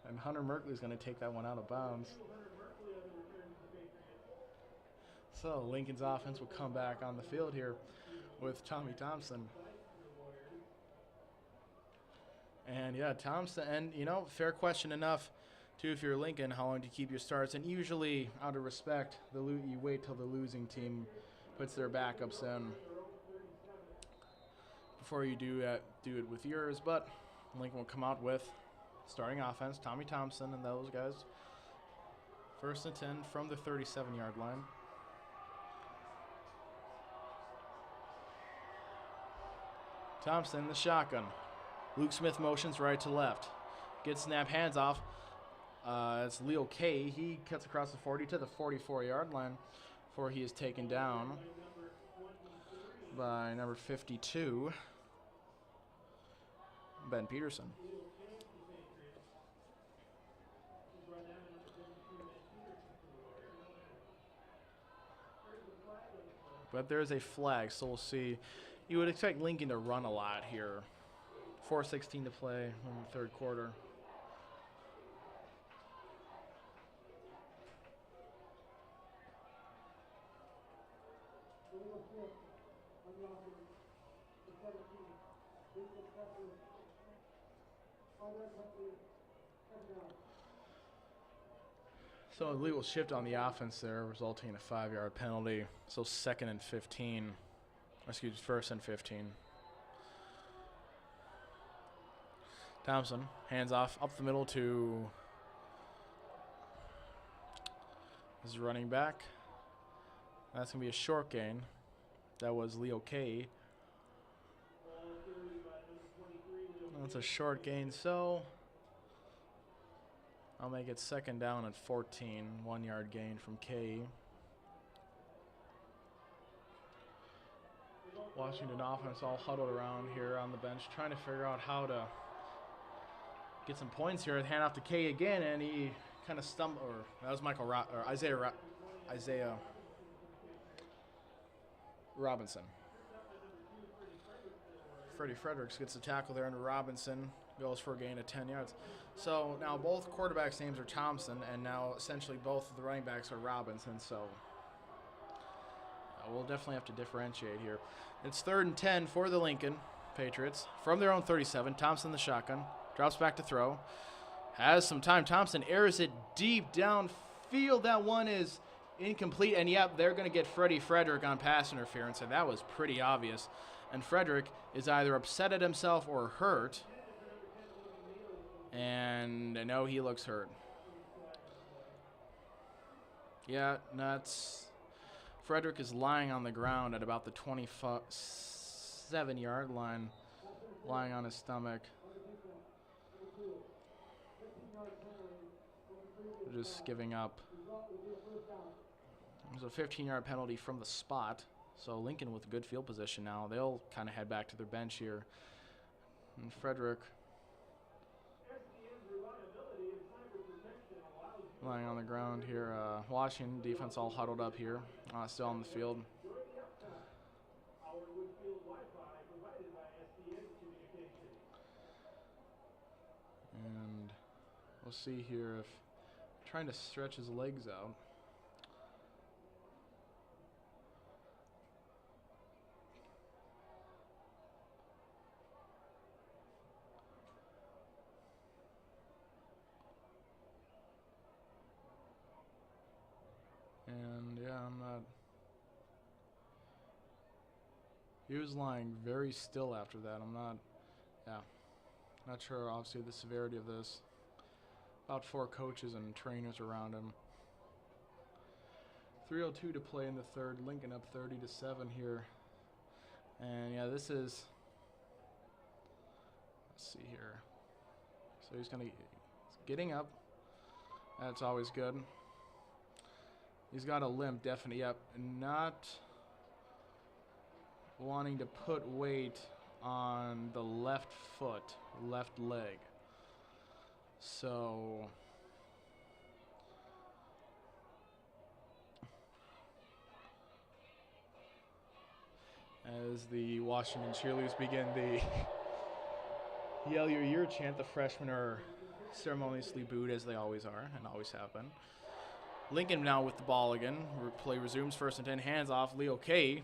And Hunter Merkley is going to take that one out of bounds. So Lincoln's offense will come back on the field here with Tommy Thompson. And, yeah, Thompson. And, fair question enough. Too, if you're Lincoln, how long to keep your starts, and usually, out of respect, you wait till the losing team puts their backups in before you do it with yours. But Lincoln will come out with starting offense, Tommy Thompson and those guys. 1st and 10 from the 37-yard line. Thompson, the shotgun. Luke Smith motions right to left. Gets snap, hands off. It's Leo Kay. He cuts across the 40 to the 44-yard line before he is taken down by number 52, Ben Peterson. But there's a flag, so we'll see. You would expect Lincoln to run a lot here. 4:16 to play in the 3rd quarter. So Lee will shift on the offense there, resulting in a 5-yard penalty. So 1st and 15. Thompson hands off up the middle to his running back. That's going to be a short gain. That was Leo Kay. That's a short gain, so I'll make it 2nd down and 14. 1-yard gain from Kay. Washington offense all huddled around here on the bench, trying to figure out how to get some points here. Hand off to Kay again, and he kind of stumbled. Or that was Isaiah Robinson. Freddie Fredericks gets the tackle there under Robinson, goes for a gain of 10 yards. So now both quarterbacks' names are Thompson, and now essentially both of the running backs are Robinson. So we'll definitely have to differentiate here. It's 3rd and 10 for the Lincoln Patriots from their own 37. Thompson the shotgun, drops back to throw, has some time. Thompson airs it deep downfield. That one is incomplete, and yep, they're going to get Freddie Frederick on pass interference, and that was pretty obvious. And Frederick is either upset at himself or hurt. And I know he looks hurt. Yeah, that's... Frederick is lying on the ground at about the 27-yard line, lying on his stomach. Just giving up. There's a 15-yard penalty from the spot. So Lincoln with good field position now. They'll kind of head back to their bench here. And Frederick lying on the ground here. Washington defense all huddled up here. Still on the field. And we'll see here if trying to stretch his legs out. And yeah, I'm not. He was lying very still after that. I'm not. Yeah, not sure. Obviously, the severity of this. About 4 coaches and trainers around him. 3:02 to play in the third. Lincoln up 30-7 here. And yeah, this is. Let's see here. So he's getting up. That's always good. He's got a limp, definitely. Yep, not wanting to put weight on the left foot, left leg. So as the Washington cheerleaders begin the Yell Your Year chant, the freshmen are ceremoniously booed, as they always are and always have been. Lincoln now with the ball again. Play resumes, 1st and 10. Hands off Leo Kay.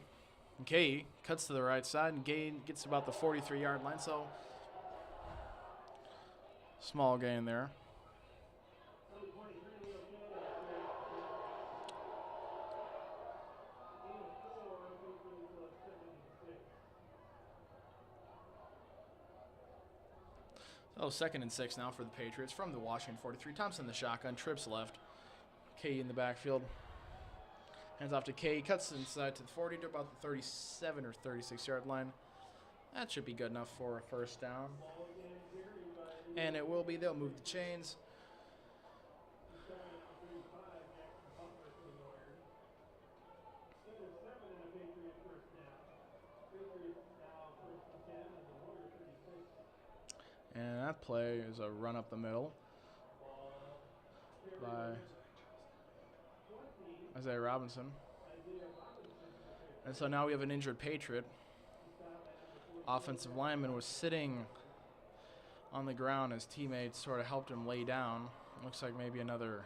And Kay cuts to the right side and gain gets about the 43-yard line. So small gain there. So 2nd and 6 now for the Patriots from the Washington 43. Thompson the shotgun, trips left. Kay in the backfield. Hands off to Kay, cuts inside to the 40 to about the 37 or 36-yard line. That should be good enough for a 1st down. And it will be. They'll move the chains. And that play is a run up the middle by Isaiah Robinson. And so now we have an injured Patriot. Offensive lineman was sitting on the ground. His teammates sort of helped him lay down. Looks like maybe another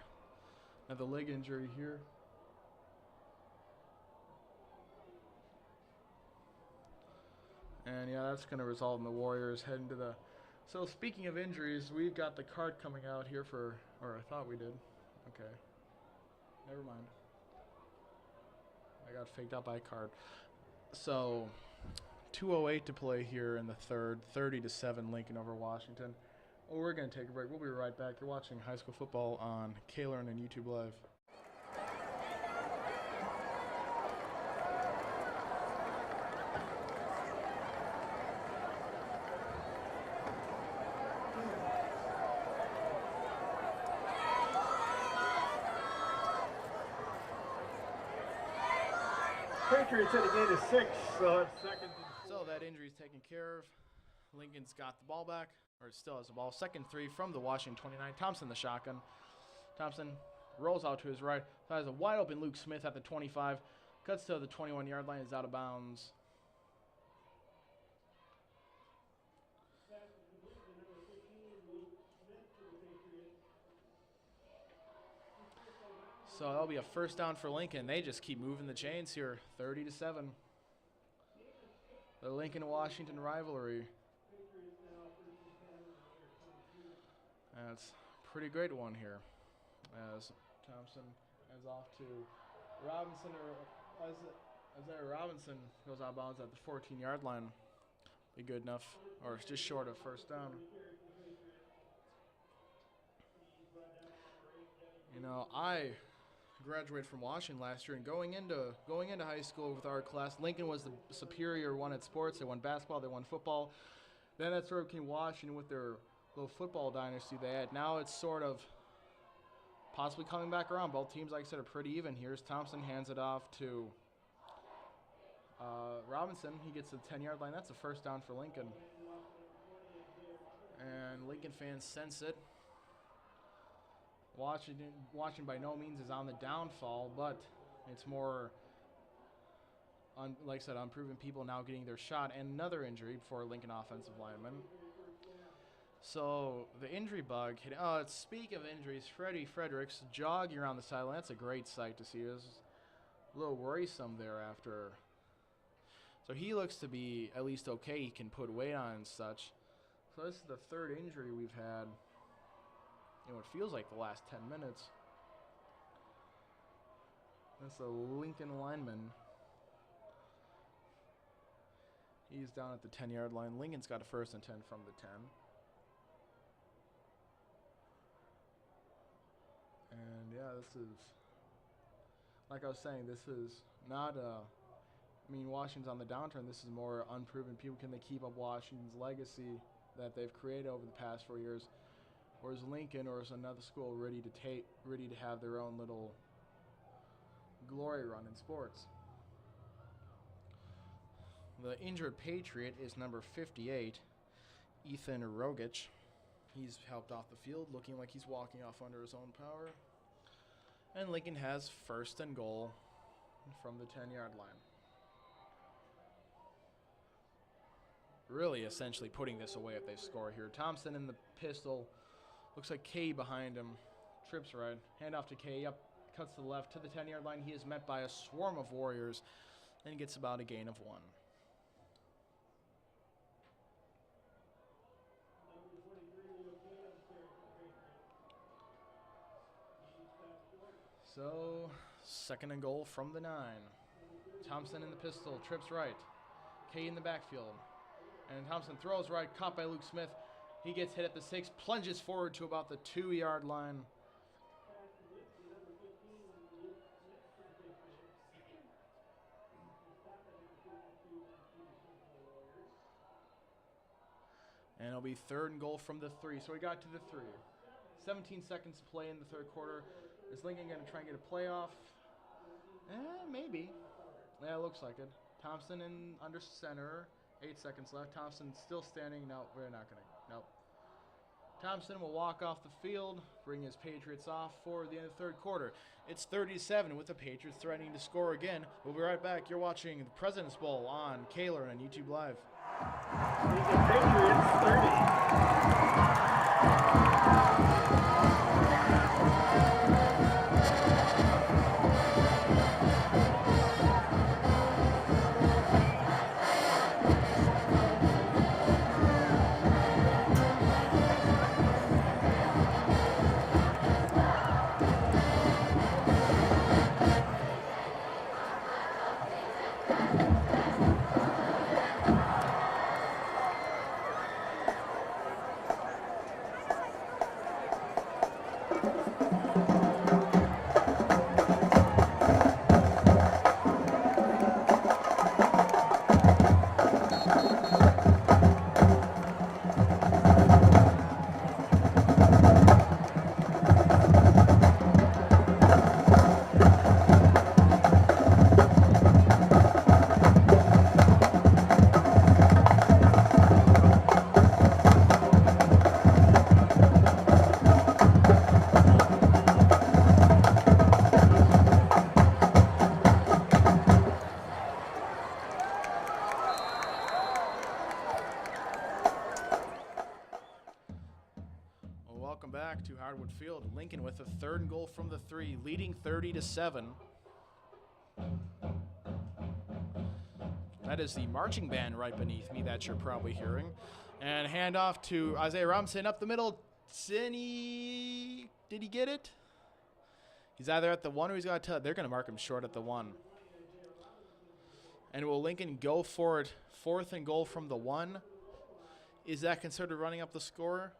leg injury here. And yeah, that's going to result in the Warriors heading to the... So speaking of injuries, we've got the card coming out here for... Or I thought we did. Okay. Never mind. I got faked out by a card. So 2:08 to play here in the third. 30-7 Lincoln over Washington. Well, we're going to take a break. We'll be right back. You're watching high school football on K-Learn and YouTube Live. Patriots at a gain of 6, so it's second and 4. So that injury is taken care of. Lincoln's got the ball back, or still has the ball. 2nd 3 from the Washington 29. Thompson the shotgun. Thompson rolls out to his right. Has a wide open Luke Smith at the 25. Cuts to the 21-yard line. Is out of bounds. So that'll be a first down for Lincoln. They just keep moving the chains here. 30-7. The Lincoln-Washington rivalry. That's a pretty great one here. As Thompson heads off to Robinson, or Isaiah Robinson goes out of bounds at the 14-yard line. Be good enough, or it's just short of first down. You know, I graduated from Washington last year, and going into high school with our class, Lincoln was the superior one at sports. They won basketball, they won football. Then that sort of became Washington with their little football dynasty they had. Now it's sort of possibly coming back around. Both teams, like I said, are pretty even. Here's Thompson, hands it off to Robinson. He gets to the 10-yard line. That's a first down for Lincoln. And Lincoln fans sense it. Washington by no means is on the downfall, but it's more, like I said, unproven people now getting their shot, and another injury for Lincoln offensive lineman. So the injury bug hit. Speak of injuries, Freddie Fredericks jogging around the sideline. That's a great sight to see. It was a little worrisome there after. So he looks to be at least okay. He can put weight on and such. So this is the third injury we've had in what feels like the last 10 minutes. That's a Lincoln lineman. He's down at the 10-yard line. Lincoln's got a 1st and 10 from the 10. And yeah, this is, like I was saying, this is not Washington's on the downturn. This is more unproven people. Can they keep up Washington's legacy that they've created over the past 4 years? Or is Lincoln or is another school ready to have their own little glory run in sports? The injured Patriot is number 58, Ethan Rogich. He's helped off the field, looking like he's walking off under his own power. And Lincoln has 1st and goal from the 10-yard line. Really essentially putting this away if they score here. Thompson in the pistol. Looks like Kay behind him. Trips right. Hand off to Kay. Up. Cuts to the left to the 10-yard line. He is met by a swarm of Warriors and gets about a gain of 1. So, 2nd and goal from the 9. Thompson in the pistol, trips right. Kay in the backfield. And Thompson throws right, caught by Luke Smith. He gets hit at the 6, plunges forward to about the 2-yard line. And it'll be 3rd and goal from the 3. So we got to the 3. 17 seconds to play in the 3rd quarter. Is Lincoln going to try and get a playoff? Maybe. Yeah, it looks like it. Thompson in under center. 8 seconds left. Thompson still standing. No, we're not going to. Nope. Thompson will walk off the field, bring his Patriots off for the end of the 3rd quarter. It's 30-7 with the Patriots threatening to score again. We'll be right back. You're watching the President's Bowl on Kaler and YouTube Live. Patriots 30. welcome back to Hardwood Field. Lincoln with a 3rd and goal from the 3, leading 30-7. That is the marching band right beneath me that you're probably hearing. And handoff to Isaiah Robinson up the middle. Did he get it? He's either at the 1 or he's got to. They're going to mark him short at the 1. And will Lincoln go for it? 4th and goal from the 1. Is that considered running up the score?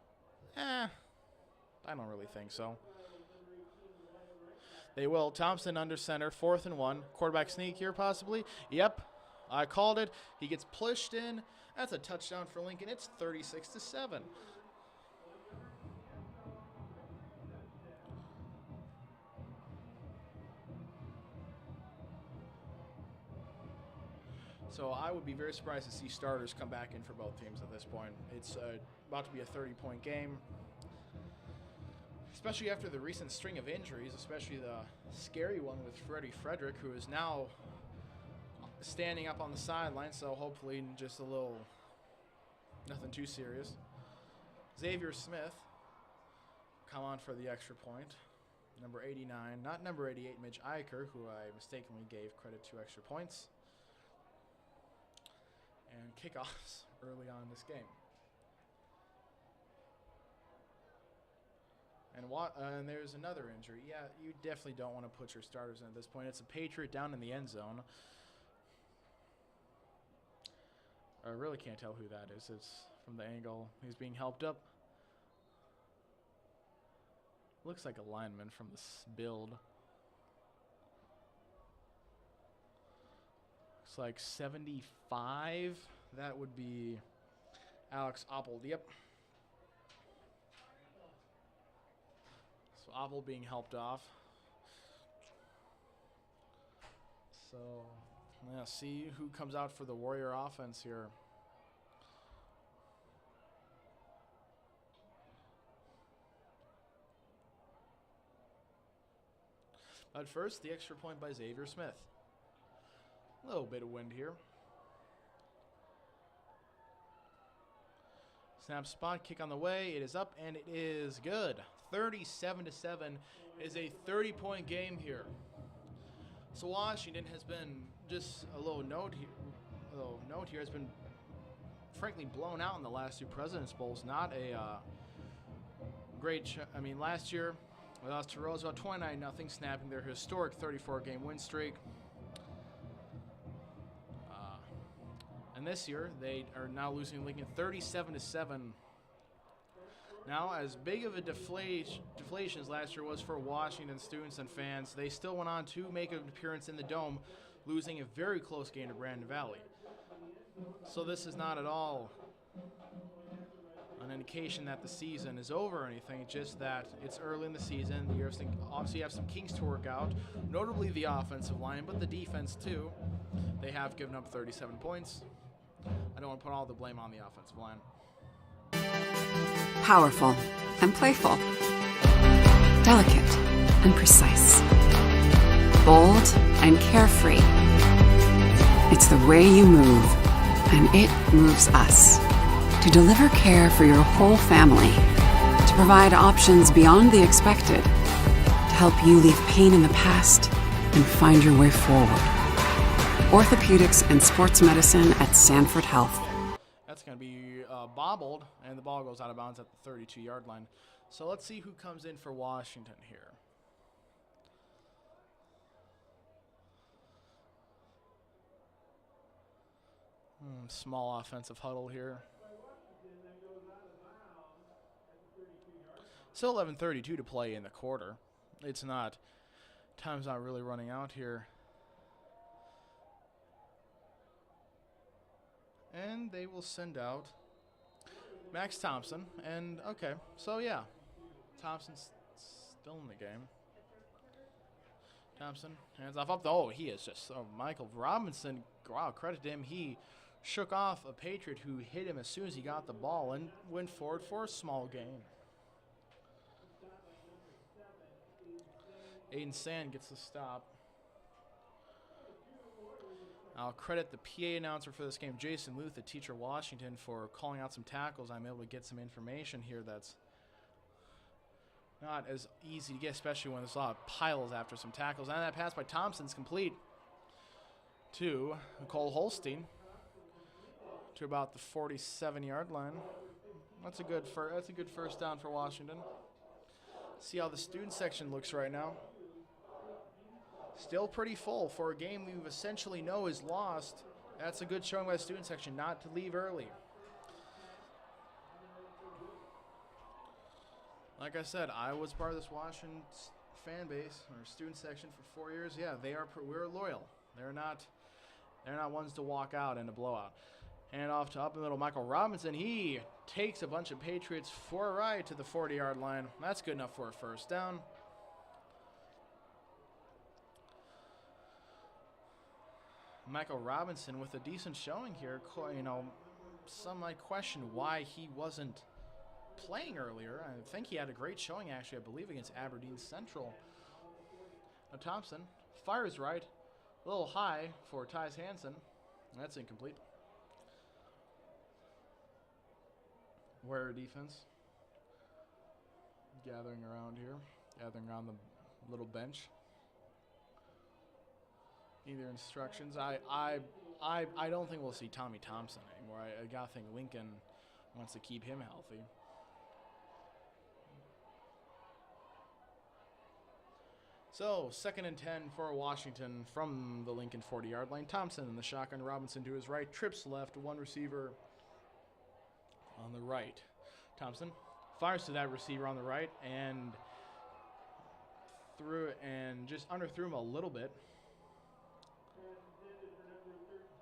I don't really think so. They will. Thompson under center, 4th and 1. Quarterback sneak here possibly. Yep, I called it. He gets pushed in. That's a touchdown for Lincoln. It's 36-7. So I would be very surprised to see starters come back in for both teams at this point. It's about to be a 30-point game, especially after the recent string of injuries, especially the scary one with Freddie Frederick, who is now standing up on the sideline, so hopefully just a little, nothing too serious. Xavier Smith come on for the extra point. Number 89, not number 88, Mitch Eicher, who I mistakenly gave credit to extra points. And kickoffs early on in this game. And there's another injury. Yeah, you definitely don't want to put your starters in at this point. It's a Patriot down in the end zone. I really can't tell who that is. It's from the angle. He's being helped up. Looks like a lineman from this build. Looks like 75. That would be Alex Oppold. Yep. So Oppold being helped off. So, yeah, see who comes out for the Warrior offense here. But first, the extra point by Xavier Smith. A little bit of wind here. Snap spot, kick on the way. It is up and it is good. 37-7 is a 30-point game here. So Washington has been, just a little note here, has been frankly blown out in the last 2 President's Bowls. Not a great. Last year we lost to Roosevelt 29-0, snapping their historic 34-game win streak. And this year, they are now losing to Lincoln 37-7. Now, as big of a deflation as last year was for Washington students and fans, they still went on to make an appearance in the Dome, losing a very close game to Brandon Valley. So this is not at all an indication that the season is over or anything, just that it's early in the season. Obviously, you have some kinks to work out, notably the offensive line, but the defense too. They have given up 37 points. I don't want to put all the blame on the offensive line. Powerful and playful. Delicate and precise. Bold and carefree. It's the way you move, and it moves us. To deliver care for your whole family. To provide options beyond the expected. To help you leave pain in the past and find your way forward. Orthopedics and sports medicine at Sanford Health. That's going to be bobbled, and the ball goes out of bounds at the 32-yard line. So let's see who comes in for Washington here. Small offensive huddle here. Still 11:32 to play in the quarter. It's not, time's not really running out here. And they will send out Max Thompson. And, okay, so yeah, Thompson's still in the game. Thompson, hands off up. Oh, he is just, Michael Robinson, wow, credit to him. He shook off a Patriot who hit him as soon as he got the ball and went forward for a small gain. Aiden Sand gets the stop. I'll credit the PA announcer for this game, Jason Luth at Teacher Washington, for calling out some tackles. I'm able to get some information here that's not as easy to get, especially when there's a lot of piles after some tackles. And that pass by Thompson's complete to Cole Holstein to about the 47-yard line. That's a good first down for Washington. See how the student section looks right now. Still pretty full for a game we essentially know is lost. That's a good showing by the student section not to leave early. Like I said, I was part of this Washington fan base or student section for 4 years. Yeah, we're loyal. They're not ones to walk out in a blowout. Hand off to up in the middle, Michael Robinson. He takes a bunch of Patriots for a ride to the 40-yard line. That's good enough for a first down. Michael Robinson with a decent showing here. You know, some might question why he wasn't playing earlier. I think he had a great showing, actually, I believe, against Aberdeen Central. Now Thompson fires right. A little high for Tyus Hansen. That's incomplete. Warrior defense gathering around here, gathering around the little bench. Either instructions. I don't think we'll see Tommy Thompson anymore. I gotta think Lincoln wants to keep him healthy. So 2nd and 10 for Washington from the Lincoln 40-yard line. Thompson in the shotgun. Robinson to his right. Trips left. One receiver on the right. Thompson fires to that receiver on the right and just underthrew him a little bit.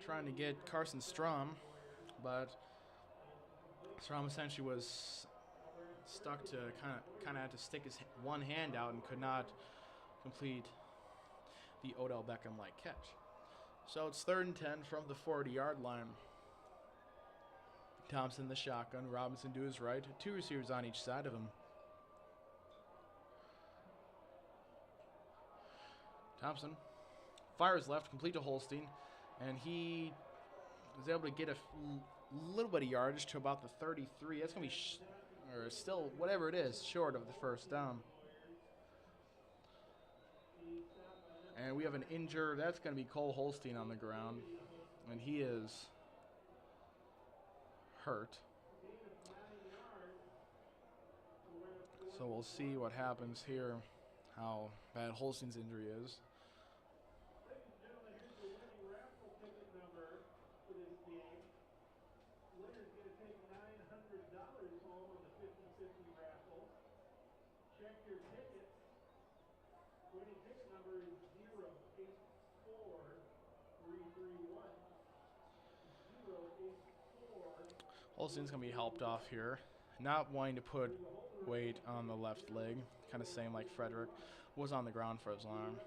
Trying to get Carson Strom, but Strom essentially was stuck to kind of had to stick his one hand out and could not complete the Odell Beckham-like catch. So it's 3rd and 10 from the 40-yard line. Thompson the shotgun, Robinson to his right, 2 receivers on each side of him. Thompson fires left, complete to Holstein, and he was able to get a little bit of yardage to about the 33. That's going to be, or still, whatever it is, short of the first down. And we have an injured, that's going to be Cole Holstein on the ground, and he is hurt. So we'll see what happens here, how bad Holstein's injury is. Holstein's going to be helped off here. Not wanting to put weight on the left leg. Kind of same like Frederick was on the ground for as long.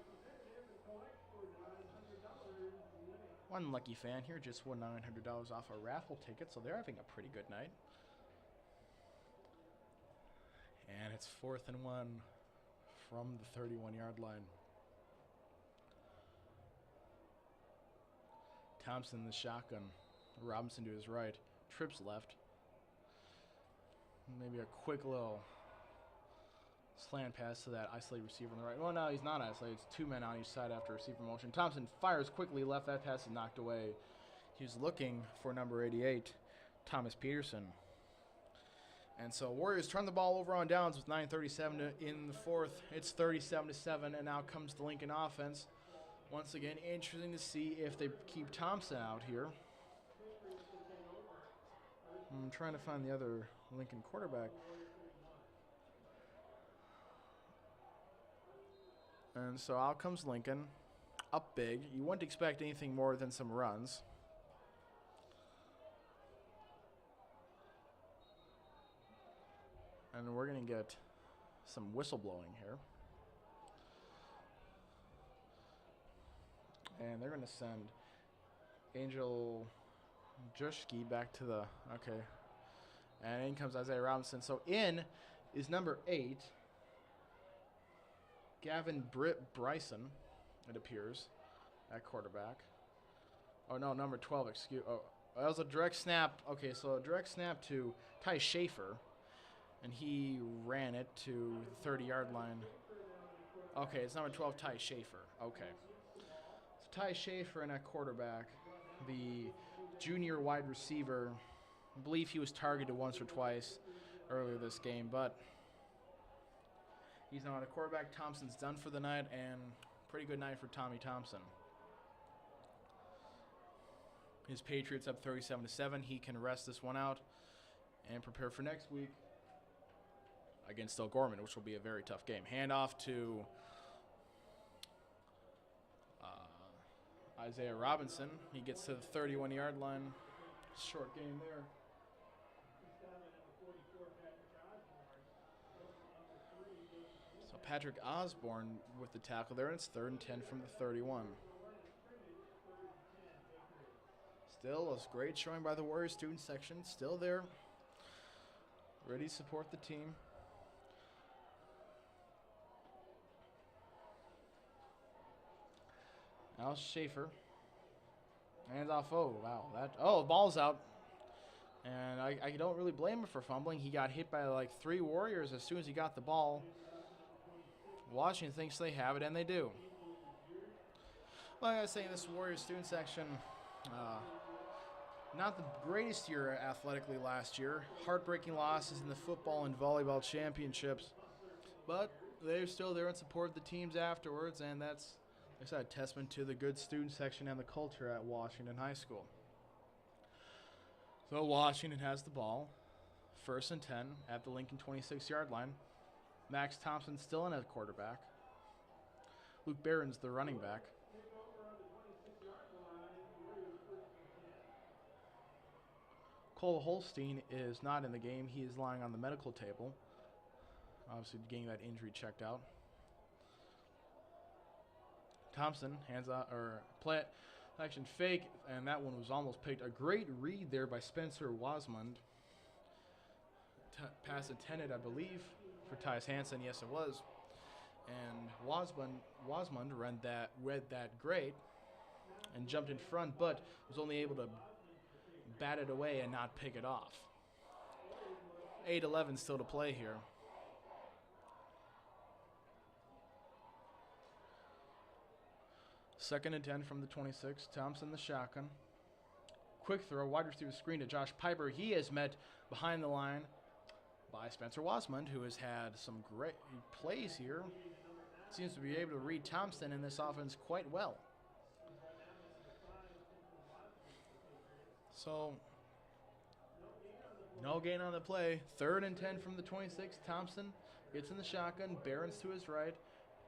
One lucky fan here just won $900 off a raffle ticket, so they're having a pretty good night. And it's 4th and 1 from the 31-yard line. Thompson the shotgun. Robinson to his right. Trips left. Maybe a quick little slant pass to that isolated receiver on the right. Well, no, he's not isolated. It's 2 men on each side after receiver motion. Thompson fires quickly left. That pass is knocked away. He's looking for number 88, Thomas Peterson. And so Warriors turn the ball over on downs with 9:37 in the 4th. It's 37-7, and now comes the Lincoln offense. Once again, interesting to see if they keep Thompson out here. I'm trying to find the other Lincoln quarterback. And so out comes Lincoln, up big. You wouldn't expect anything more than some runs. And we're going to get some whistleblowing here. And they're going to send Angel Juszki back to the, okay. And in comes Isaiah Robinson. So in is number 8, Gavin Bryson, it appears, at quarterback. Oh, no, number 12, excuse. Oh, that was a direct snap. Okay, so a direct snap to Ty Schaefer. And he ran it to the 30-yard line. Okay, it's number 12, Ty Schaefer. Okay. So Ty Schaefer in at quarterback, the junior wide receiver. I believe he was targeted once or twice earlier this game, but he's now at a quarterback. Thompson's done for the night, and pretty good night for Tommy Thompson. His Patriots up 37-7. He can rest this one out and prepare for next week against O'Gorman, which will be a very tough game. Handoff to Isaiah Robinson. He gets to the 31-yard line. Short game there. So Patrick Osborne with the tackle there, and it's 3rd and 10 from the 31. Still a great showing by the Warriors student section. Still there, ready to support the team. Now Schaefer. Hands off. Oh, wow. The ball's out. And I don't really blame him for fumbling. He got hit by like 3 Warriors as soon as he got the ball. Washington thinks they have it, and they do. Like I was saying, this Warriors student section, not the greatest year athletically last year. Heartbreaking losses in the football and volleyball championships. But they're still there and support the teams afterwards, and that's a testament to the good student section and the culture at Washington High School. So Washington has the ball. 1st and 10 at the Lincoln 26-yard line. Max Thompson still in at quarterback. Luke Barron's the running back. Cole Holstein is not in the game. He is lying on the medical table, obviously getting that injury checked out. Thompson hands out, or play action fake, and that one was almost picked. A great read there by Spencer Wasmund. Pass intended, I believe, for Tyus Hansen. Yes, it was. And Wasmund read that great and jumped in front, but was only able to bat it away and not pick it off. 8-11 still to play here. Second and 10 from the 26. Thompson the shotgun. Quick throw, wide receiver screen to Josh Piper. He is met behind the line by Spencer Wasmund, who has had some great plays here. Seems to be able to read Thompson in this offense quite well. So, no gain on the play. 3rd and 10 from the 26. Thompson gets in the shotgun. Barron's to his right.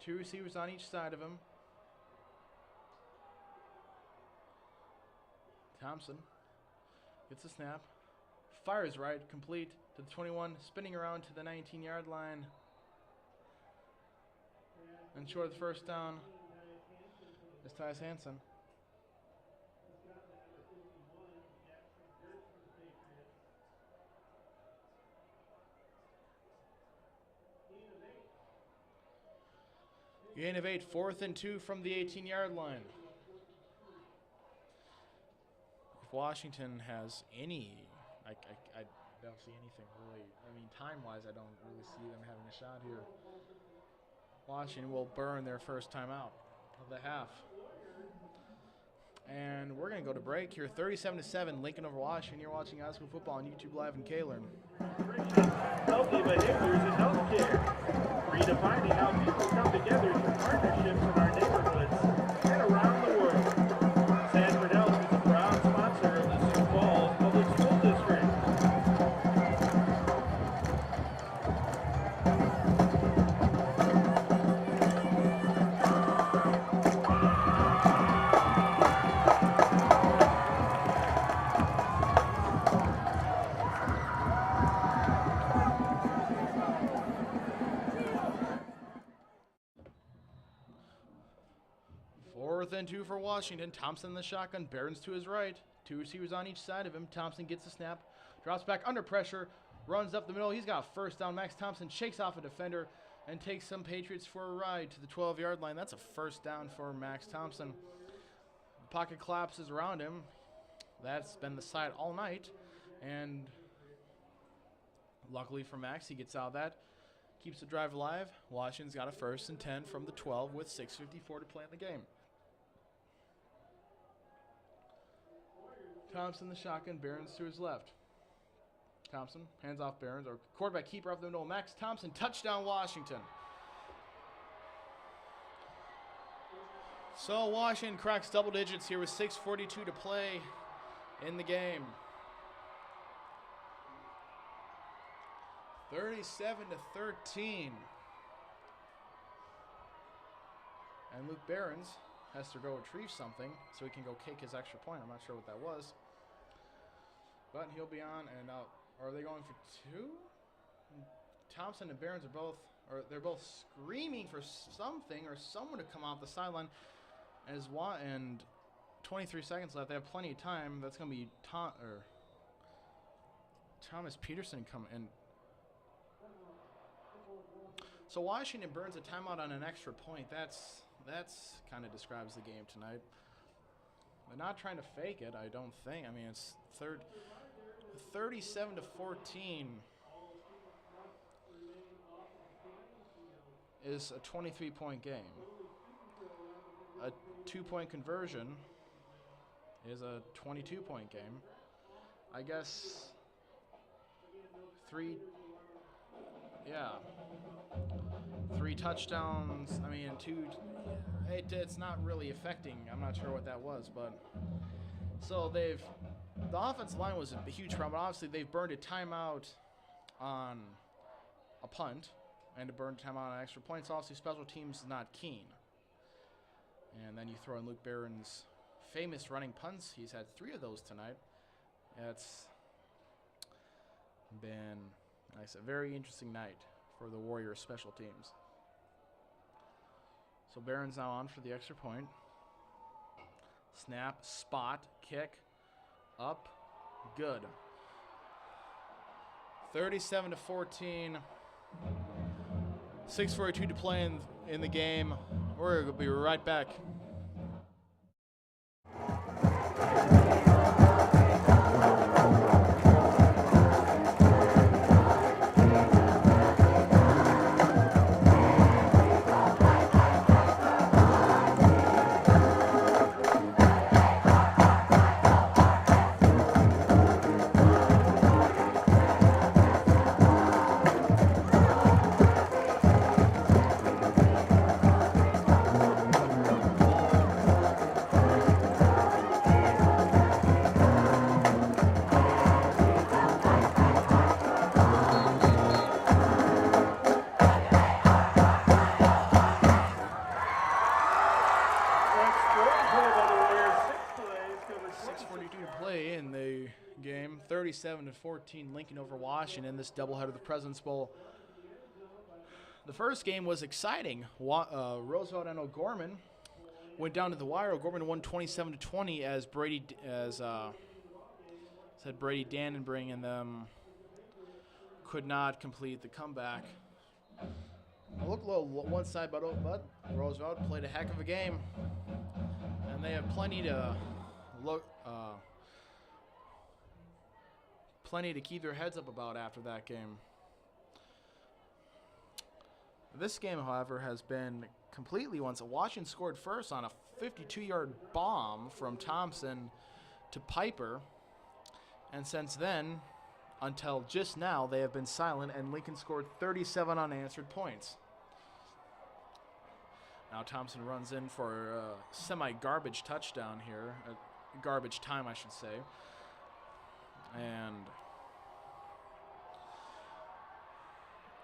2 receivers on each side of him. Thompson gets the snap, fires right, complete to the 21, spinning around to the 19-yard line, and short of the first down is Tyus Hansen. Gain of 8, 4th and 2 from the 18-yard line. Washington has any, I don't see anything really. I mean, time-wise, I don't really see them having a shot here. Washington will burn their first time out of the half. And we're going to go to break here. 37-7, Lincoln over Washington. You're watching high school football on YouTube Live in Kaler. Healthy behaviors in healthcare. Redefining how people come together through partnerships in our neighborhoods and around the world. Sanford Health is a proud sponsor of the Sioux Falls Public School District. And 2 for Washington. Thompson in the shotgun. Barron's to his right. 2 receivers on each side of him. Thompson gets the snap. Drops back under pressure. Runs up the middle. He's got first down. Max Thompson shakes off a defender and takes some Patriots for a ride to the 12-yard line. That's a first down for Max Thompson. The pocket collapses around him. That's been the side all night. And Luckily for Max, he gets out of that, keeps the drive alive. Washington's got a 1st and 10 from the 12 with 6:54 to play in the game. Thompson the shotgun, Barons to his left. Thompson hands off Barons, or quarterback keeper up the middle. Max Thompson, touchdown Washington. So Washington cracks double digits here with 6:42 to play in the game. 37-13. And Luke Barons has to go retrieve something so he can go kick his extra point. I'm not sure what that was. But he'll be on, and now are they going for 2? Thompson and Barons they're both screaming for something or someone to come off the sideline. And 23 seconds left. They have plenty of time. That's going to be Thomas Peterson coming in. So Washington burns a timeout on an extra point. That's kind of describes the game tonight. They're not trying to fake it, I don't think. I mean, it's 37-14 is a 23-point game. A 2-point conversion is a 22-point game. I guess 3 touchdowns. I mean, 2. It's not really affecting. I'm not sure what that was, but so the offensive line was a huge problem. Obviously, they've burned a timeout on a punt and to burn a timeout on extra points. Obviously, special teams is not keen. And then you throw in Luke Barron's famous running punts. He's had 3 of those tonight. It's been, like I said, a very interesting night for the Warriors special teams. So Barron's now on for the extra point. Snap, spot, kick, up, good. 37-14. 6:42 to play in the game. We're going to be right back. In the game, 37-14, Lincoln over Washington, this doubleheader of the President's Bowl. The first game was exciting. Roosevelt and O'Gorman went down to the wire. O'Gorman won 27-20 as Brady Dannenbring and them could not complete the comeback. It looked a little one side, but Roosevelt played a heck of a game, and they have plenty to keep their heads up about after that game. This game, however, has been completely once. Washington scored first on a 52-yard bomb from Thompson to Piper, and since then, until just now, they have been silent, and Lincoln scored 37 unanswered points. Now Thompson runs in for a semi-garbage touchdown here, garbage time, I should say, and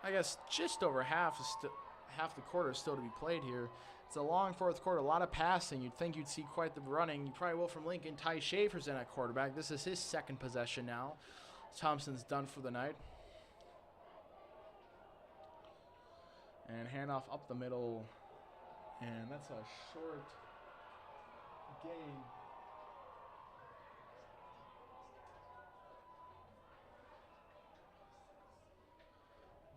I guess just over half the quarter is still to be played here. It's a long fourth quarter, a lot of passing. You'd think you'd see quite the running. You probably will from Lincoln. Ty Schaefer's in at quarterback. This is his second possession now. Thompson's done for the night. And handoff up the middle. And that's a short gain.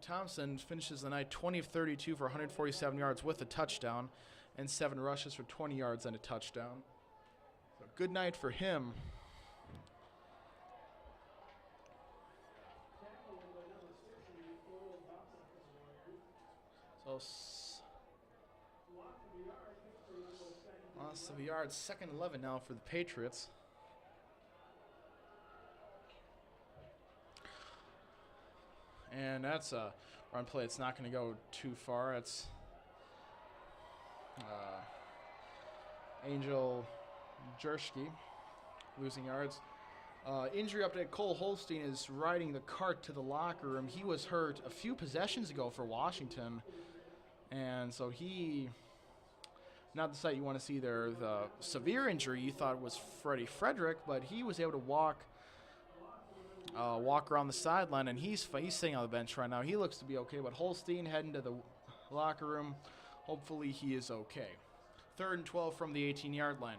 Thompson finishes the night 20 of 32 for 147 yards with a touchdown and 7 rushes for 20 yards and a touchdown. So good night for him. loss of yards, 2nd 11 now for the Patriots. And that's a run play. It's not going to go too far. It's Angel Jerski losing yards. Injury update, Cole Holstein is riding the cart to the locker room. He was hurt a few possessions ago for Washington. And so he, not the sight you want to see there, the severe injury you thought was Freddie Frederick, but he was able to walk around the sideline, and he's sitting on the bench right now. He looks to be okay, but Holstein heading to the locker room. Hopefully he is okay. 3rd and 12 from the 18-yard line.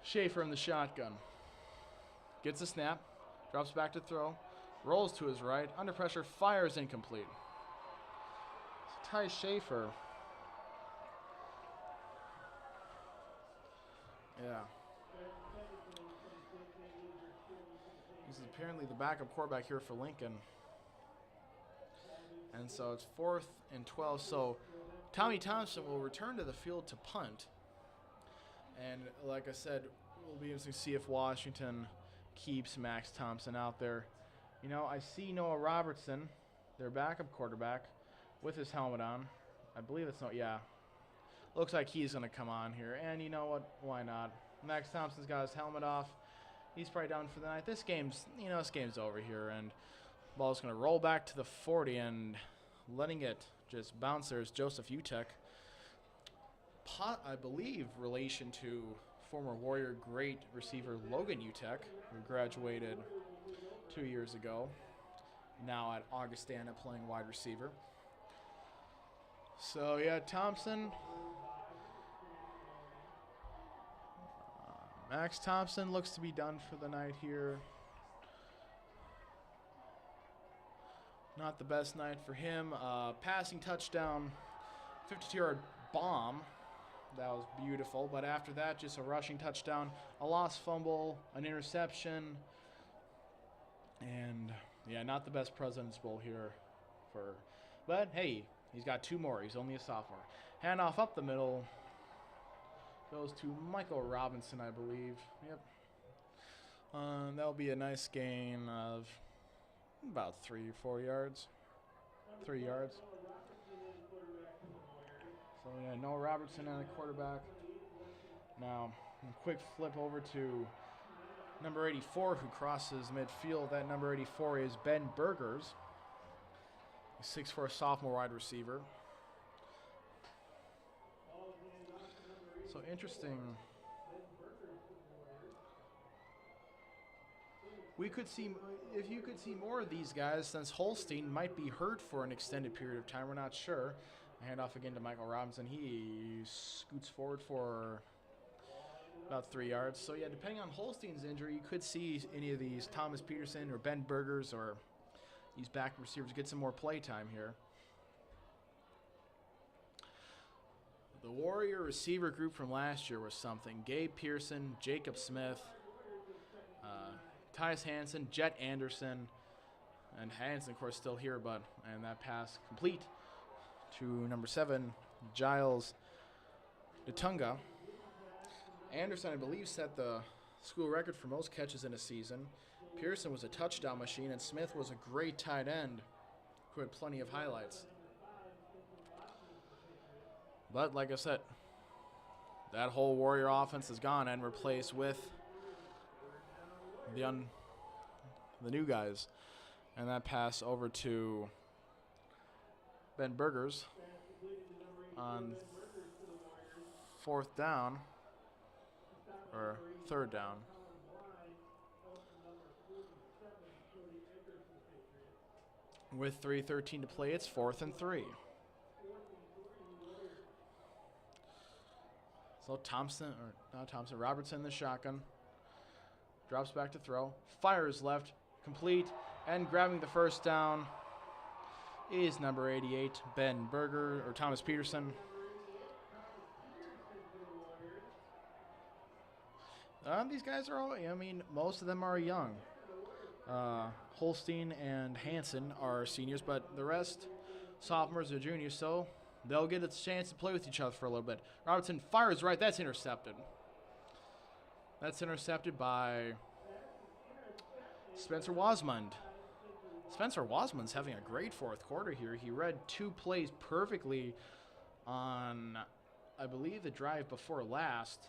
Schaefer in the shotgun. Gets a snap, drops back to throw, rolls to his right, under pressure, fires incomplete. So Ty Schaefer. Yeah. He's apparently the backup quarterback here for Lincoln. And so it's 4th and 12. So Tommy Thompson will return to the field to punt. And like I said, it will be interesting to see if Washington keeps Max Thompson out there. You know, I see Noah Robertson, their backup quarterback, with his helmet on. I believe it's looks like he's going to come on here. And you know what? Why not? Max Thompson's got his helmet off. He's probably done for the night. This game's over here. And the ball's going to roll back to the 40 and letting it just bounce. There's Joseph Utek. I believe relation to former Warrior great receiver Logan Utek, who graduated 2 years ago. Now at Augustana playing wide receiver. So yeah, Thompson. Max Thompson looks to be done for the night here. Not the best night for him. Passing touchdown, 52-yard bomb. That was beautiful. But after that, just a rushing touchdown, a lost fumble, an interception. And yeah, not the best President's Bowl here but hey, he's got 2 more. He's only a sophomore. Handoff up the middle. Goes to Michael Robinson, I believe. Yep. That'll be a nice gain of about 3 or 4 yards. 3 yards. So yeah, Noah Robertson and the quarterback. Now, a quick flip over to number 84 who crosses midfield. That number 84 is Ben Burgers. 6'4" sophomore wide receiver. So interesting. If you could see more of these guys, since Holstein might be hurt for an extended period of time, we're not sure. Hand off again to Michael Robinson. He scoots forward for about 3 yards. So yeah, depending on Holstein's injury, you could see any of these Thomas Peterson or Ben Burgers or these back receivers get some more play time here. The Warrior receiver group from last year was something. Gabe Pearson, Jacob Smith, Tyus Hansen, Jet Anderson, and Hansen, of course, still here, and that pass complete to number 7, Giles Detunga. Anderson, I believe, set the school record for most catches in a season. Pearson was a touchdown machine, and Smith was a great tight end who had plenty of highlights. But like I said, that whole Warrior offense is gone and replaced with the new guys. And that pass over to Ben Burgers on 4th down, or 3rd down. With 3:13 to play, it's 4th and 3. So Robertson in the shotgun. Drops back to throw. Fires left. Complete. And grabbing the first down is number 88, Ben Burger, or Thomas Peterson. These guys are all, most of them are young. Holstein and Hansen are seniors, but the rest, sophomores or juniors. So they'll get a chance to play with each other for a little bit. Robertson fires right. That's intercepted. That's intercepted by Spencer Wasmund. Spencer Wasmund's having a great fourth quarter here. He read 2 plays perfectly on, I believe, the drive before last.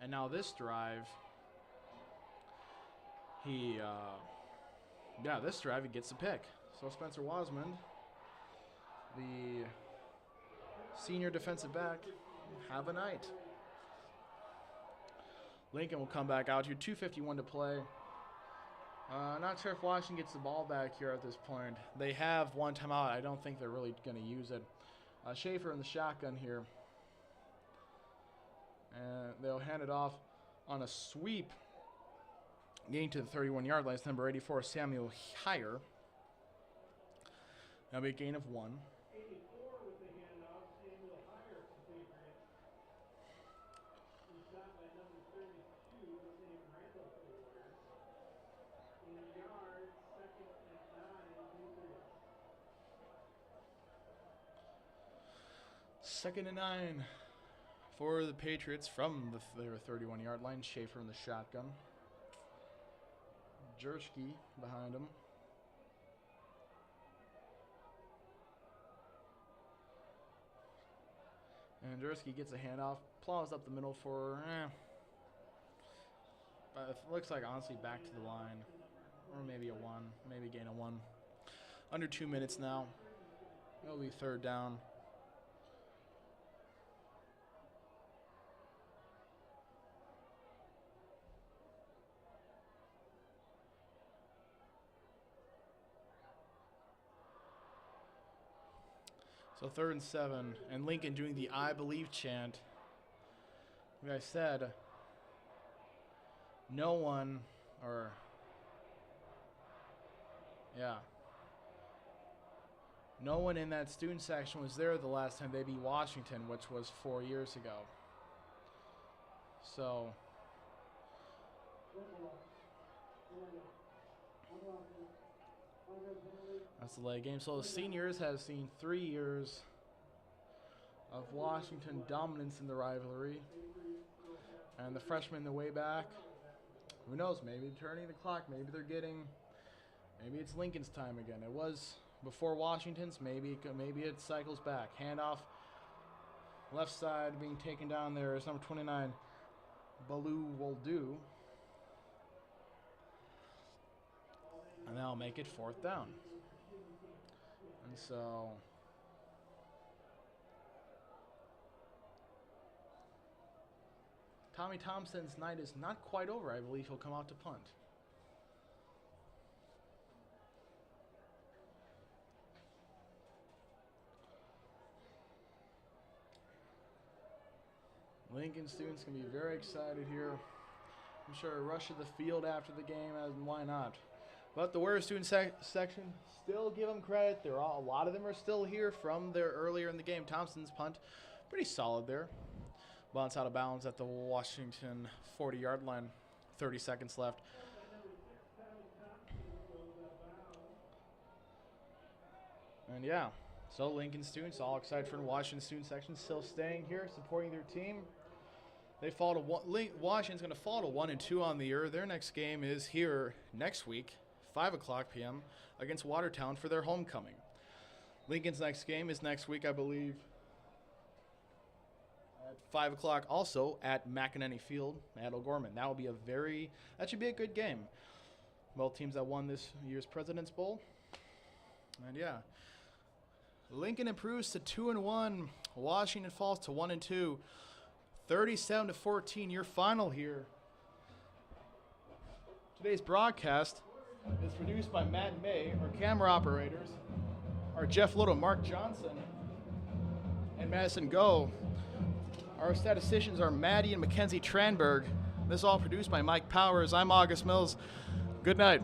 And now this drive, this drive he gets a pick. So Spencer Wasmund, the senior defensive back, have a night. Lincoln will come back out here. 2:51 to play. Not sure if Washington gets the ball back here at this point. They have one timeout. I don't think they're really going to use it. Schaefer in the shotgun here. And they'll hand it off on a sweep. Getting to the 31-yard line. It's number 84, Samuel Heyer. That'll be a gain of 1. Second and 9 for the Patriots from their 31-yard line. Schaefer in the shotgun. Jersky behind him. And Jersky gets a handoff, plows up the middle for, but it looks like honestly back to the line. Or maybe a 1, maybe gain a 1. Under 2 minutes now. It'll be third down. So 3rd and 7, and Lincoln doing the I believe chant. Like I said, no one in that student section was there the last time they beat Washington, which was 4 years ago. So that's the late game. So the seniors have seen 3 years of Washington dominance in the rivalry. And the freshmen the way back. Who knows? Maybe turning the clock. Maybe maybe it's Lincoln's time again. It was before Washington's. Maybe it cycles back. Handoff. Left side being taken down there is number 29, Baloo Woldu. And that'll make it 4th down. And so Tommy Thompson's night is not quite over. I believe he'll come out to punt. Lincoln students can be very excited here. I'm sure a rush of the field after the game, and why not? But the Warrior student section, still give them credit. A lot of them are still here from their earlier in the game. Thompson's punt, pretty solid there. Bounce out of bounds at the Washington 40-yard line. 30 seconds left. And yeah, so Lincoln students all excited for the Washington student section, still staying here, supporting their team. They fall to Washington's going to fall to 1-2 on the year. Their next game is here next week, 5:00 p.m. against Watertown for their homecoming. Lincoln's next game is next week, I believe, at 5:00 also at McEnany Field at O'Gorman. That should be a good game. Both teams that won this year's President's Bowl. And yeah, Lincoln improves to 2-1. Washington falls to 1-2. 37-14, your final here. Today's broadcast is produced by Matt and May. Our camera operators are Jeff Little, Mark Johnson, and Madison Go. Our statisticians are Maddie and Mackenzie Tranberg. This is all produced by Mike Powers. I'm August Mills. Good night.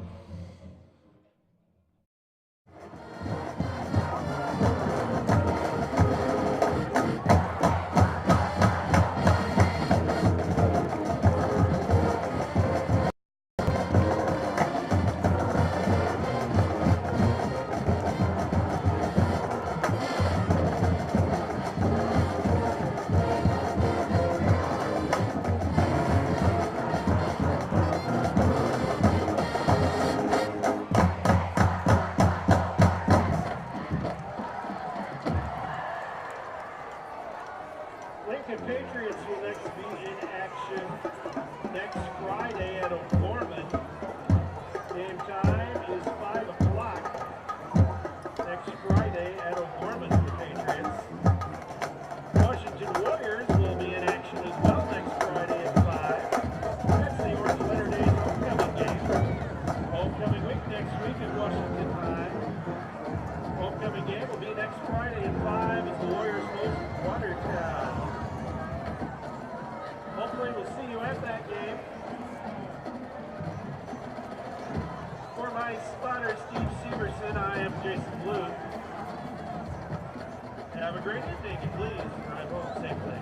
at O'Gorman for the Patriots. Washington Warriors will be in action as well next Friday at 5. That's the Orange Letter Days homecoming game. Homecoming week next week at Washington High. Homecoming game will be next Friday at 5 as the Warriors host Watertown. Hopefully we'll see you at that game. For my spotter, Steve Severson, I am Jason Blue. Have a great evening, and please drive home safely.